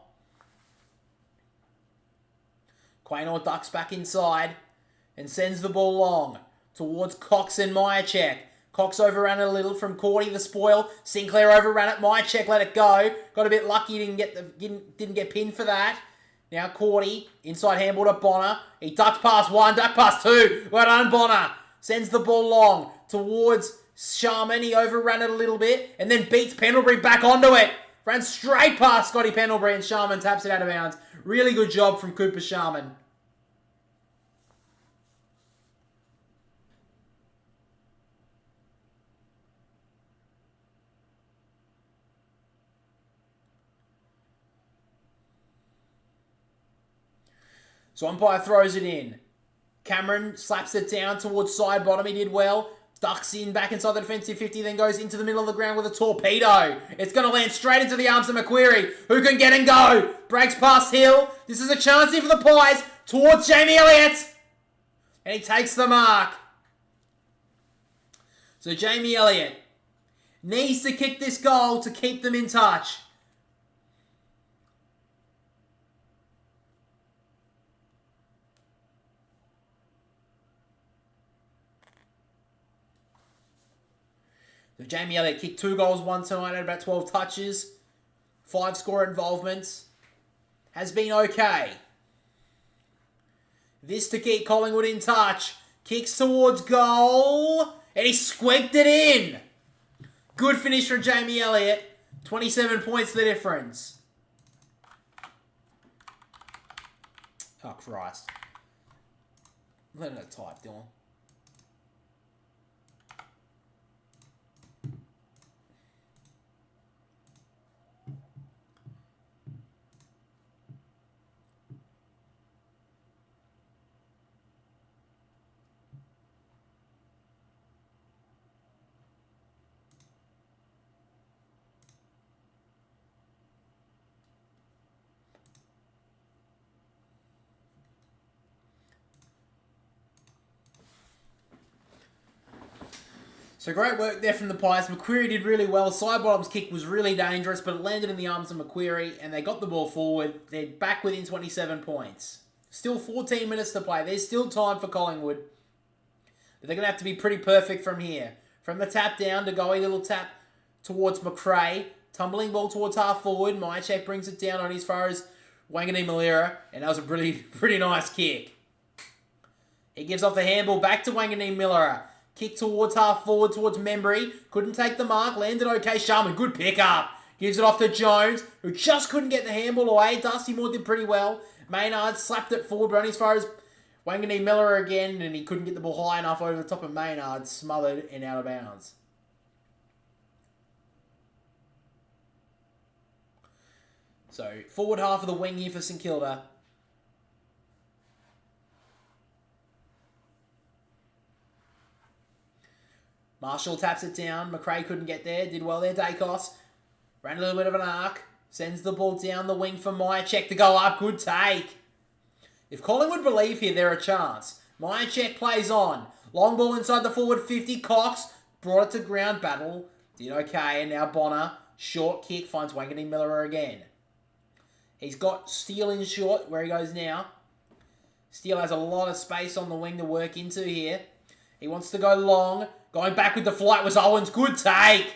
A: Quaynor ducks back inside. And sends the ball long towards Cox and Myercheck. Cox overran it a little from Cordy, the spoil. Sinclair overran it. Myercheck let it go. Got a bit lucky, didn't get pinned for that. Now Cordy, inside handball to Bonner. He ducked past one, ducked past two. Well done, Bonner. Sends the ball long towards Sharman. He overran it a little bit and then beats Pendlebury back onto it. Ran straight past Scotty Pendlebury and Sharman taps it out of bounds. Really good job from Cooper Sharman. So umpire throws it in. Cameron slaps it down towards side bottom. He did well. Ducks in back inside the defensive 50. Then goes into the middle of the ground with a torpedo. It's going to land straight into the arms of McQuarrie. Who can get and go? Breaks past Hill. This is a chance here for the Pies. Towards Jamie Elliott. And he takes the mark. So Jamie Elliott needs to kick this goal to keep them in touch. So Jamie Elliott kicked 2 goals, 1 tonight, had about 12 touches, 5 score involvements. Has been okay. This to keep Collingwood in touch. Kicks towards goal. And he squeaked it in. Good finish from Jamie Elliott. 27 points the difference. Oh, Christ. Let it type, Dylan. So great work there from the Pies. McQuarrie did really well. Sidebottom's kick was really dangerous, but it landed in the arms of McQuarrie, and they got the ball forward. They're back within 27 points. Still 14 minutes to play. There's still time for Collingwood. But they're going to have to be pretty perfect from here. From the tap down to go a little tap towards McRae. Tumbling ball towards half forward. Mychek brings it down on as far as Wangani Malira, and that was a pretty nice kick. He gives off the handball back to Wangani Malira. Kick towards half forward, towards Membry. Couldn't take the mark. Landed okay. Sharman, good pickup. Gives it off to Jones, who just couldn't get the handball away. Dusty Moore did pretty well. Maynard slapped it forward, running as far as Wangani Miller again, and he couldn't get the ball high enough over the top of Maynard. Smothered and out of bounds. So, forward half of the wing here for St Kilda. Marshall taps it down. McRae couldn't get there. Did well there, Dacos. Ran a little bit of an arc. Sends the ball down the wing for Mychek to go up. Good take. If Collingwood believe here, they're a chance. Mychek plays on. Long ball inside the forward 50. Cox brought it to ground. Battle. Did okay. And now Bonner. Short kick. Finds Wangani Miller again. He's got Steele in short. Where he goes now. Steele has a lot of space on the wing to work into here. He wants to go long. Going back with the flight was Owens. Good take.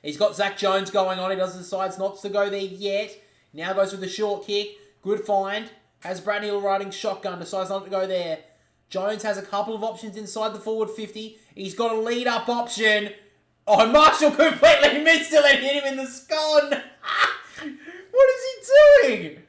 A: He's got Zach Jones going on. He doesn't decide not to go there yet. Now goes with the short kick. Good find. Has Brad Hill riding shotgun. Decides not to go there. Jones has a couple of options inside the forward 50. He's got a lead up option. Oh, Marshall completely missed it and hit him in the scone. What is he doing?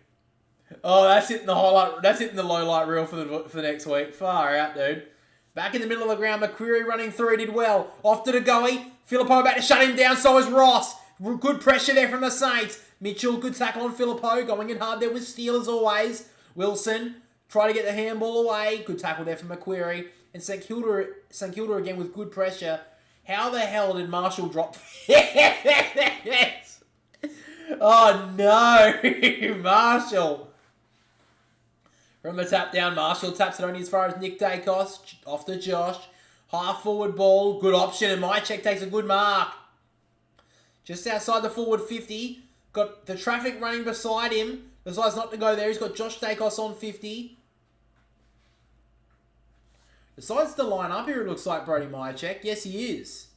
A: Oh, that's hitting the highlight. That's hitting the low light reel for the next week. Far out, dude. Back in the middle of the ground, McQuarrie running through, did well. Off to Goey. Filippo about to shut him down, so is Ross. Good pressure there from the Saints. Mitchell, good tackle on Filippo. Going in hard there with Steele as always. Wilson, try to get the handball away. Good tackle there from McQuarrie. And St Kilda again with good pressure. How the hell did Marshall drop? Yes! Oh no, Marshall. From the tap down, Marshall taps it only as far as Nick Dacos. Off to Josh. Half forward ball. Good option. And Mychek takes a good mark. Just outside the forward 50. Got the traffic running beside him. Decides not to go there. He's got Josh Dacos on 50. Decides to line up here, it looks like, Brody Mychek. Yes, he is.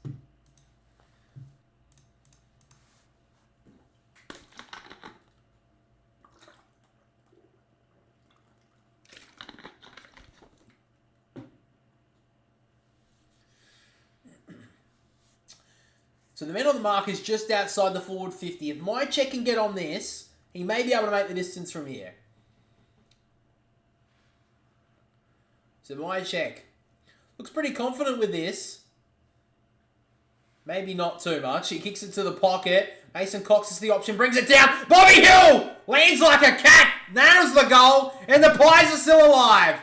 A: So the man on the mark is just outside the forward 50. If Mychek can get on this, he may be able to make the distance from here. So Mychek looks pretty confident with this. Maybe not too much. He kicks it to the pocket. Mason Cox is the option. Brings it down. Bobby Hill lands like a cat. Nails the goal. And the Pies are still alive.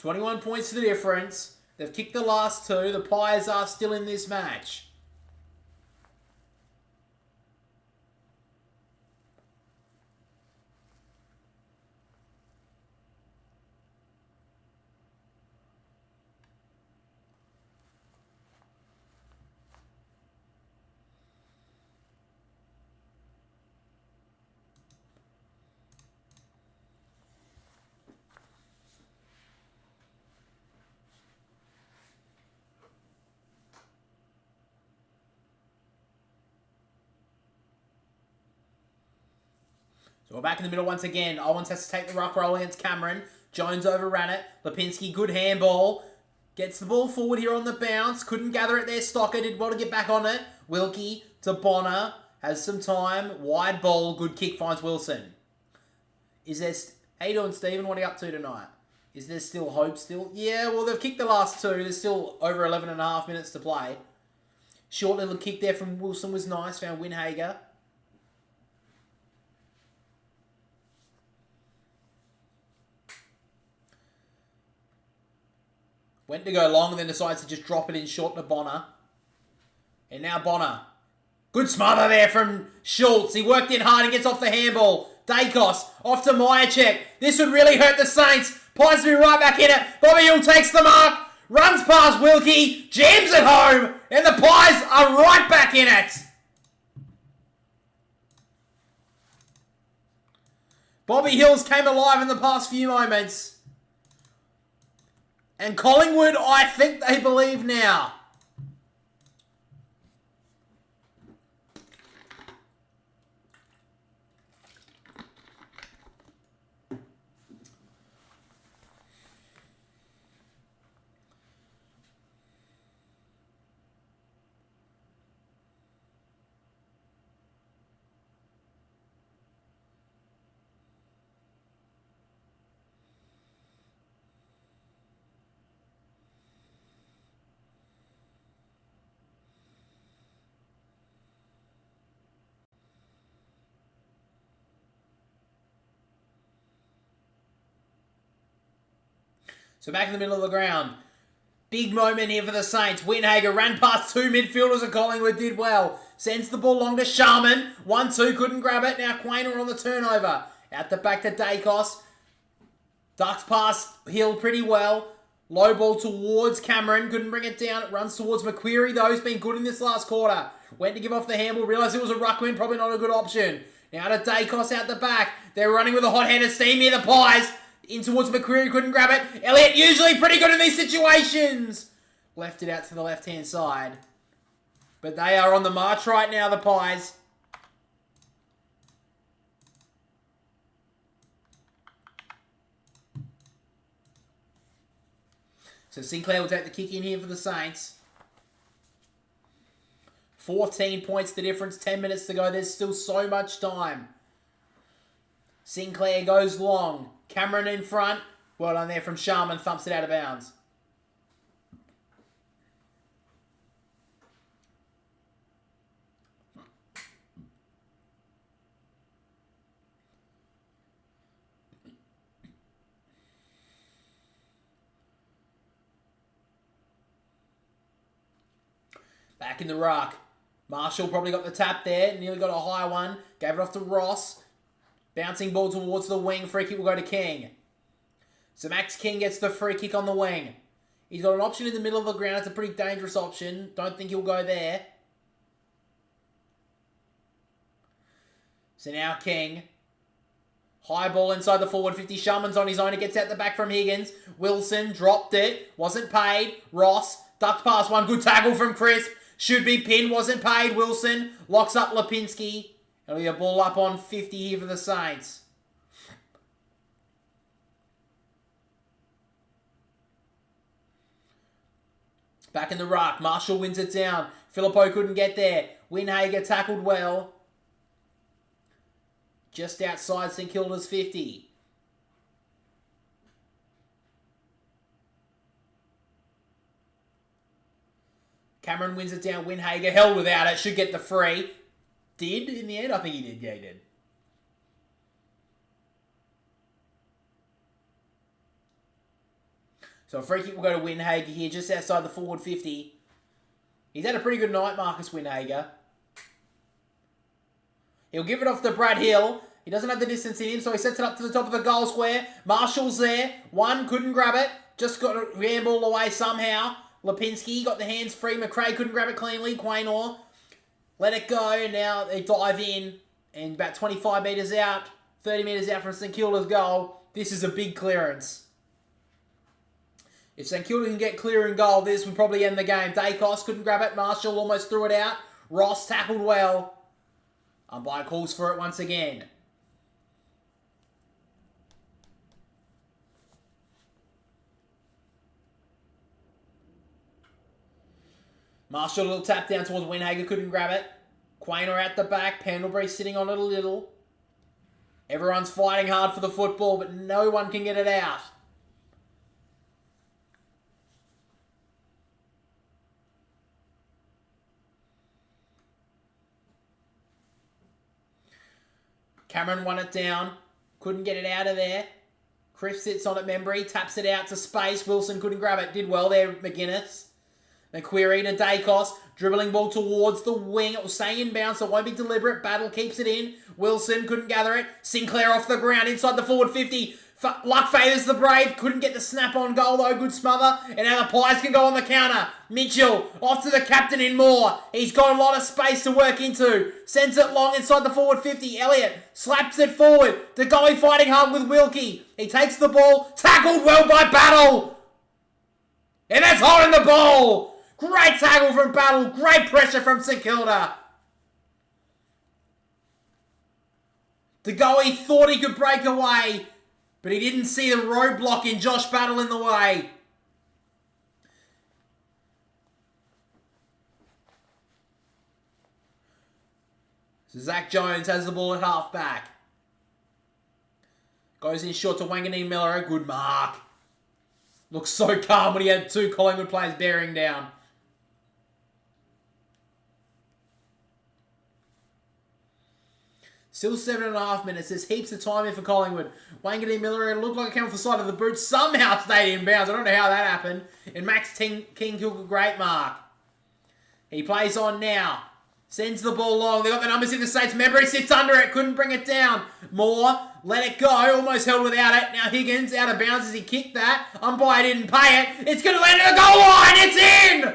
A: $21 points to the difference. They've kicked the last two. The Pies are still in this match. We're back in the middle once again. Owens has to take the ruck roll against Cameron. Jones overran it. Lipinski, good handball. Gets the ball forward here on the bounce. Couldn't gather it there. Stocker did well to get back on it. Wilkie to Bonner. Has some time. Wide ball. Good kick. Finds Wilson. Is there... How you doing, Stephen? What are you up to tonight? Is there still hope still? Yeah, well, they've kicked the last two. There's still over 11 and a half minutes to play. Short little kick there from Wilson was nice. Found Winhager. Went to go long and then decides to just drop it in short to Bonner. And now Bonner. Good smother there from Schultz. He worked in hard and gets off the handball. Dacos off to Myercheck. This would really hurt the Saints. Pies to be right back in it. Bobby Hill takes the mark. Runs past Wilkie. Jams it home. And the Pies are right back in it. Bobby Hills came alive in the past few moments. And Collingwood, I think they believe now. So back in the middle of the ground. Big moment here for the Saints. Winhager ran past two midfielders and Collingwood did well. Sends the ball long to Sharman. 1-2, couldn't grab it. Now Quainer on the turnover. Out the back to Dacos. Ducks past Hill pretty well. Low ball towards Cameron. Couldn't bring it down. It runs towards McQuarrie though. He's been good in this last quarter. Went to give off the handball. Realised it was a ruck win. Probably not a good option. Now to Dacos out the back. They're running with a hot hand of steam here. The Pies. In towards McQuarrie, couldn't grab it. Elliott usually pretty good in these situations. Left it out to the left-hand side. But they are on the march right now, the Pies. So Sinclair will take the kick in here for the Saints. 14 points the difference, 10 minutes to go. There's still so much time. Sinclair goes long. Cameron in front. Well done there from Sharman. Thumps it out of bounds. Back in the ruck. Marshall probably got the tap there. Nearly got a high one. Gave it off to Ross. Bouncing ball towards the wing. Free kick will go to King. So Max King gets the free kick on the wing. He's got an option in the middle of the ground. It's a pretty dangerous option. Don't think he'll go there. So now King. High ball inside the forward 50. Sharman's on his own. It gets out the back from Higgins. Wilson dropped it. Wasn't paid. Ross ducked past one. Good tackle from Crisp. Should be pinned. Wasn't paid. Wilson locks up Lipinski. It'll be a ball up on 50 here for the Saints. Back in the ruck. Marshall wins it down. Filippo couldn't get there. Winhager tackled well. Just outside St Kilda's 50. Cameron wins it down. Winhager held without it. Should get the free. Did in the end? I think he did. Yeah, he did. So a free kick will go to Winhager here, just outside the forward 50. He's had a pretty good night, Marcus Winhager. He'll give it off to Brad Hill. He doesn't have the distance in him, so he sets it up to the top of the goal square. Marshall's there. One, couldn't grab it. Just got a handball away somehow. Lipinski got the hands free. McRae couldn't grab it cleanly. Quaynor let it go. Now they dive in. And about 25 metres out, 30 metres out from St Kilda's goal. This is a big clearance. If St Kilda can get clear in goal, this would probably end the game. Dacos couldn't grab it. Marshall almost threw it out. Ross tackled well. Umpire calls for it once again. Marshall, a little tap down towards Winhager, couldn't grab it. Quaynor at the back, Pendlebury sitting on it a little. Everyone's fighting hard for the football, but no one can get it out. Cameron won it down. Couldn't get it out of there. Chris sits on it, Membry. Taps it out to space. Wilson couldn't grab it. Did well there, McGuinness. McQuarrie to Dacos. Dribbling ball towards the wing. It will stay in bounds, so it won't be deliberate. Battle keeps it in. Wilson couldn't gather it. Sinclair off the ground inside the forward 50. Luck favours the Brave. Couldn't get the snap on goal though. Good smother. And now the Pies can go on the counter. Mitchell off to the captain in Moore. He's got a lot of space to work into. Sends it long inside the forward 50. Elliott slaps it forward. The goalie fighting hard with Wilkie. He takes the ball. Tackled well by Battle. And that's holding the ball. Great tackle from Battle. Great pressure from St Kilda. The goalie thought he could break away, but he didn't see the roadblock in Josh Battle in the way. So Zach Jones has the ball at half back. Goes in short to Wanganeen Miller. A good mark. Looks so calm when he had two Collingwood players bearing down. Still 7.5 minutes. There's heaps of time here for Collingwood. Wanganeen Miller, it looked like it came off the side of the boot. Somehow stayed in bounds. I don't know how that happened. And Max King took a great mark. He plays on now. Sends the ball long. They got the numbers in the States. Membry sits under it. Couldn't bring it down. Moore let it go. Almost held without it. Now Higgins out of bounds as he kicked that. Umpire didn't pay it. It's going to land at the goal line. It's in!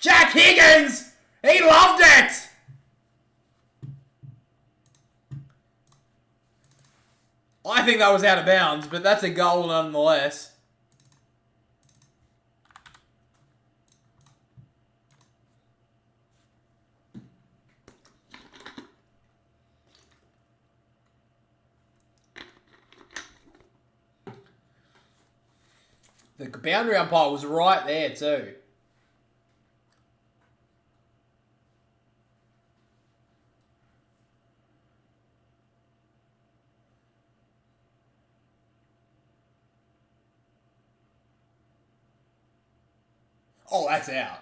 A: Jack Higgins! He loved it! I think that was out of bounds, but that's a goal nonetheless. The boundary umpire was right there too. Oh, that's out.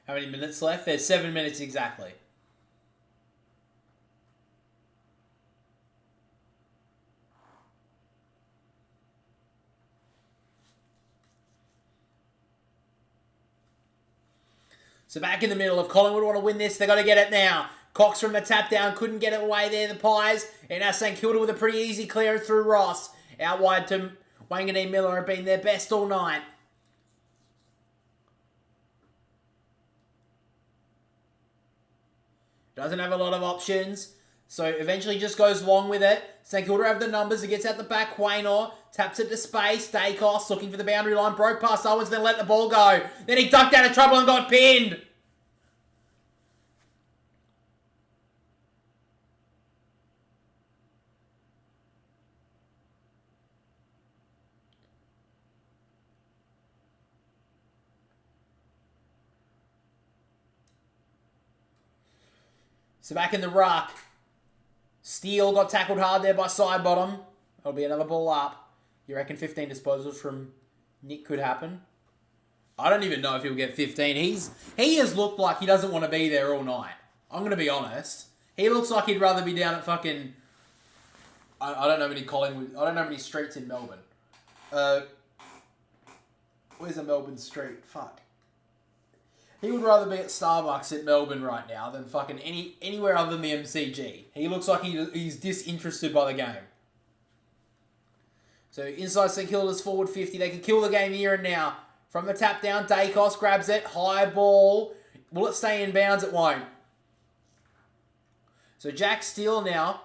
A: How many minutes left? There's 7 minutes exactly. So back in the middle, if Collingwood want to win this, they got to get it now. Cox from the tap down, couldn't get it away there, the Pies. And now St Kilda with a pretty easy clearance through Ross. Out wide to Wanganeen Miller have been their best all night. Doesn't have a lot of options. So eventually just goes long with it. St Kilda have the numbers. It gets out the back. Quaynor taps it to space. Dacos looking for the boundary line. Broke past Owens, then let the ball go. Then he ducked out of trouble and got pinned. So back in the ruck. Steele got tackled hard there by Sidebottom. That'll be another ball up. You reckon 15 disposals from Nick could happen? I don't even know if he'll get 15. He has looked like he doesn't want to be there all night. I'm going to be honest. He looks like he'd rather be down at fucking... I don't know many Collingwood... I don't know many streets in Melbourne. Where's a Melbourne street? Fuck. He would rather be at Starbucks in Melbourne right now than fucking anywhere other than the MCG. He looks like he's disinterested by the game. So inside St Kilda's forward 50. They can kill the game here and now. From the tap down, Dacos grabs it. High ball. Will it stay in bounds? It won't. So Jack Steele now.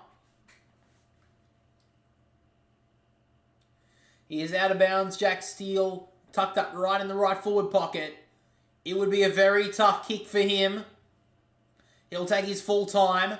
A: He is out of bounds. Jack Steele tucked up right in the right forward pocket. It would be a very tough kick for him. He'll take his full time.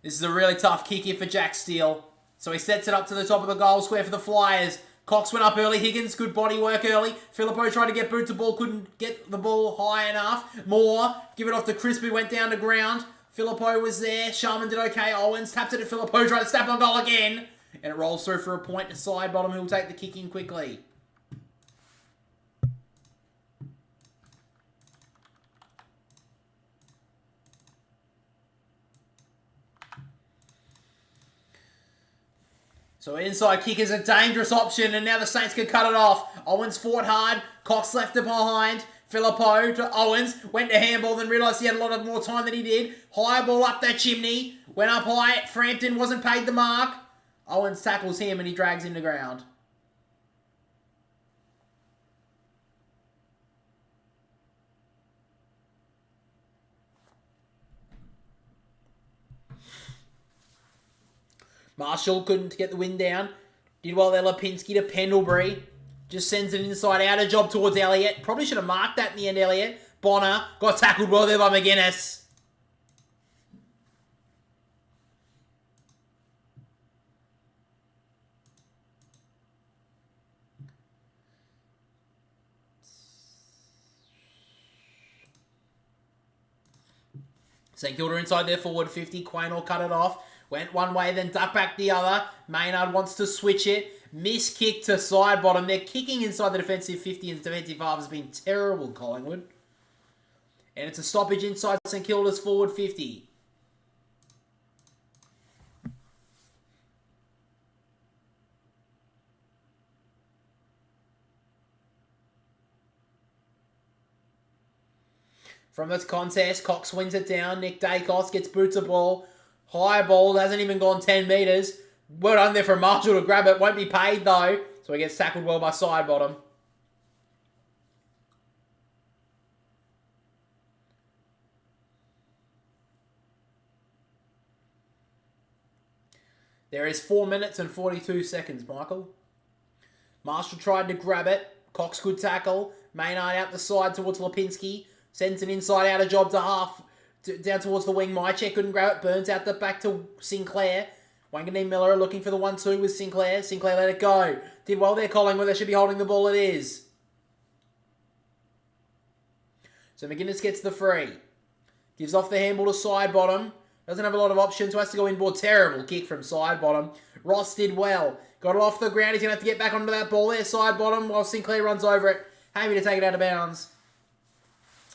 A: This is a really tough kick here for Jack Steele. So he sets it up to the top of the goal square for the Flyers. Cox went up early. Higgins, good body work early. Filippo tried to get boot to ball, couldn't get the ball high enough. Moore, give it off to Crispy, went down to ground. Filippo was there. Sharman did okay. Owens tapped it to Filippo, tried to snap on goal again. And it rolls through for a point to side bottom, who will take the kick in quickly. So inside kick is a dangerous option, and now the Saints can cut it off. Owens fought hard. Cox left it behind. Filippo to Owens. Went to handball, then realised he had a lot of more time than he did. High ball up that chimney. Went up high. Frampton wasn't paid the mark. Owens tackles him, and he drags him to ground. Marshall couldn't get the win down. Did well there, Lipinski to Pendlebury. Just sends it inside out. A job towards Elliott. Probably should have marked that in the end, Elliott. Bonner got tackled well there by McGuinness. St Kilda inside their forward 50. Quaynor cut it off. Went one way, then ducked back the other. Maynard wants to switch it. Miss kick to side bottom. They're kicking inside the defensive 50 and defensive half has been terrible, Collingwood. And it's a stoppage inside St Kilda's forward 50. From this contest, Cox wins it down. Nick Dacos gets boots a ball. High ball, hasn't even gone 10 metres. Well done there for Marshall to grab it. Won't be paid though. So he gets tackled well by side bottom. There is 4 minutes and 42 seconds, Michael. Marshall tried to grab it. Cox good tackle. Maynard out the side towards Lipinski. Sends an inside out a job to half. Down towards the wing. Mychek couldn't grab it. Burns out the back to Sinclair. Wanganeen Miller looking for the 1-2 with Sinclair. Sinclair let it go. Did well there, Collingwood. They should be holding the ball. It is. So McGuinness gets the free. Gives off the handball to side bottom. Doesn't have a lot of options. So has to go inboard. Terrible kick from side bottom. Ross did well. Got it off the ground. He's going to have to get back onto that ball there. Side bottom while Sinclair runs over it. Happy to take it out of bounds.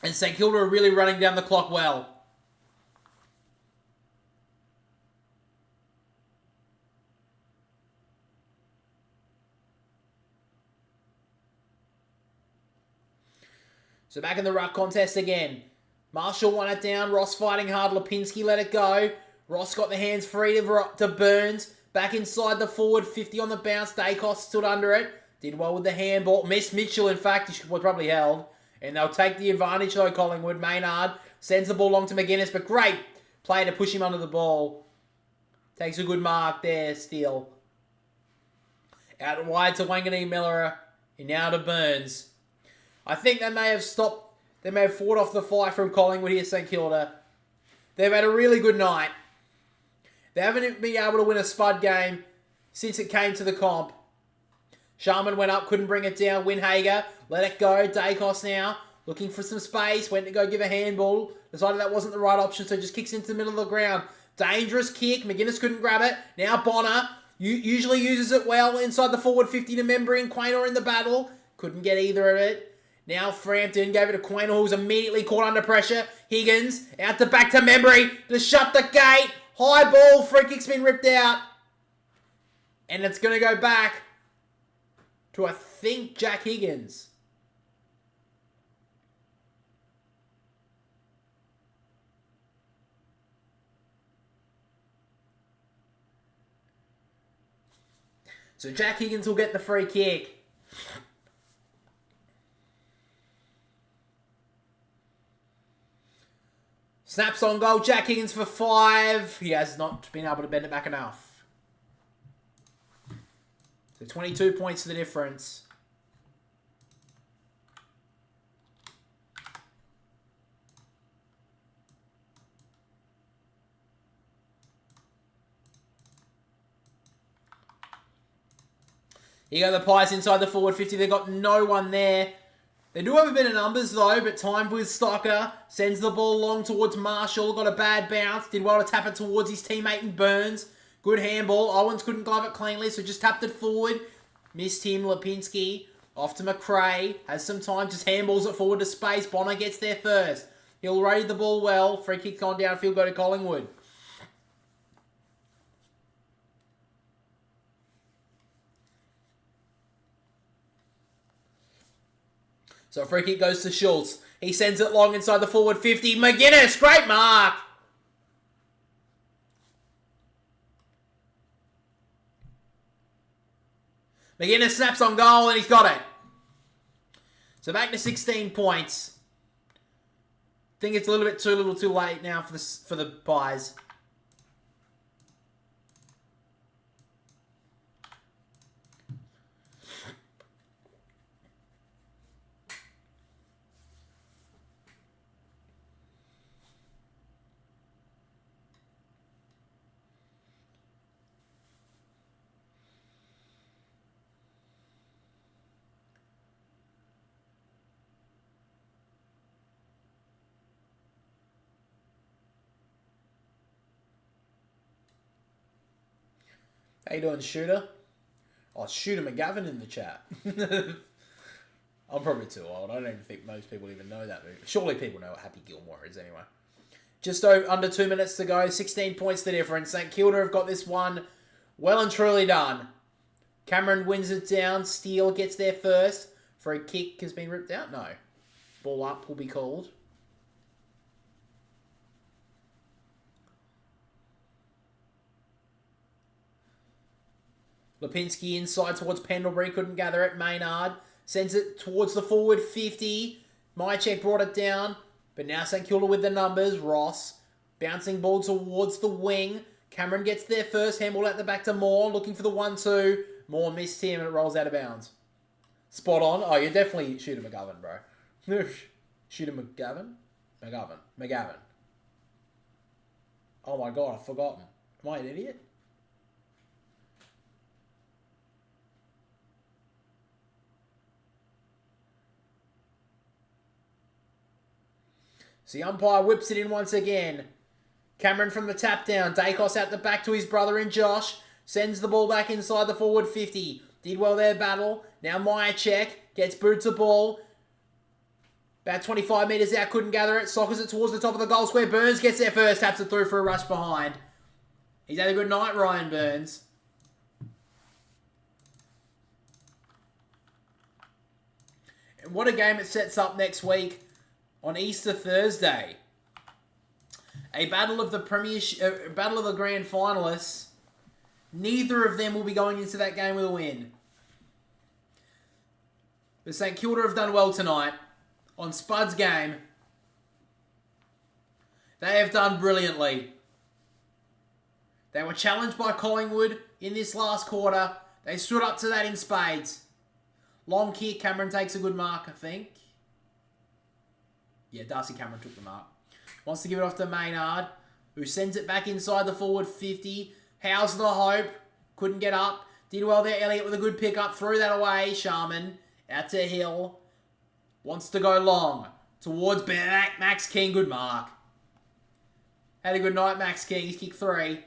A: And St Kilda are really running down the clock well. So back in the ruck contest again. Marshall won it down. Ross fighting hard. Lipinski let it go. Ross got the hands free to Burns. Back inside the forward 50 on the bounce. Dacos stood under it. Did well with the handball. Missed Mitchell, in fact. He was probably held. And they'll take the advantage though, Collingwood. Maynard sends the ball long to McGuinness. But great play to push him under the ball. Takes a good mark there, Steele. Out wide to Wanganeen Miller. And now to Burns. I think they may have stopped. They may have fought off the fight from Collingwood here, St Kilda. They've had a really good night. They haven't been able to win a spud game since it came to the comp. Sharman went up, couldn't bring it down. Winhager let it go. Dacos now looking for some space. Went to go give a handball. Decided that wasn't the right option, so just kicks into the middle of the ground. Dangerous kick. McGuinness couldn't grab it. Now Bonner usually uses it well inside the forward 50 to Membry and Quaynor in the battle. Couldn't get either of it. Now Frampton gave it to Quaynor, who was immediately caught under pressure. Higgins out the back to Membry to shut the gate. High ball. Free kick's been ripped out. And it's going to go back to, I think, Jack Higgins. So Jack Higgins will get the free kick. Snaps on goal. Jack Higgins for 5. He has not been able to bend it back enough. So 22 points to the difference. Here go the Pies inside the forward 50. They've got no one there. They do have a bit of numbers though, but time with Stocker. Sends the ball long towards Marshall. Got a bad bounce. Did well to tap it towards his teammate in Burns. Good handball. Owens couldn't glove it cleanly, so just tapped it forward. Missed him. Lipinski. Off to McRae. Has some time. Just handballs it forward to space. Bonner gets there first. He'll raid the ball well. Free kick gone downfield. Go to Collingwood. So free kick goes to Schultz. He sends it long inside the forward 50. McGuinness, great mark. McGuinness snaps on goal and he's got it. So back to 16 points. Think it's a little bit too late now for the Pies. How you doing, Shooter? Oh, Shooter McGavin in the chat. I'm probably too old. I don't even think most people even know that movie. Surely people know what Happy Gilmore is anyway. Just under 2 minutes to go. 16 points the difference. St Kilda have got this one well and truly done. Cameron wins it down. Steele gets there first. Free kick has been ripped out. No. Ball up will be called. Lipinski inside towards Pendlebury. Couldn't gather it. Maynard sends it towards the forward 50. Mychek brought it down. But now St Kilda with the numbers. Ross bouncing ball towards the wing. Cameron gets there first. Handball at the back to Moore. Looking for the 1-2. Moore missed him and it rolls out of bounds. Spot on. Oh, you're definitely Shooter McGovern, bro. Shooter McGavin? McGavin. Oh my god, I've forgotten. Am I an idiot? So the umpire whips it in once again. Cameron from the tap down. Dacos out the back to his brother in Josh. Sends the ball back inside the forward 50. Did well there, battle. Now Mychek gets boots the ball. About 25 metres out, couldn't gather it. Sockers it towards the top of the goal square. Burns gets there first, taps it through for a rush behind. He's had a good night, Ryan Burns. And what a game it sets up next week. On Easter Thursday, a battle of the battle of the grand finalists. Neither of them will be going into that game with a win. But St Kilda have done well tonight on Spud's game. They have done brilliantly. They were challenged by Collingwood in this last quarter. They stood up to that in spades. Long kick, Cameron takes a good mark, I think. Yeah, Darcy Cameron took the mark. Wants to give it off to Maynard, who sends it back inside the forward 50. How's the hope? Couldn't get up. Did well there, Elliott with a good pick-up. Threw that away, Sharman. Out to Hill. Wants to go long. Towards Max King. Good mark. Had a good night, Max King. He's kicked 3.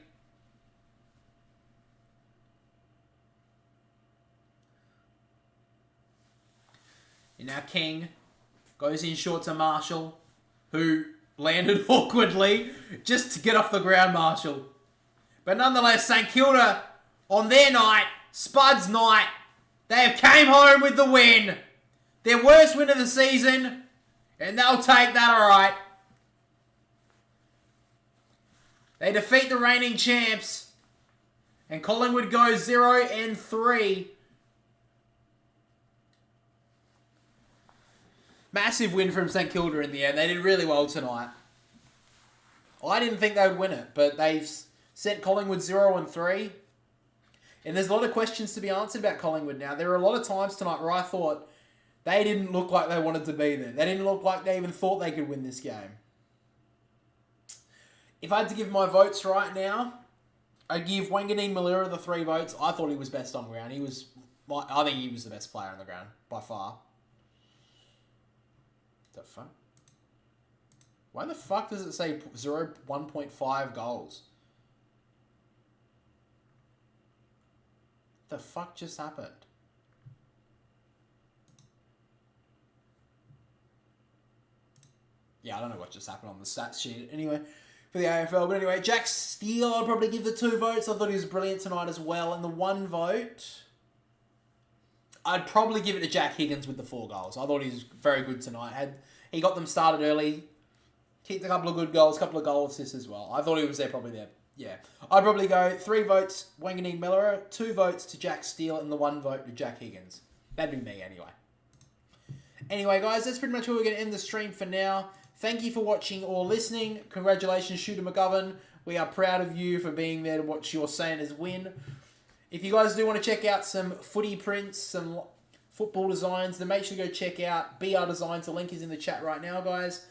A: And now King goes in short to Marshall, who landed awkwardly just to get off the ground, Marshall. But nonetheless, St Kilda, on their night, Spud's night, they have came home with the win. Their worst win of the season, and they'll take that all right. They defeat the reigning champs, and Collingwood goes 0-3. Massive win from St Kilda in the end. They did really well tonight. I didn't think they would win it, but they've sent Collingwood 0-3. And there's a lot of questions to be answered about Collingwood now. There were a lot of times tonight where I thought they didn't look like they wanted to be there. They didn't look like they even thought they could win this game. If I had to give my votes right now, I'd give Wanganeen Malira the 3 votes. I thought he was best on ground. He was
B: I think he was the best player on the ground, by far. The fuck? Why the fuck does it say 1.5 goals? The fuck just happened? Yeah, I don't know what just happened on the stats sheet. Anyway, for the AFL. But anyway, Jack Steele, I'd probably give the 2 votes. I thought he was brilliant tonight as well. And the 1 vote, I'd probably give it to Jack Higgins with the 4 goals. I thought he was very good tonight. He got them started early, kicked a couple of good goals, couple of goal assists as well. I thought he was probably there. Yeah. I'd probably go 3 votes, Wanganeen Miller, 2 votes to Jack Steele, and the 1 vote to Jack Higgins. That'd be me anyway. Anyway, guys, that's pretty much where we're going to end the stream for now. Thank you for watching or listening. Congratulations, Shooter McGovern. We are proud of you for being there to watch your Santas win. If you guys do want to check out some footy prints, some football designs, then make sure to go check out BR Designs. The link is in the chat right now, guys.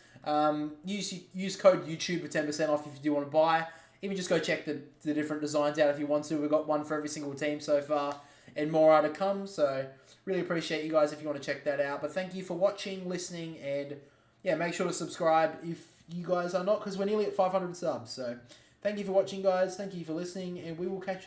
B: Use code YouTube for 10% off if you do want to buy. Even just go check the different designs out if you want to. We've got one for every single team so far, and more are to come. So really appreciate you guys if you want to check that out. But thank you for watching, listening, and yeah, make sure to subscribe if you guys are not, because we're nearly at 500 subs. So thank you for watching, guys. Thank you for listening, and we will catch you